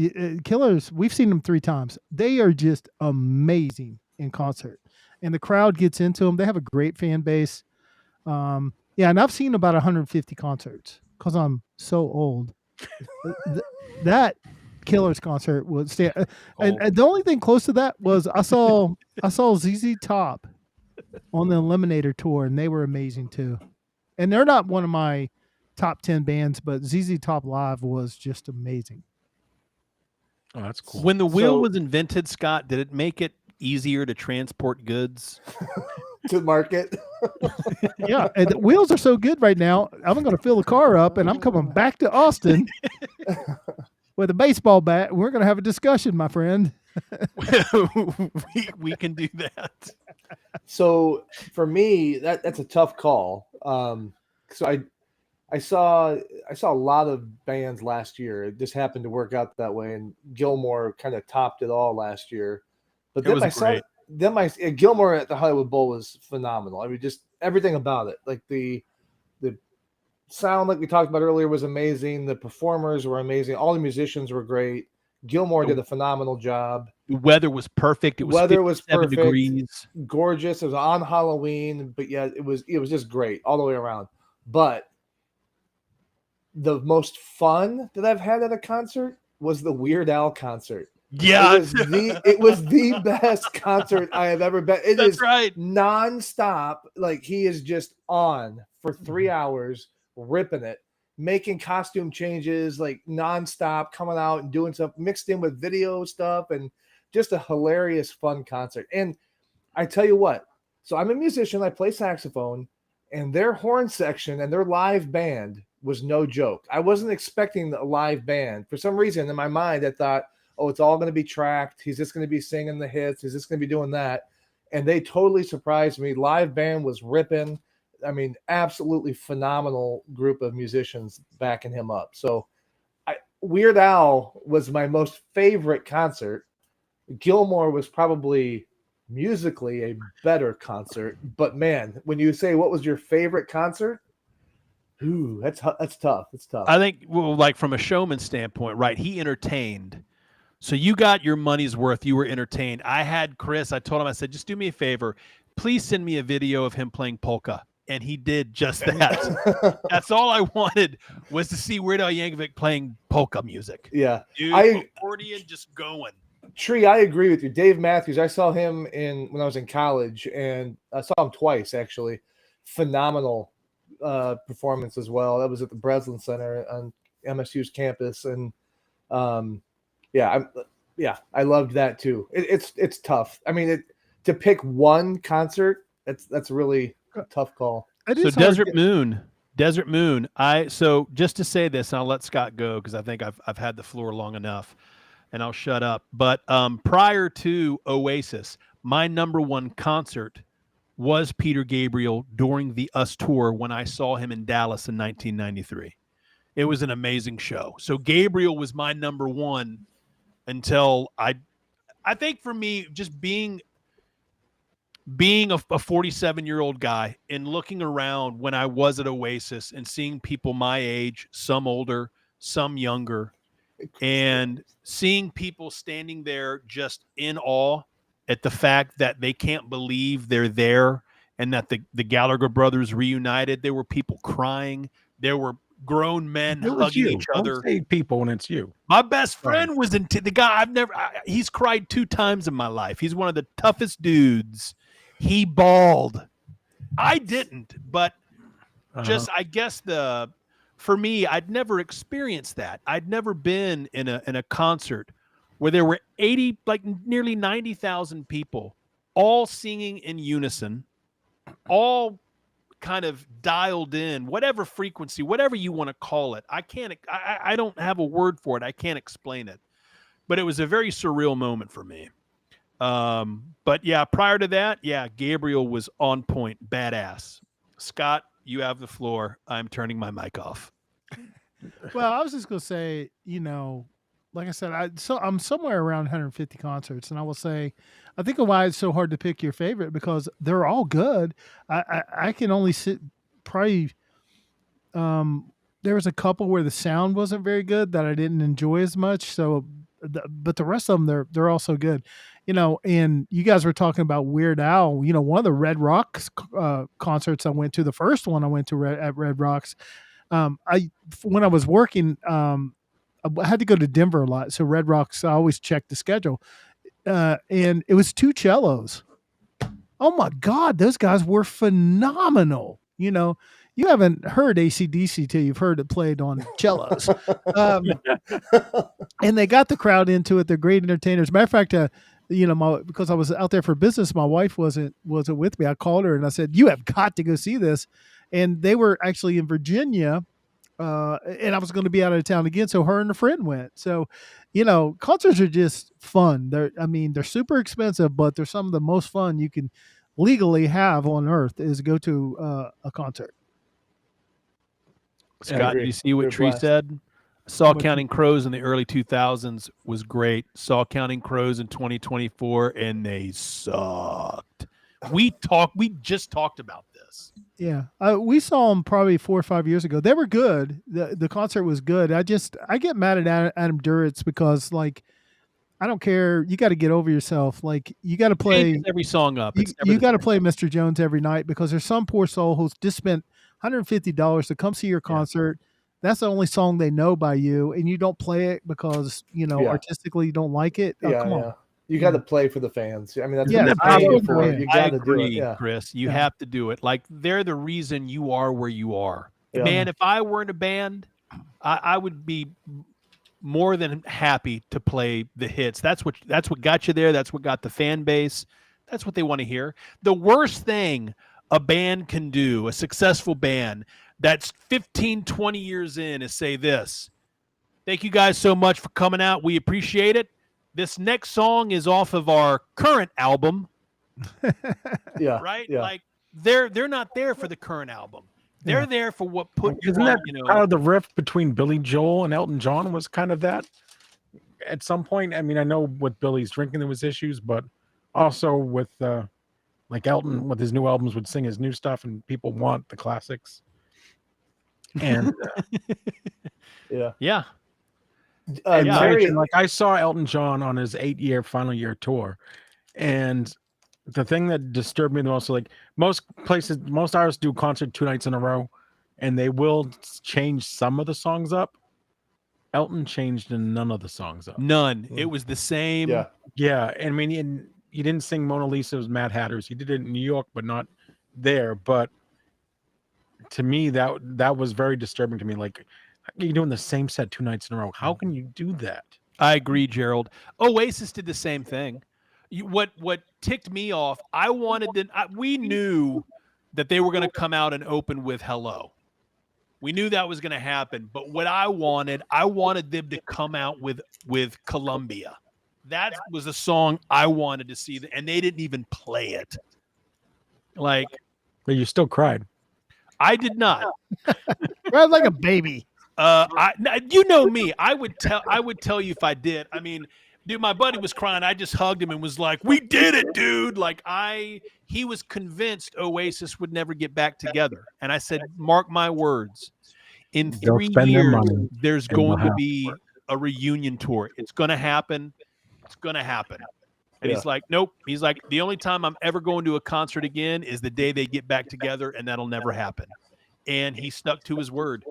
S4: Killers, we've seen them 3 times. They are just amazing in concert. And the crowd gets into them. They have a great fan base. Yeah, and I've seen about 150 concerts because I'm so old. That Killers concert was, and the only thing close to that was I saw ZZ Top on the Eliminator tour, and they were amazing too. And they're not one of my top 10 bands, but ZZ Top live was just amazing.
S1: Oh, that's cool.
S3: When the wheel was invented, Scott, did it make it easier to transport goods
S2: to market?
S4: Yeah, and the wheels are so good right now. I'm going to fill the car up, and I'm coming back to Austin with a baseball bat. We're going to have a discussion, my friend.
S3: we can do that.
S2: So for me, that's a tough call. So I saw a lot of bands last year. It just happened to work out that way, and Gilmore kind of topped it all last year. But then Gilmore at the Hollywood Bowl was phenomenal. I mean, just everything about it, like the sound, like we talked about earlier, was amazing. The performers were amazing. All the musicians were great. Gilmore did a phenomenal job.
S3: The weather was perfect. It was 57 degrees.
S2: Gorgeous. It was on Halloween, but yeah, it was just great all the way around. But the most fun that I've had at a concert was the Weird Al concert.
S3: Yeah,
S2: it was the best concert I have ever been. That's
S3: right.
S2: Nonstop. Like, he is just on for 3 hours, ripping it, making costume changes, like nonstop, coming out and doing stuff mixed in with video stuff, and just a hilarious, fun concert. And I tell you what, so I'm a musician, I play saxophone, and their horn section and their live band was no joke. I wasn't expecting a live band. For some reason in my mind, I thought, oh, it's all going to be tracked. He's just going to be singing the hits. He's just going to be doing that. And they totally surprised me. Live band was ripping. I mean, absolutely phenomenal group of musicians backing him up. So Weird Al was my most favorite concert. Gilmore was probably musically a better concert. But man, when you say what was your favorite concert, ooh, that's tough. It's tough.
S3: I think, well, like from a showman standpoint, right? He entertained. So you got your money's worth. You were entertained. I had Chris. I told him, I said, just do me a favor. Please send me a video of him playing polka. And he did just that. That's all I wanted, was to see Weird Al Yankovic playing polka music.
S2: Yeah.
S3: Dude, accordion just going.
S2: Tree, I agree with you. Dave Matthews, I saw him when I was in college, and I saw him twice, actually. Phenomenal performance as well. That was at the Breslin Center on MSU's campus. And I loved that too. It's tough. I mean, to pick one concert, that's really a tough call.
S3: So Desert Moon. So just to say this, and I'll let Scott go because I think I've had the floor long enough, and I'll shut up. But prior to Oasis, my number one concert was Peter Gabriel during the US tour when I saw him in Dallas in 1993. It was an amazing show. So Gabriel was my number one until I think for me, just being a 47-year-old guy and looking around when I was at Oasis and seeing people my age, some older, some younger, and seeing people standing there just in awe at the fact that they can't believe they're there and that the Gallagher brothers reunited. There were people crying. There were grown men hugging each other.
S1: Don't say people when it's you.
S3: My best friend was the guy he's cried 2 times in my life. He's one of the toughest dudes. He bawled I didn't, but just
S1: Uh-huh.
S3: I guess for me, I'd never experienced that. I'd never been in a concert where there were 80, like nearly 90,000 people all singing in unison, all kind of dialed in, whatever frequency, whatever you want to call it. I don't have a word for it. I can't explain it. But it was a very surreal moment for me. But yeah, prior to that, yeah, Gabriel was on point, badass. Scott, you have the floor. I'm turning my mic off.
S4: Well, I was just gonna say, like I said, I'm somewhere around 150 concerts, and I will say, I think of why it's so hard to pick your favorite because they're all good. I can only sit probably. There was a couple where the sound wasn't very good that I didn't enjoy as much. So, but the rest of them they're also good. And you guys were talking about Weird Al. One of the Red Rocks concerts I went to, the first one I went to at Red Rocks. When I was working, I had to go to Denver a lot, so Red Rocks I always check the schedule, and it was two cellos. Oh my God, those guys were phenomenal. You haven't heard AC/DC till you've heard it played on cellos, and they got the crowd into it. They're great entertainers. Matter of fact, because I was out there for business, my wife wasn't with me. I called her and I said, "You have got to go see this." And they were actually in Virginia, and I was going to be out of town again, so her and a friend went. So, concerts are just fun. They're super expensive, but they're some of the most fun you can legally have on earth is go to a concert.
S3: Scott, did you see what
S2: They're
S3: Tree
S2: blessed.
S3: said? Saw
S4: What-
S3: Counting Crows in the early 2000s was great. Saw Counting Crows in 2024 and they sucked. We just talked about this.
S4: Yeah, we saw them probably 4 or 5 years ago. They were good. The concert was good. I get mad at Adam Duritz because I don't care. You got to get over yourself. You got to play
S3: Changes every song up.
S4: You,
S3: It's never
S4: you
S3: the
S4: got to
S3: same.
S4: play Mr. Jones every night because there's some poor soul who's just spent $150 to come see your concert. That's the only song they know by you, and you don't play it because artistically you don't like it. Oh, come on.
S2: You got to play for the fans. I mean, that's
S4: Yeah,
S2: what
S4: I
S2: they're paying
S4: would
S2: for.
S4: agree.
S2: You
S3: I
S2: got to do it.
S3: agree,
S2: Yeah.
S3: Chris. You
S4: Yeah.
S3: have to do it. They're the reason you are where you are.
S2: Yeah.
S3: Man, if I were in a band, I would be more than happy to play the hits. That's what got you there. That's what got the fan base. That's what they want to hear. The worst thing a band can do, a successful band that's 15, 20 years in, is say this: thank you guys so much for coming out. We appreciate it. This next song is off of our current album,
S2: Yeah.
S3: right?
S2: Yeah.
S3: They're not there for the current album. They're there for what put you
S1: Isn't
S3: on,
S1: that kind of the rift between Billy Joel and Elton John was kind of that at some point? I mean, I know with Billy's drinking there was issues, but also with Elton with his new albums would sing his new stuff and people want the classics. And
S3: yeah.
S2: Terry,
S1: I saw Elton John on his 8-year final year tour, and the thing that disturbed me the most, most artists do concert 2 nights in a row, and they will change some of the songs up. Elton changed none of the songs up.
S3: None. It was the same.
S2: yeah.
S1: Yeah, and I mean, you didn't sing Mona Lisa with Mad Hatters. You did it in New York, but not there. But to me, that was very disturbing to me. You're doing the same set 2 nights in a row. How can you do that?
S3: I agree, Gerald. Oasis did the same thing. What ticked me off, we knew that they were going to come out and open with Hello. We knew that was going to happen. But what I wanted them to come out with Columbia. That was a song I wanted to see, and they didn't even play it.
S1: But you still cried.
S3: I did not.
S4: Right, like a baby.
S3: You know me. I would tell you if I did. I mean, dude, my buddy was crying. I just hugged him and was like, "We did it, dude!" He was convinced Oasis would never get back together, and I said, "Mark my words. In
S1: They'll
S3: 3
S1: spend their
S3: years,
S1: money
S3: there's
S1: and
S3: going
S1: they'll
S3: to
S1: have
S3: be a reunion tour. It's going to happen. It's going to happen." And
S2: Yeah.
S3: he's like, "Nope." He's like, "The only time I'm ever going to a concert again is the day they get back together, and that'll never happen." And he stuck to his word.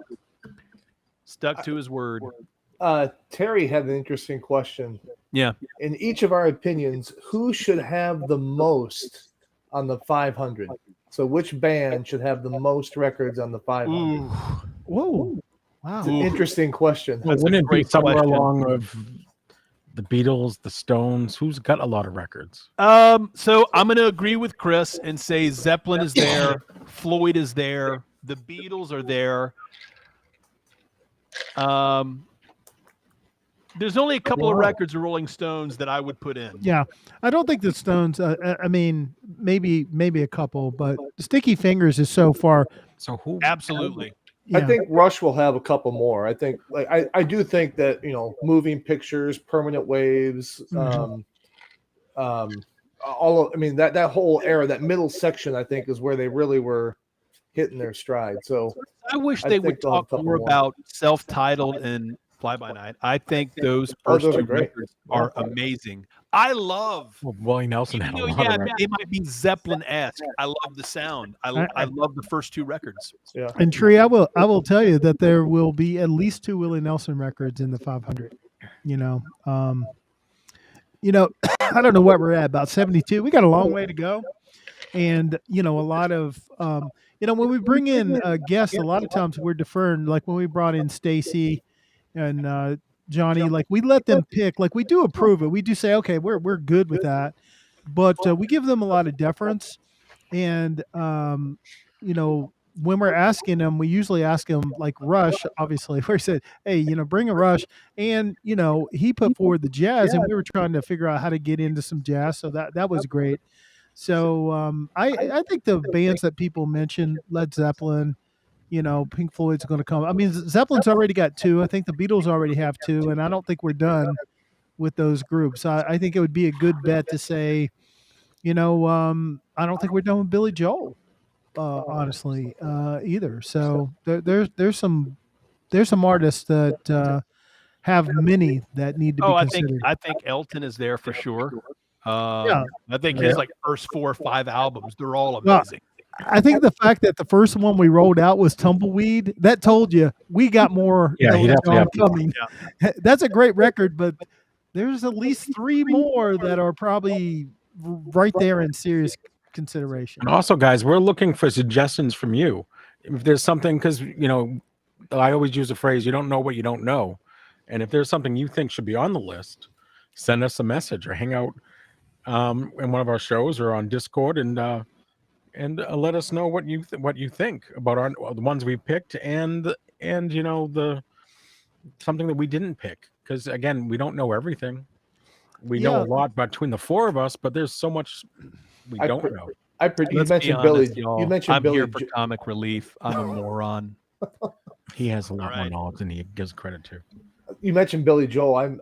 S2: Terry had an interesting question.
S3: Yeah.
S2: In each of our opinions, who should have the most on the 500? So which band should have the most records on the 500?
S3: Ooh,
S4: Whoa. Wow.
S2: It's an
S3: Ooh.
S2: interesting question.
S1: Well,
S3: That's a
S1: wouldn't it be
S3: great
S1: somewhere
S3: question.
S1: along of the Beatles, the Stones? Who's got a lot of records?
S3: So I'm going to agree with Chris and say Zeppelin is there, Floyd is there, the Beatles are there. There's only a couple of records of Rolling Stones that I would put in.
S4: Yeah, I don't think the Stones. I mean, maybe a couple, but Sticky Fingers is so far.
S1: So who?
S3: Absolutely.
S4: Yeah.
S2: I think Rush will have a couple more. I think, I do think that Moving Pictures, Permanent Waves, all of, I mean that whole era, that middle section, I think is where they really were hitting their stride. So
S3: I wish
S2: I
S3: they
S2: think
S3: would
S2: they'll have a
S3: talk
S2: couple
S3: more
S2: more.
S3: about self-titled and Fly By Night. I think those
S2: Oh,
S3: first
S2: those are
S3: two
S2: great.
S3: records are amazing. I love,
S1: Well, Willie Nelson
S3: even
S1: had a
S3: though,
S1: lot
S3: yeah,
S1: of records.
S3: they might be Zeppelin-esque. I love the sound. I love the first two records.
S2: yeah,
S4: And Tree, I will tell you that there will be at least 2 Willie Nelson records in the 500. I don't know what we're at, about 72. We got a long way to go, and a lot of when we bring in guests, a lot of times we're deferring. Like when we brought in Stacy and Johnny, like we let them pick. Like we do approve it. We do say, okay, we're good with that, but we give them a lot of deference. And when we're asking them, we usually ask them like Rush. Obviously, we said, hey, bring a Rush, and he put forward the jazz, and we were trying to figure out how to get into some jazz. So that was great. So I think the bands that people mentioned, Led Zeppelin, Pink Floyd's going to come. I mean, Zeppelin's already got 2. I think the Beatles already have 2, and I don't think we're done with those groups. I think it would be a good bet to say, I don't think we're done with Billy Joel, honestly, either. So there's some artists that have many that need to be considered.
S3: I think Elton is there for sure.
S4: Yeah.
S3: I think his first 4 or 5 albums, they're all
S4: Well,
S3: amazing.
S4: I think the fact that the first one we rolled out was Tumbleweed, that told you we got more
S1: Yeah, he'd
S4: Elton
S1: have to
S4: John
S1: have
S4: coming. That's a great record, but there's at least 3 more that are probably right there in serious consideration.
S1: And also, guys, we're looking for suggestions from you. If there's something, because I always use the phrase, you don't know what you don't know. And if there's something you think should be on the list, send us a message or hang out in one of our shows or on Discord and let us know what you think about the ones we picked and the something that we didn't pick, because again, we don't know everything. We know a lot between the 4 of us, but there's so much we don't know.
S2: You mentioned Billy. You mentioned
S3: I'm
S2: Billy.
S3: here for comic relief. I'm a moron.
S1: He has a lot more
S3: right.
S1: knowledge than he gives credit to.
S2: You mentioned Billy Joel.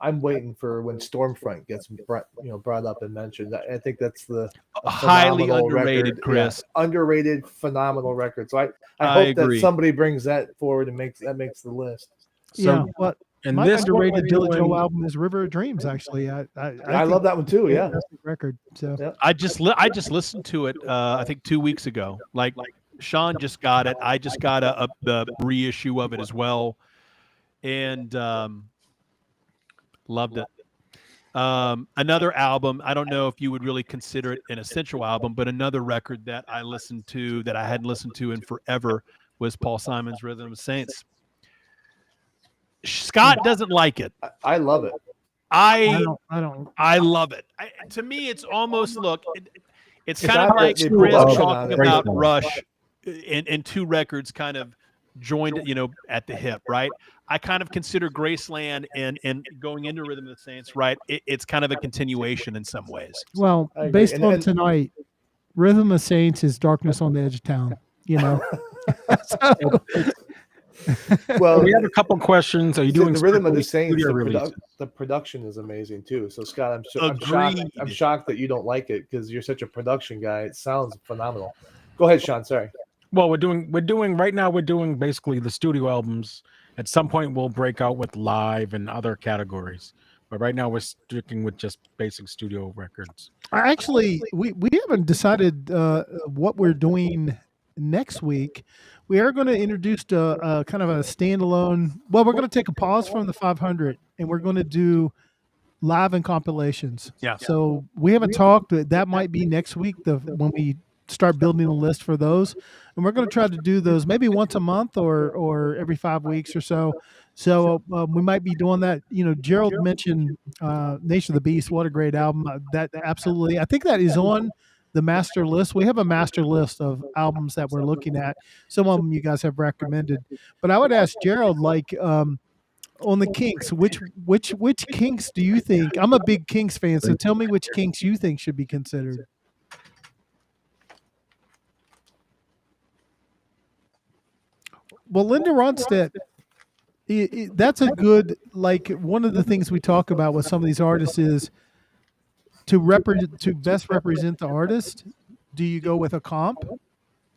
S2: I'm waiting for when Stormfront gets brought up and mentioned. I think that's a
S3: highly
S2: phenomenal
S3: underrated,
S2: record.
S3: Chris.
S2: Yeah, underrated, phenomenal record. So I
S3: I
S2: hope
S3: agree.
S2: that somebody brings that forward and makes the list.
S1: So,
S4: but
S1: and
S4: my
S1: this
S4: underrated Billy Joel album is River of Dreams. Actually, I
S2: love that one too. Yeah,
S4: fantastic record. So
S2: Yeah.
S3: I just listened to it. I think 2 weeks ago. Like Sean just got it. I just got the reissue of it as well, and loved it. Another album. I don't know if you would really consider it an essential album, but another record that I listened to that I hadn't listened to in forever was Paul Simon's "Rhythm of Saints." Scott doesn't like it.
S2: I love it.
S4: I don't.
S3: I love it. To me, it's almost it's
S2: It's
S3: kind of
S2: got
S3: like
S2: the
S3: Chris
S2: production
S3: talking
S2: on it.
S3: about
S1: Great.
S3: Rush, and 2 records kind of joined, at the hip, right? I kind of consider Graceland and going into Rhythm of the Saints, right? It's kind of a continuation in some ways.
S4: Well,
S2: I agree.
S4: based
S2: And-
S4: on
S2: and-
S4: tonight, Rhythm of Saints is Darkness on the Edge of Town.
S2: Well,
S1: we have a couple questions. Are you doing
S2: the Rhythm of the Saints?
S1: studio releases?
S2: The production is amazing too. So Scott, I'm
S3: Agreed.
S2: shocked. I'm shocked that you don't like it because you're such a production guy. It sounds phenomenal. Go ahead, Sean. Sorry.
S1: Well, we're doing right now. We're doing basically the studio albums. At some point, we'll break out with live and other categories. But right now, we're sticking with just basic studio records.
S4: Actually, we haven't decided what we're doing next week. We are going to introduce a kind of a standalone. Well, we're going to take a pause from the 500, and we're going to do live and compilations.
S3: Yeah.
S4: So we haven't talked. That might be next week. When we start building a list for those, and we're going to try to do those maybe once a month or every 5 weeks or so. So we might be doing that. Gerald mentioned Nation of the Beast. What a great album! That absolutely, I think that is on the master list. We have a master list of albums that we're looking at. Some of them you guys have recommended, but I would ask Gerald, like, on the Kinks, which Kinks do you think? I'm a big Kinks fan, so tell me which Kinks you think should be considered. Well, Linda Ronstadt, that's a good, like, one of the things we talk about with some of these artists is to best represent the artist. Do you go with a comp?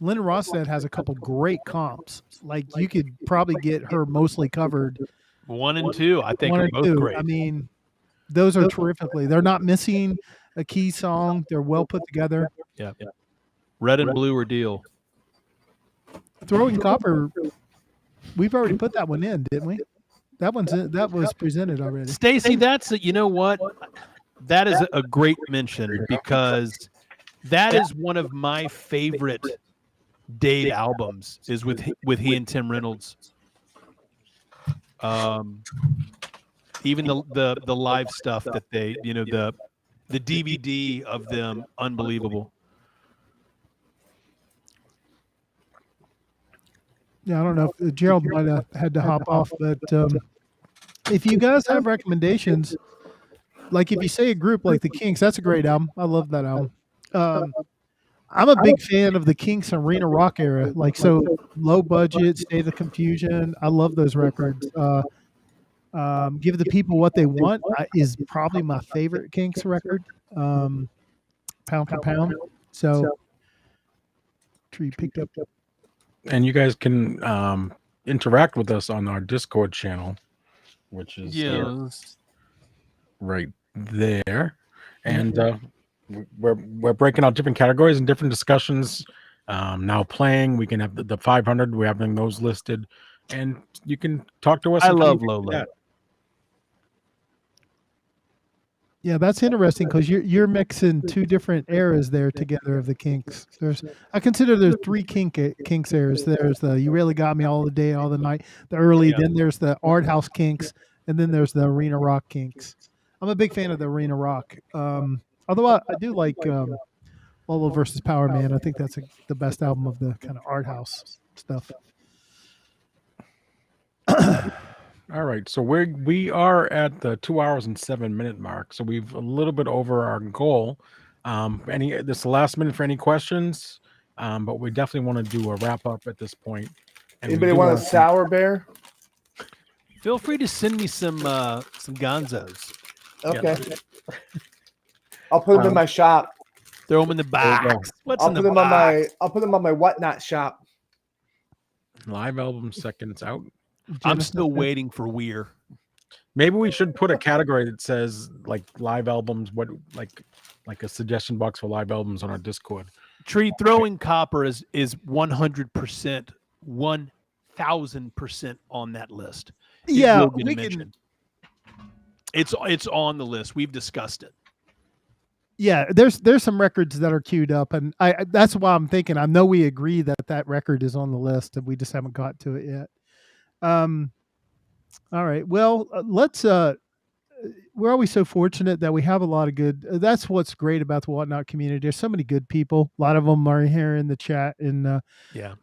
S4: Linda Ronstadt has a couple great comps. Like, you could probably get her mostly covered.
S3: 1 and 2, I think,
S4: One
S3: are
S4: or
S3: both
S4: two.
S3: great.
S4: I mean, those are terrifically. They're not missing a key song. They're well put together.
S3: Yeah. Red and Blue or Deal.
S4: Throwing Copper, we've already put that one in, didn't we? That was presented already.
S3: Stacy, you know what? That is a great mention, because that is one of my favorite Dave albums, is with he and Tim Reynolds. Even the live stuff that they, the DVD of them, unbelievable.
S4: Yeah, I don't know if Gerald might have had to hop off, but if you guys have recommendations, like if you say a group like the Kinks, that's a great album. I love that album. I'm a big fan of the Kinks Arena Rock era, like, so Low Budget, State of Confusion. I love those records. Give the People What They Want is probably my favorite Kinks record. Pound for Pound. So, tree picked up.
S1: And you guys can interact with us on our Discord channel, which is right there. And we're breaking out different categories and different discussions. Now playing, we can have the 500. We're having those listed, and you can talk to us.
S3: I love Lola.
S4: Yeah, that's interesting, because you're mixing two different eras there together of the Kinks. I consider there's three Kinks eras. There's the You Really Got Me All the Day, All the Night, the early. Then there's the Art House Kinks, and then there's the Arena Rock Kinks. I'm a big fan of the Arena Rock. Although I do like Lolo versus Power Man. I think that's the best album of the kind of art house stuff.
S1: All right, so we are at the 2 hours and 7 minute mark, so we've a little bit over our goal. This is the last minute for any questions, but we definitely want to do a wrap up at this point. And
S2: anybody want a sour bear?
S3: Feel free to send me some Gonzos.
S2: Okay. I'll put them in my shop.
S3: Throw them in the box. What's
S2: I'll
S3: in the
S2: put them
S3: box?
S2: I'll put them on my whatnot shop.
S1: Live album seconds out.
S3: I'm still waiting for Weir.
S1: Maybe we should put a category that says like live albums, like a suggestion box for live albums on our Discord.
S3: Tree Throwing Copper is 100%, 1000% on that list.
S4: Yeah,
S3: we can. It's on the list. We've discussed it.
S4: Yeah, there's some records that are queued up, and that's why I'm thinking. I know we agree that record is on the list, and we just haven't got to it yet. All right. Well, let's. We're always so fortunate that we have a lot of good. That's what's great about the Whatnot community. There's so many good people. A lot of them are here in the chat, and
S3: yeah.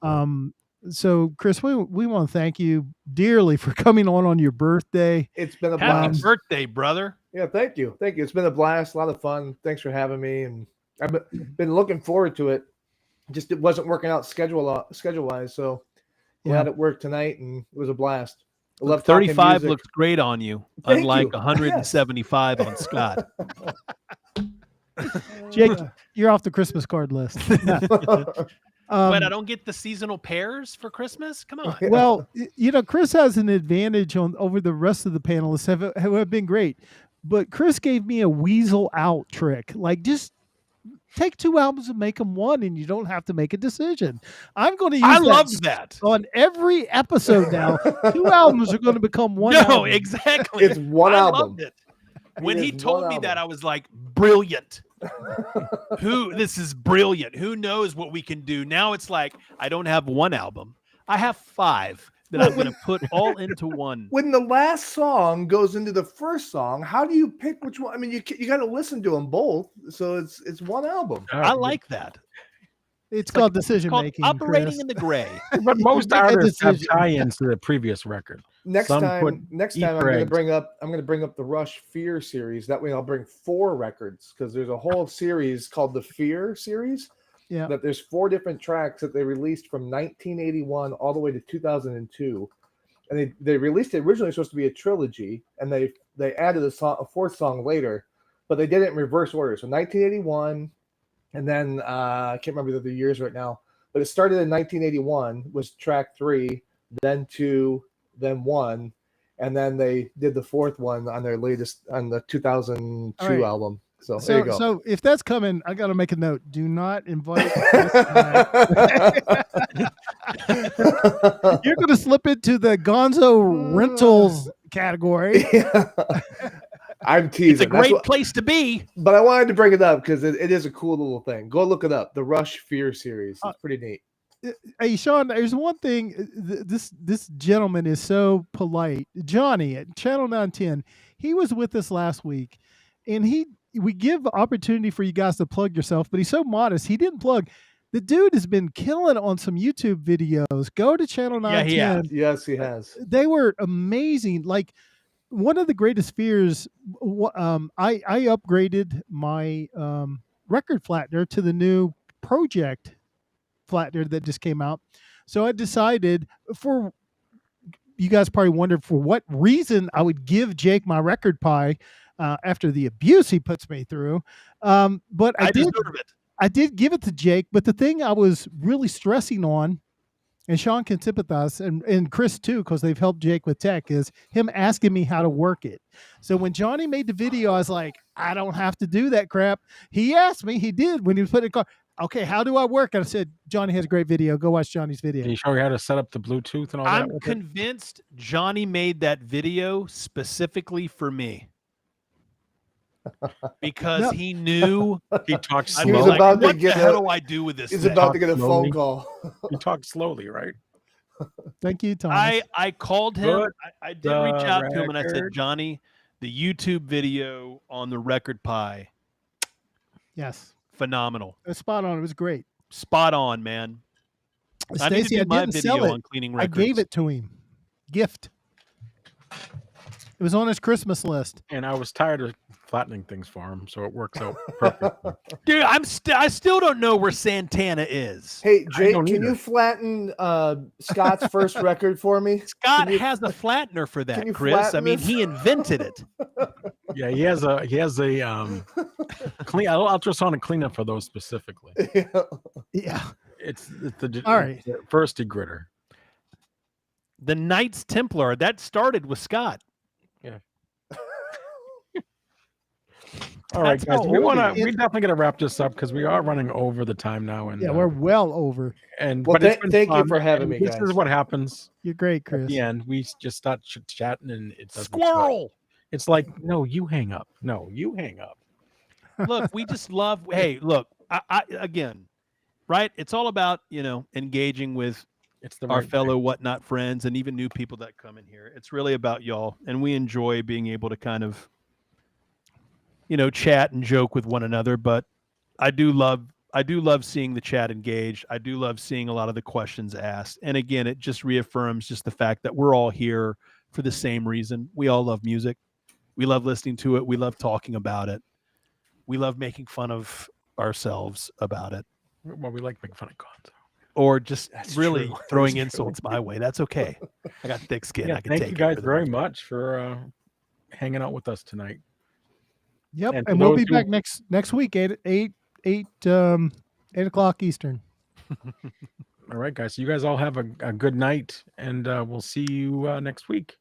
S4: So, Chris, we want to thank you dearly for coming on your birthday.
S2: It's been a
S3: Happy
S2: blast.
S3: birthday, brother.
S2: Yeah, thank you. It's been a blast, a lot of fun. Thanks for having me, and I've been looking forward to it. Just it wasn't working out schedule-wise, so glad it worked tonight, and it was a blast. I love
S3: 35 looks great on you,
S2: Thank
S3: unlike
S2: you.
S3: 175 on Scott.
S4: Jake, you're off the Christmas card list.
S3: But I don't get the seasonal pears for Christmas? Come on.
S4: Well, Chris has an advantage over the rest of the panelists who have been great. But Chris gave me a weasel out trick. Like, just take 2 albums and make them one, and you don't have to make a decision. I'm going to use
S3: that
S4: on every episode now. 2 albums are going to become one album.
S3: No, exactly.
S2: It's one
S3: I
S2: album.
S3: loved it. When he
S2: is
S3: told
S2: one
S3: me that,
S2: album.
S3: I was like, brilliant. This is brilliant. Who knows what we can do? Now it's like, I don't have one album. I have 5 that I'm going to put all into one.
S2: When the last song goes into the first song, how do you pick which one? I mean, you got to listen to them both, so it's one album.
S3: I like that.
S4: It's called decision making.
S3: Operating
S4: Chris.
S3: in the gray.
S1: But most
S4: Make a
S1: artists have
S4: decision.
S1: tie-ins to the previous record.
S2: Next
S1: Some
S2: time,
S1: put
S2: I'm going
S1: Easter
S2: to
S1: eggs.
S2: bring up the Rush Fear series. That way, I'll bring 4 records because there's a whole series called the Fear series.
S4: Yeah.
S2: That there's 4 different tracks that they released from 1981 all the way to 2002, and they released it originally supposed to be a trilogy, and they added a 4th song later, but they did it in reverse order. So 1981, and then I can't remember the years right now, but it started in 1981 was track 3, then 2, then 1, and then they did the 4th one on their latest on the 2002 album. So there you go.
S4: So if that's coming, I got to make a note. Do not invite Chris tonight. You're going to slip into the Gonzo Rentals category.
S2: Yeah. I'm teasing.
S3: It's a great place to be.
S2: But I wanted to bring it up because it is a cool little thing. Go look it up. The Rush Fear series. It's pretty neat.
S4: Hey, Sean, there's one thing. This gentleman is so polite. Johnny at Channel 910, he was with us last week, and we give opportunity for you guys to plug yourself, but he's so modest. He didn't plug. The dude has been killing on some YouTube videos. Go to Channel 910.
S3: Yeah,
S2: Yes, he has.
S4: They were amazing. Like one of the greatest fears. I upgraded my record flattener to the new Project flattener that just came out. So I decided you guys probably wondered for what reason I would give Jake my record pie after the abuse he puts me through. But I did
S3: deserve it.
S4: I did give it to Jake, but the thing I was really stressing on, and Sean can sympathize, and Chris too, because they've helped Jake with tech, is him asking me how to work it. So when Johnny made the video, I was like, I don't have to do that crap. He asked me, he did when he was putting the car. Okay, how do I work? And I said, Johnny has a great video. Go watch Johnny's video.
S1: Did he show you how to set up the Bluetooth and all that?
S3: I'm convinced Johnny made that video specifically for me. Because he knew
S1: He talks
S2: He was
S1: slowly.
S2: about to
S3: what the
S2: get
S3: hell
S2: a-
S3: do I do with this?
S2: He's
S3: thing?
S2: about to get a
S1: slowly.
S2: phone call.
S1: He talks slowly, right?
S4: Thank you, Thomas.
S3: I called him.
S1: Put
S3: I did reach
S1: the
S3: out to him and I said,
S1: record.
S3: Johnny, the YouTube video on the record pie,
S4: Yes,
S3: phenomenal,
S4: it was spot on. It was great.
S3: spot on, man. I need to
S4: Stacy,
S3: do
S4: I
S3: my
S4: didn't
S3: video
S4: sell it.
S3: on cleaning
S4: I
S3: records.
S4: gave it to him. Gift. It was on his Christmas list.
S1: And I was tired of flattening things for him, so it works out perfectly.
S3: Dude, I still don't know where Santana is.
S2: Hey,
S1: I
S2: Jake,
S1: don't
S2: can
S1: either.
S2: you flatten Scott's first record for me?
S3: Scott
S2: Can you-
S3: has a flattener for
S2: can
S3: that,
S2: you
S3: Chris. I
S2: flatten
S3: mean,
S2: this?
S3: he invented it.
S1: Yeah, he has a clean ultrasonic cleanup for those specifically.
S4: Yeah.
S1: It's the
S4: All right.
S1: the first degritter.
S3: The Knights Templar, that started with Scott.
S1: All right,
S3: That's
S1: guys,
S3: how
S1: we
S3: old
S1: want
S3: he
S1: to.
S3: is.
S1: We definitely got to wrap this up because we are running over the time now, and
S4: Yeah, we're well over.
S1: and
S2: Well,
S1: but it's been
S2: thank you
S1: fun,
S2: for having
S1: and
S2: me,
S1: This
S2: guys.
S1: is what happens
S4: You're great,
S1: at
S4: Chris.
S1: the end. We just start chatting, and it doesn't stop.
S3: Squirrel.
S1: It's like, no, you hang up. No, you hang up.
S3: Look, we just love. Hey, look, I again, right? It's all about engaging with
S1: It's the
S3: our
S1: right
S3: fellow
S1: thing.
S3: whatnot friends and even new people that come in here. It's really about y'all, and we enjoy being able to kind of chat and joke with one another. But I do love seeing the chat engaged. I do love seeing a lot of the questions asked, and again, it just reaffirms just the fact that we're all here for the same reason. We all love music. We love listening to it. We love talking about it. We love making fun of ourselves about it,
S1: Well, we like making fun of Gonzo.
S3: or just
S2: That's
S3: really
S2: true.
S3: throwing
S2: That's true.
S3: insults my way. That's okay. I got thick skin.
S1: Yeah,
S3: I can
S1: thank
S3: take
S1: you
S3: it
S1: guys
S3: for the
S1: very
S3: most part.
S1: much for hanging out with us tonight.
S4: Yep.
S1: And
S4: And
S1: for
S4: we'll
S1: those
S4: be
S1: who-
S4: back next week, 8 o'clock Eastern.
S1: All right, guys. So you guys all have a good night, and we'll see you next week.